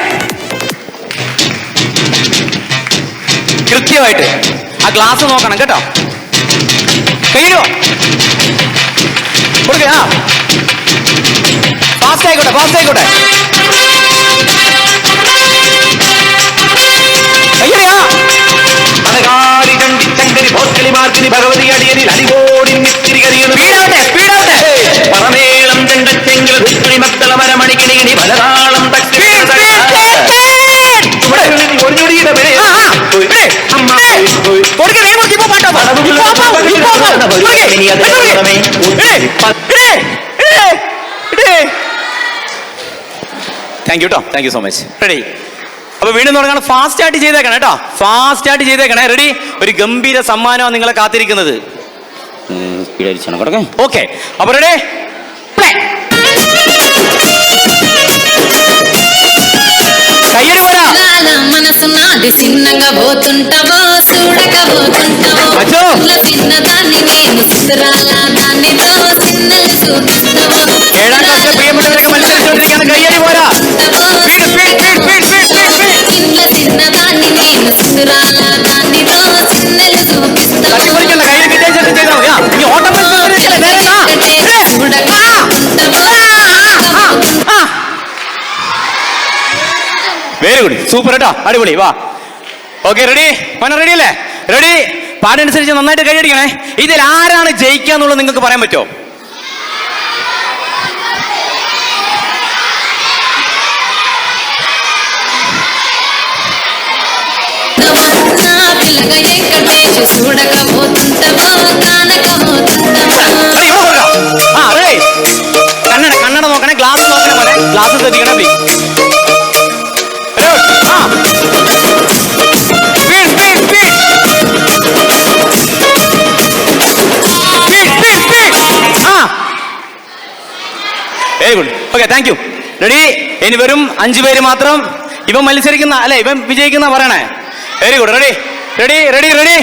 കൃത്യമായിട്ട് ആ ഗ്ലാസ് നോക്കണം കേട്ടോ. കയ്യിലോ കൊടുക്കുക. ആ, ഫാസ്റ്റ് ആയിക്കോട്ടെ, ഫാസ്റ്റ് ആയിക്കോട്ടെ. കയ്യടിയാ. ഭഗവതി അടിയനിൽ അടികോടി നിത്തിരികരിയുന്നു. സ്പീഡാവട്ടെ, സ്പീഡാവട്ടെ. പറമേളം ചെങ്കച്ചെങ്കിൽ മക്കള മരമണിക്കിണി പലതാളം താങ്ക് യു കേട്ടോ, thank you so much. Ready? അപ്പൊ വീണ്ടും തുടങ്ങണം. ഫാസ്റ്റ് ആയിട്ട് ചെയ്തേക്കണേ കേട്ടോ, ഫാസ്റ്റ് ആയിട്ട് ചെയ്തേക്കണേ. റെഡി? ഒരു ഗംഭീര സമ്മാനമാണ് നിങ്ങളെ കാത്തിരിക്കുന്നത്. ഓക്കെ, അപ്പൊ റെഡി? కయ్యడి పోరా మనసు నాది చిన్నగా పోతుంటావో చూడకపోతుంటావో చిన్నదాన్ని నేను సుతరాల దానితో చిన్నలు చూపిస్తావో ഏഴാം ക്ലാസ്സിലെ പ്രിയപ്പെട്ടവരൊക്കെ മത്സരിച്ചുകൊണ്ടിരിക്കുകയാണ്. കയ്യടി പോരാ. చిన్నదాన్ని నేను సుతరాల దానితో చిన్నలు చూపిస్తావో തട്ടിപ്പറിക്കണ്ട, കയ്യിൽ കിട്ടിയ ചെയ്താൽ മതി. ഇനി ഓട്ടം വെരി ഗുഡ്, സൂപ്പർ കേട്ടോ, അടിപൊളി. വാ, ഓക്കെ, റെഡി? മോനെ റെഡി അല്ലേ? റെഡി? പാടനുസരിച്ച് നന്നായിട്ട് കൈയടിക്കണേ. ഇതിൽ ആരാണ് ജയിക്കുക എന്നുള്ളത് നിങ്ങൾക്ക് പറയാൻ പറ്റുമോ? കണ്ണട കണ്ണട നോക്കണേ, ഗ്ലാസ് നോക്കണേ പോലെ, ഗ്ലാസ് ശ്രദ്ധിക്കണേ please. Very good, okay, thank U. Ready? ഇനി വെറും 5 പേര് മാത്രം. ഇവൻ മത്സരിക്കുന്ന അല്ലെ, ഇവൻ വിജയിക്കുന്ന പറയണേ. Very good. Ready? Ready? Ready? Ready?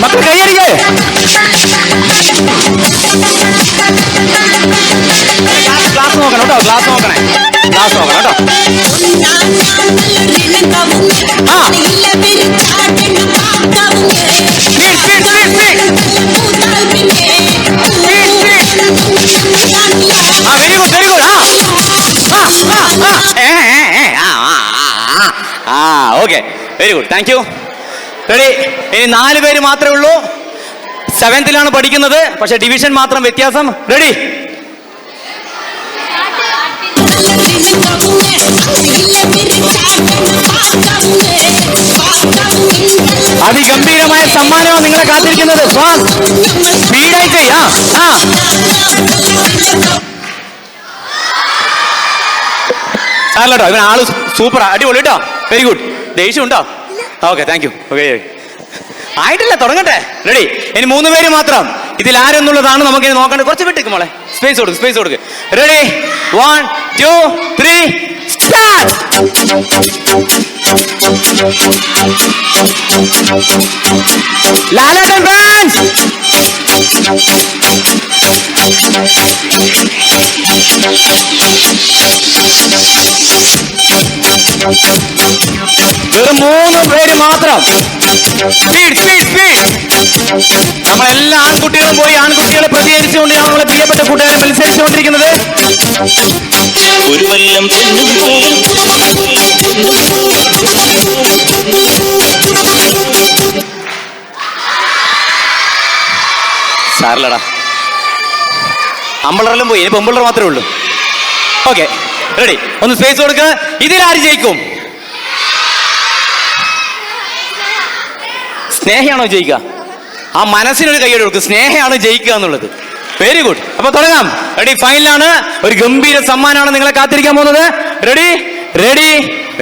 മക്കൾ കൈയടിക്കേ. ഗ്ലാസ് നോക്കണം കേട്ടോ, ഗ്ലാസ് നോക്കണേ, ഗ്ലാസ് നോക്കണം കേട്ടോ. ആ, വെരി ഗുഡ്, വെരി ഗുഡ്. ആ, okay, very good, thank you. Ready? ഇനി 4 പേര് മാത്രമേ ഉള്ളൂ. 7th പഠിക്കുന്നത്, പക്ഷെ ഡിവിഷൻ മാത്രം വ്യത്യാസം. റെഡി? അതിഗംഭീരമായ സമ്മാനമാണ് നിങ്ങളെ കാത്തിരിക്കുന്നത്. സ്പീഡായി ചെയ്യാ. സാറല്ലോ, ഇവൻ ആള് സൂപ്പറാ, അടിപൊളി കേട്ടോ, വെരി ഗുഡ്. ദേഷ്യം ഉണ്ടോ? Okay, thank you. ഓക്കെ, ആയിട്ടില്ല, തുടങ്ങട്ടെ. റെഡി? ഇനി 3 പേര് മാത്രം. ഇതിൽ ആരെന്നുള്ളതാണ് നമുക്ക് ഇനി നോക്കേണ്ടത്. കുറച്ച് വിട്ടേക്ക് മോളെ, സ്പേസ് കൊടുക്ക്, സ്പേസ് കൊടുക്ക്. റെഡി? 1 2 3 സ്റ്റാർട്ട്. ലാലേട്ടൻ ഫാൻസ്, വെറും 3 പേര് മാത്രം. Speed, speed, speed. നമ്മളെല്ലാ ആൺകുട്ടികളും പോയി ആൺകുട്ടികളെ പ്രതികരിച്ചുകൊണ്ടാണ് നമ്മളെ പ്രിയപ്പെട്ട കൂട്ടുകാരെ മത്സരിച്ചുകൊണ്ടിരിക്കുന്നത്. ഒരു വല്ലം സാറിലടാ, അമ്പളറെല്ലാം പോയി, ഇനി പെമ്പിള്ളർ മാത്രമേ ഉള്ളൂ. ഓക്കെ, റെഡി, ഒന്ന് സ്പേസ് കൊടുക്കുക. ഇതിലാര് ജയിക്കും? സ്നേഹയാണോ ജയിക്കുക? ആ മനസ്സിനൊരു കൈയ്യടി കൊടുക്കും. സ്നേഹയാണ് ജയിക്കുക എന്നുള്ളത്. Very good. അപ്പൊ തുടങ്ങാം. റെഡി, ഫൈനലാണ്. ഒരു ഗംഭീര സമ്മാനമാണ് നിങ്ങളെ കാത്തിരിക്കാൻ പോകുന്നത്. Ready ready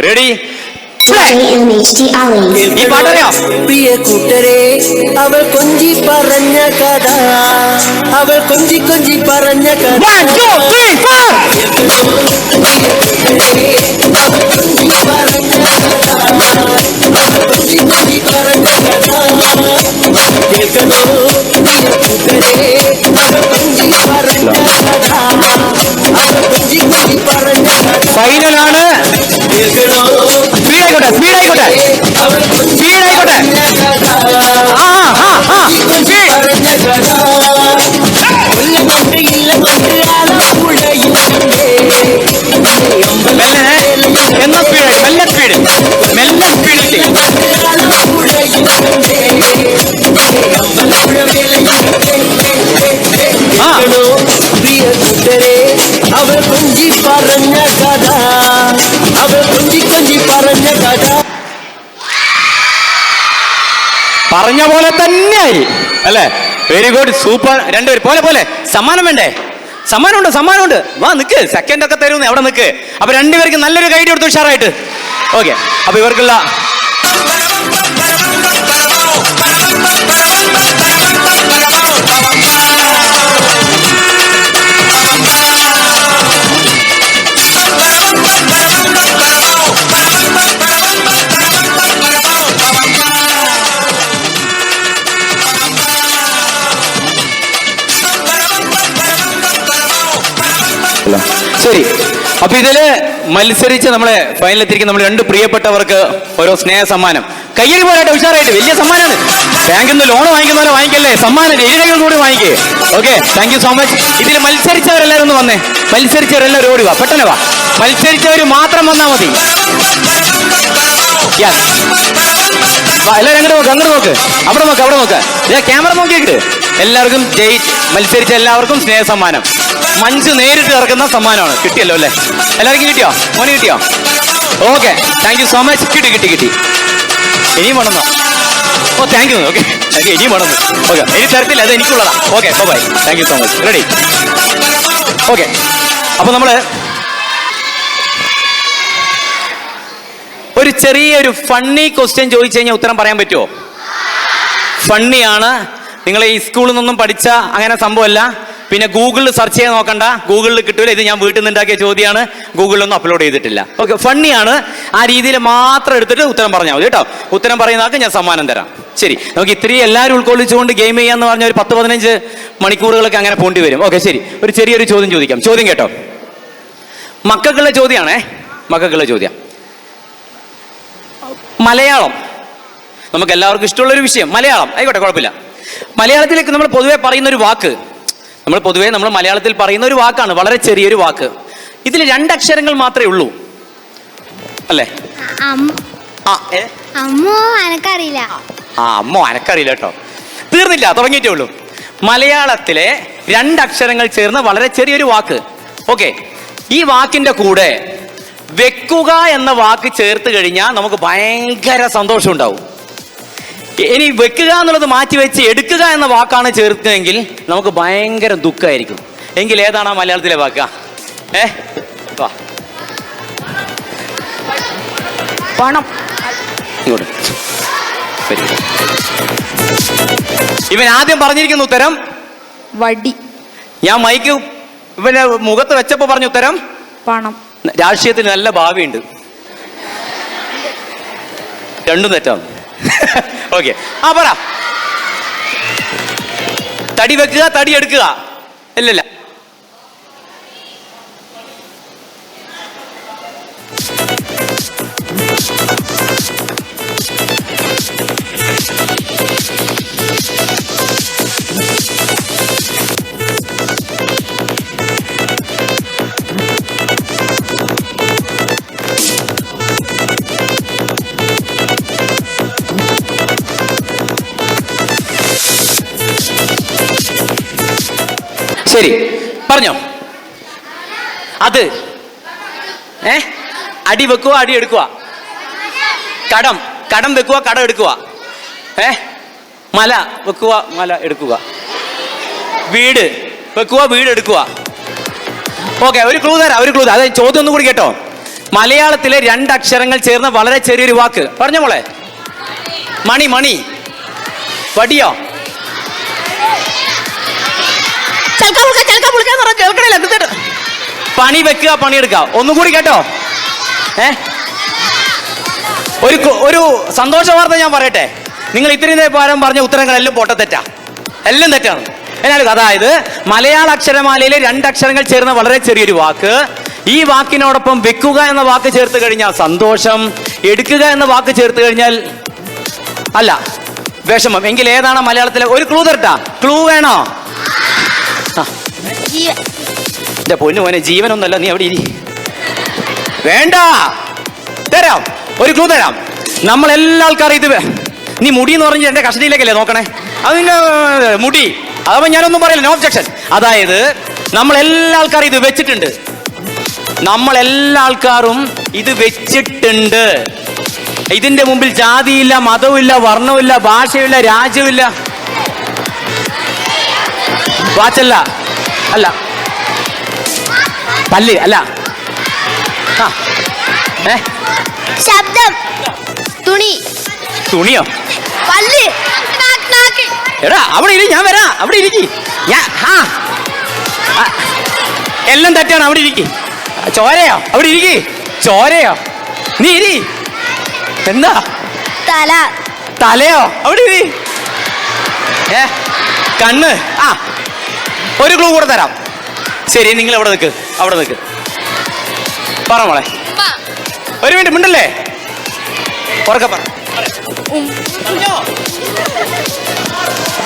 ready. ഈ പാട്ടറിയാം? പ്രിയ കൂട്ടരെ, അവൾ കൊഞ്ചി പറഞ്ഞ കഥ, അവൾ കൊഞ്ചി കൊഞ്ചി പറഞ്ഞ കഥ. 1 2 3 4. അവൾ കൊഞ്ചി പറഞ്ഞ കഥ, അവൾ കൊഞ്ചി കൊഞ്ചി പറഞ്ഞ കഥ. കേൾക്കണോ പ്രിയ കൂട്ടരെ, അവൾ കൊഞ്ചി പറഞ്ഞ കഥ, അവൾ കൊഞ്ചി കൊഞ്ചി പറഞ്ഞ കഥ. ഫൈനലാണ്. കേൾക്കണോ സ്പീഡായിക്കോട്ടെ, സ്പീഡായിക്കോട്ടെ, സ്പീഡായിക്കോട്ടെ. എന്ന സ്പീഡ്, മെല്ലെ സ്പീഡ്, മെല്ലെ സ്പീഡിൽ. പ്രിയ കൂട്ടരെ, അവൾ കൊഞ്ചി പറഞ്ഞ കഥ, അവൾ കൊഞ്ചി കൊഞ്ചി പറഞ്ഞ കഥ. പറഞ്ഞ പോലെ തന്നെയായി അല്ലേ? Very good, super. രണ്ടുപേരും പോലെ പോലെ. സമ്മാനം വേണ്ടേ? സമ്മാനമുണ്ട്, സമ്മാനമുണ്ട്. വാ നിക്ക്, സെക്കൻഡ് ഒക്കെ തരുമെന്ന് എവിടെ നിക്ക്. അപ്പൊ രണ്ടുപേർക്ക് നല്ലൊരു ഗൈഡ് കൊടുത്തു ഉഷാറായിട്ട്. ഓക്കെ, അപ്പൊ ഇവർക്കുള്ള ശരി. അപ്പൊ ഇതില് മത്സരിച്ച് നമ്മളെ ഫൈനലെത്തിരിക്കുന്ന നമ്മൾ രണ്ട് പ്രിയപ്പെട്ടവർക്ക് ഓരോ സ്നേഹ സമ്മാനം. കയ്യടി പോരാട്ടെ, ഉഷാറായിട്ട്. വലിയ സമ്മാനമാണ്. ബാങ്കിൽ നിന്ന് ലോൺ വാങ്ങിക്കുന്ന പോലെ വാങ്ങിക്കല്ലേ, സമ്മാനം കൈകൾ കൂടി വാങ്ങിക്കേ. Okay, thank you so much. ഇതിൽ മത്സരിച്ചവരെല്ലാവരും ഒന്ന് വന്നേ. മത്സരിച്ചവരെല്ലാവരും ഓടി വാ, പെട്ടെന്ന് വാ. മത്സരിച്ചവർ മാത്രം വന്നാൽ മതി. എല്ലാവരും അങ്ങോട്ട് നോക്ക്, അങ്ങോട്ട് നോക്ക്, അവിടെ നോക്ക്, അവിടെ നോക്ക്. ക്യാമറ നോക്കിയിട്ട് എല്ലാവർക്കും മത്സരിച്ച എല്ലാവർക്കും സ്നേഹ സമ്മാനം. മഞ്ച് നേരിട്ട് ഇറക്കുന്ന സമ്മാനമാണ്. കിട്ടിയല്ലോ അല്ലേ? എല്ലാവർക്കും കിട്ടിയോ? മോനെ കിട്ടിയോ? Okay, thank you so much. കിട്ടി കിട്ടി കിട്ടി. ഇനിയും വേണമെന്നോ? Oh thank you. ഓക്കെ, ഇനിയും വേണമെന്ന്. ഓക്കെ, ഇനി തരത്തില്ല, അത് എനിക്കുള്ളതാ. Okay, bye. Thank you so much. Ready? Okay, അപ്പൊ നമ്മള് ഒരു ചെറിയൊരു ഫണ്ണി ക്വസ്റ്റ്യൻ ചോദിച്ചു കഴിഞ്ഞാൽ ഉത്തരം പറയാൻ പറ്റുമോ? ഫണ്ണിയാണ്. നിങ്ങൾ ഈ സ്കൂളിൽ നിന്നൊന്നും പഠിച്ച അങ്ങനെ സംഭവമല്ല. പിന്നെ ഗൂഗിളിൽ സെർച്ച് ചെയ്യാൻ നോക്കണ്ട, ഗൂഗിളിൽ കിട്ടൂല. ഇത് ഞാൻ വീട്ടിൽ നിന്ന് ഉണ്ടാക്കിയ ചോദ്യമാണ്, ഗൂഗിളിലൊന്നും അപ്ലോഡ് ചെയ്തിട്ടില്ല. ഓക്കെ, ഫണ്ണിയാണ്. ആ രീതിയിൽ മാത്രം എടുത്തിട്ട് ഉത്തരം പറഞ്ഞാൽ മതി കേട്ടോ. ഉത്തരം പറയുന്ന ആൾക്ക് ഞാൻ സമ്മാനം തരാം. ശരി, നമുക്ക് ഇത്രയും എല്ലാവരും ഉൾക്കൊള്ളിച്ചുകൊണ്ട് ഗെയിം ചെയ്യാന്ന് പറഞ്ഞ ഒരു 10-15 മണിക്കൂറുകളൊക്കെ അങ്ങനെ പോണ്ടി വരും. ഓക്കെ, ശരി, ഒരു ചെറിയൊരു ചോദ്യം ചോദിക്കാം. ചോദ്യം കേട്ടോ, മക്കൾക്കുള്ള ചോദ്യമാണേ, മക്കൾക്കുള്ള ചോദ്യം. മലയാളം നമുക്ക് എല്ലാവർക്കും ഇഷ്ടമുള്ളൊരു വിഷയം. മലയാളം ആയിക്കോട്ടെ, കുഴപ്പമില്ല. മലയാളത്തിലേക്ക് നമ്മൾ പൊതുവെ പറയുന്ന ഒരു വാക്ക്, നമ്മൾ മലയാളത്തിൽ പറയുന്ന ഒരു വാക്കാണ്, വളരെ ചെറിയൊരു വാക്ക്. ഇതിൽ 2 അക്ഷരങ്ങൾ മാത്രമേ ഉള്ളൂ അല്ലേ? അമ്മോ അനക്കറിയില്ല. അമ്മോ അനക്കറിയില്ല കേട്ടോ. തീർന്നില്ല, തുടങ്ങിയിട്ടേ ഉള്ളൂ. മലയാളത്തിലെ 2 അക്ഷരങ്ങൾ ചേർന്ന വളരെ ചെറിയൊരു വാക്ക്. ഓക്കെ, ഈ വാക്കിന്റെ കൂടെ വെക്കുക എന്ന വാക്ക് ചേർത്ത് കഴിഞ്ഞാൽ നമുക്ക് ഭയങ്കര സന്തോഷം ഉണ്ടാവും. ഇനി വെക്കുക എന്നുള്ളത് മാറ്റി വെച്ച് എടുക്കുക എന്ന വാക്കാണ് ചേർത്തതെങ്കിൽ നമുക്ക് ഭയങ്കര ദുഃഖമായിരിക്കും. എങ്കിൽ ഏതാണ് ആ മലയാളത്തിലെ വാക്ക? പണം. ഇങ്ങോട്ട്. ഇവൻ ആദ്യം പറഞ്ഞിരിക്കുന്ന ഉത്തരം വടി. ഞാൻ മൈക്ക് ഇവന്റെ മുഖത്ത് വെച്ചപ്പോ പറഞ്ഞ ഉത്തരം പണം. രാഷ്ട്രീയത്തിന് നല്ല ഭാവിയുണ്ട്. രണ്ടും തെറ്റാണ്. ഓക്കെ, പറ. തടി വെക്കുക, തടി എടുക്കുക. ഇല്ലല്ല, ശരി, പറഞ്ഞോ. അത് അടി വെക്കുക, അടി എടുക്കുക. കടം, കടം വെക്കുക, കടം എടുക്കുക. മല വെക്കുക, മല എടുക്കുക. വീട് വെക്കുക, വീട് എടുക്കുക. ഓക്കെ, ഒരു ക്ലൂ തരാം, ഒരു ക്ലൂ. അതായത് ചോദ്യം ഒന്നും കൂടി കേട്ടോ. മലയാളത്തിലെ 2 അക്ഷരങ്ങൾ ചേർന്ന വളരെ ചെറിയൊരു വാക്ക്. പറഞ്ഞ മോളെ. മണി, മണി. വടിയോ? പണി വെക്കുക, പണിയെടുക്കുക. ഒന്നും കൂടി കേട്ടോ. ഒരു സന്തോഷ വാർത്ത ഞാൻ പറയട്ടെ. നിങ്ങൾ ഇത്രയും നേരം പറഞ്ഞ ഉത്തരങ്ങളെല്ലാം പൊട്ടത്തെറ്റാ, എല്ലാം തെറ്റാണ്. എന്നാലും അതായത് മലയാള അക്ഷരമാലയിലെ 2 അക്ഷരങ്ങൾ ചേർന്ന വളരെ ചെറിയൊരു വാക്ക്. ഈ വാക്കിനോടൊപ്പം വെക്കുക എന്ന വാക്ക് ചേർത്ത് കഴിഞ്ഞാൽ സന്തോഷം, എടുക്കുക എന്ന വാക്ക് ചേർത്ത് കഴിഞ്ഞാൽ അല്ല വിഷമം. എങ്കിൽ ഏതാണ് മലയാളത്തിലെ? ഒരു ക്ലൂ തരട്ടാ? ക്ലൂ വേണോ? എന്റെ പൊന്നു മോനെ, ജീവനൊന്നല്ല, നീ അവിടെ ഇരി. വേണ്ട, തരാം, ഒരു ക്ലൂ തരാം. നമ്മളെല്ലാ ആൾക്കാരും ഇത് നീ മുടി എന്ന് പറഞ്ഞ് എന്റെ കസ്റ്റഡിയിലേക്കല്ലേ നോക്കണേ? അതിന്റെ മുടി, അതപ്പോ ഞാനൊന്നും പറയില്ല, നോ ഒബ്ജക്ഷൻ. അതായത് നമ്മളെല്ലാ ആൾക്കാരും ഇത് വെച്ചിട്ടുണ്ട്. നമ്മളെല്ലാ ആൾക്കാരും ഇത് വെച്ചിട്ടുണ്ട്. ഇതിന്റെ മുമ്പിൽ ജാതിയില്ല, മതവുമില്ല, വർണ്ണവുമില്ല, ഭാഷയില്ല, രാജ്യമില്ല. വാച്ചല്ല, അല്ല, പല്ല് അല്ല, ശബ്ദം, തുണി, തുണിയോ? പല്ല്. എടാ അവിടെ ഇരി, ഞാൻ വരാം. അവിടെ ഇരിക്കി. ഞാൻ എല്ലാം തെറ്റാണ്. അവിടെ ഇരിക്കി. ചോരയോ? അവിടെ ഇരിക്കി. ചോരയോ? നീ ഇരി. എന്താ? തല. തലയോ? അവിടെ ഇരി. കണ്ണ്. ഒരു ക്ലൂ കൂടെ തരാം. ശരി, നിങ്ങൾ അവിടെ നിൽക്ക്, അവിടെ നിൽക്ക്. പറ മോളെ. ഒരു മിനിറ്റ് മിണ്ടല്ലേ, ഉറക്കെ പറ.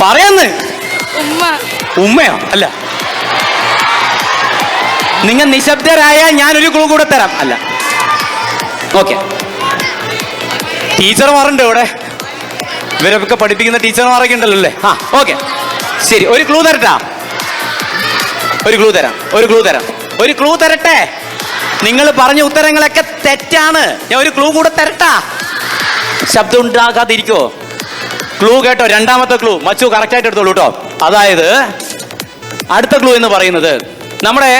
പറയാന്ന്. ഉമ്മയോ? അല്ല. നിങ്ങൾ നിശബ്ദരായാൽ ഞാനൊരു ക്ലൂ കൂടെ തരാം. അല്ല. ഓക്കെ, ടീച്ചർമാരുണ്ട് ഇവിടെ, ഇവരൊക്കെ പഠിപ്പിക്കുന്ന ടീച്ചർമാരൊക്കെ ഉണ്ടല്ലോ അല്ലേ? ഓക്കെ, ശരി, ഒരു ക്ലൂ തരട്ടാ? ഒരു ക്ലൂ തരാം, ഒരു ക്ലൂ തരാം, ഒരു ക്ലൂ തരട്ടെ? നിങ്ങൾ പറഞ്ഞ ഉത്തരങ്ങളൊക്കെ തെറ്റാണ്. ഞാൻ ഒരു ക്ലൂ കൂടെ തരട്ടാ? ശബ്ദം ഉണ്ടാകാതിരിക്കോ? ക്ലൂ കേട്ടോ, രണ്ടാമത്തെ ക്ലൂ. മച്ചു കറക്റ്റായിട്ട് എടുത്തോളൂ കേട്ടോ. അതായത് അടുത്ത ക്ലൂ എന്ന് പറയുന്നത് നമ്മുടെ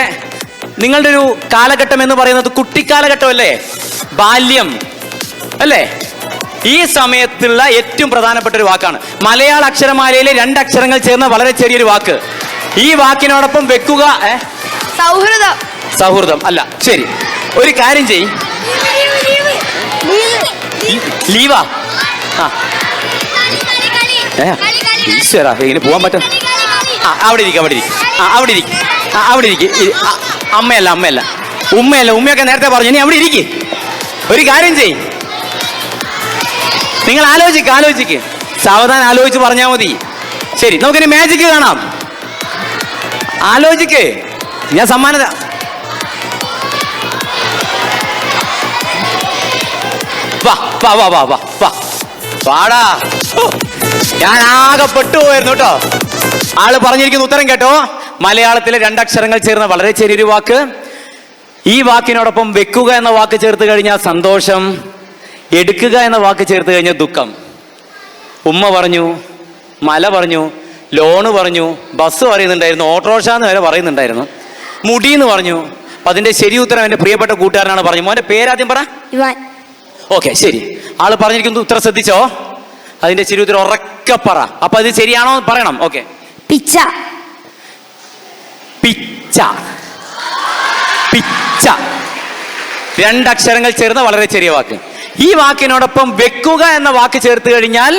നിങ്ങളുടെ ഒരു കാലഘട്ടം എന്ന് പറയുന്നത് കുട്ടിക്കാലഘട്ടം അല്ലേ? ബാല്യം അല്ലേ? ഈ സമയത്തുള്ള ഏറ്റവും പ്രധാനപ്പെട്ട ഒരു വാക്കാണ്. മലയാള അക്ഷരമാലയിലെ 2 അക്ഷരങ്ങൾ ചേർന്ന വളരെ ചെറിയൊരു വാക്ക്. ഈ വാക്കിനോടൊപ്പം വെക്കുക. സൗഹൃദം. സൗഹൃദം അല്ല. ശരി, ഒരു കാര്യം ചെയ്. ലീവാ? ഈശ്വരാ, ഇങ്ങനെ പോകാൻ പറ്റും? അവിടെ ഇരിക്കും, അവിടെ ഇരിക്കും, അവിടെ ഇരിക്കും, അവിടെ ഇരിക്കും. അമ്മയല്ല, അമ്മയല്ല, ഉമ്മയല്ല. ഉമ്മയൊക്കെ നേരത്തെ പറഞ്ഞു. ഇനി അവിടെ ഇരിക്കും. ഒരു കാര്യം ചെയ്, നിങ്ങൾ ആലോചിക്ക്, സാവധാനം ആലോചിച്ച് പറഞ്ഞാൽ മതി. ശരി, നമുക്കിനി മാജിക് കാണാം. ആലോചിക്ക്, ഞാൻ സമ്മാനത. വാ വാ വാ വാ വാ വാ വാടാ. ഞാൻ ആകെ പെട്ടുപോയിരുന്നു കേട്ടോ. ആള് പറഞ്ഞിരിക്കുന്ന ഉത്തരം കേട്ടോ. മലയാളത്തിലെ 2 അക്ഷരങ്ങൾ ചേർന്ന വളരെ ചെറിയൊരു വാക്ക്. ഈ വാക്കിനോടൊപ്പം വെക്കുക എന്ന വാക്ക് ചേർത്ത് കഴിഞ്ഞാൽ സന്തോഷം, എടുക്കുക എന്ന വാക്ക് ചേർത്ത് കഴിഞ്ഞാൽ ദുഃഖം. ഉമ്മ പറഞ്ഞു, മല പറഞ്ഞു, ലോണ് പറഞ്ഞു, ബസ് പറയുന്നുണ്ടായിരുന്നു, ഓട്ടോറിക്ഷ എന്ന് വരെ പറയുന്നുണ്ടായിരുന്നു, മുടി എന്ന് പറഞ്ഞു. അപ്പൊ അതിന്റെ ശരി ഉത്തരം എന്റെ പ്രിയപ്പെട്ട കൂട്ടുകാരനാണ് പറഞ്ഞു. മോന്റെ പേരാദ്യം പറ. ഓക്കെ, ശരി. ആള് പറഞ്ഞിരിക്കുന്നത് ഉത്തരം ശ്രദ്ധിച്ചോ? അതിന്റെ ശരി ഉത്തരം ഉറക്കെ പറ. അപ്പൊ അത് ശരിയാണോ പറയണം. ഓക്കെ. പിച്ച. പിച്ച. പിച്ച. 2 അക്ഷരങ്ങൾ ചേർന്ന വളരെ ചെറിയ വാക്ക്. ഈ വാക്കിനോടൊപ്പം വെക്കുക എന്ന വാക്ക് ചേർത്ത് കഴിഞ്ഞാൽ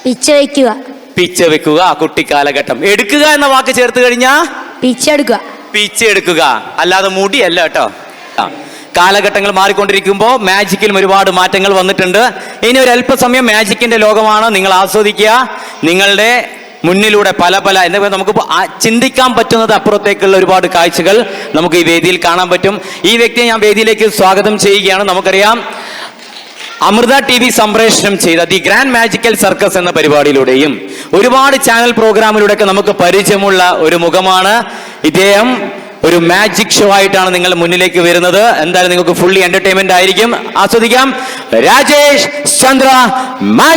പിച്ച വെക്കുക. പിച്ച വെക്കുക, കുട്ടിക്കാലഘട്ടം. എടുക്കുക എന്ന വാക്ക് ചേർത്ത് കഴിഞ്ഞാൽ പിച്ചെടുക്കുക. പിച്ചെടുക്കുക, അല്ലാതെ മുടിയല്ല കേട്ടോ. കാലഘട്ടങ്ങൾ മാറിക്കൊണ്ടിരിക്കുമ്പോൾ മാജിക്കിലും ഒരുപാട് മാറ്റങ്ങൾ വന്നിട്ടുണ്ട്. ഇനി ഒരു അല്പസമയം മാജിക്കിന്റെ ലോകമാണ്. നിങ്ങൾ ആസ്വദിക്കുക. നിങ്ങളുടെ മുന്നിലൂടെ പല എന്താ പറയുക, നമുക്ക് ചിന്തിക്കാൻ പറ്റുന്നത് അപ്പുറത്തേക്കുള്ള ഒരുപാട് കാഴ്ചകൾ നമുക്ക് ഈ വേദിയിൽ കാണാൻ പറ്റും. ഈ വ്യക്തിയെ ഞാൻ വേദിയിലേക്ക് സ്വാഗതം ചെയ്യുകയാണ്. നമുക്കറിയാം, അമൃത TV സംപ്രേഷണം ചെയ്ത ദി ഗ്രാൻഡ് മാജിക്കൽ സർക്കസ് എന്ന പരിപാടിയിലൂടെയും ഒരുപാട് ചാനൽ പ്രോഗ്രാമിലൂടെയൊക്കെ നമുക്ക് പരിചയമുള്ള ഒരു മുഖമാണ് ഇദ്ദേഹം. ഒരു മാജിക് ഷോ ആയിട്ടാണ് നിങ്ങൾ മുന്നിലേക്ക് വരുന്നത്. എന്തായാലും നിങ്ങൾക്ക് ഫുള്ളി എന്റർടൈൻമെന്റ് ആയിരിക്കും, ആസ്വദിക്കാം. രാജേഷ് ചന്ദ്ര മാജിക്.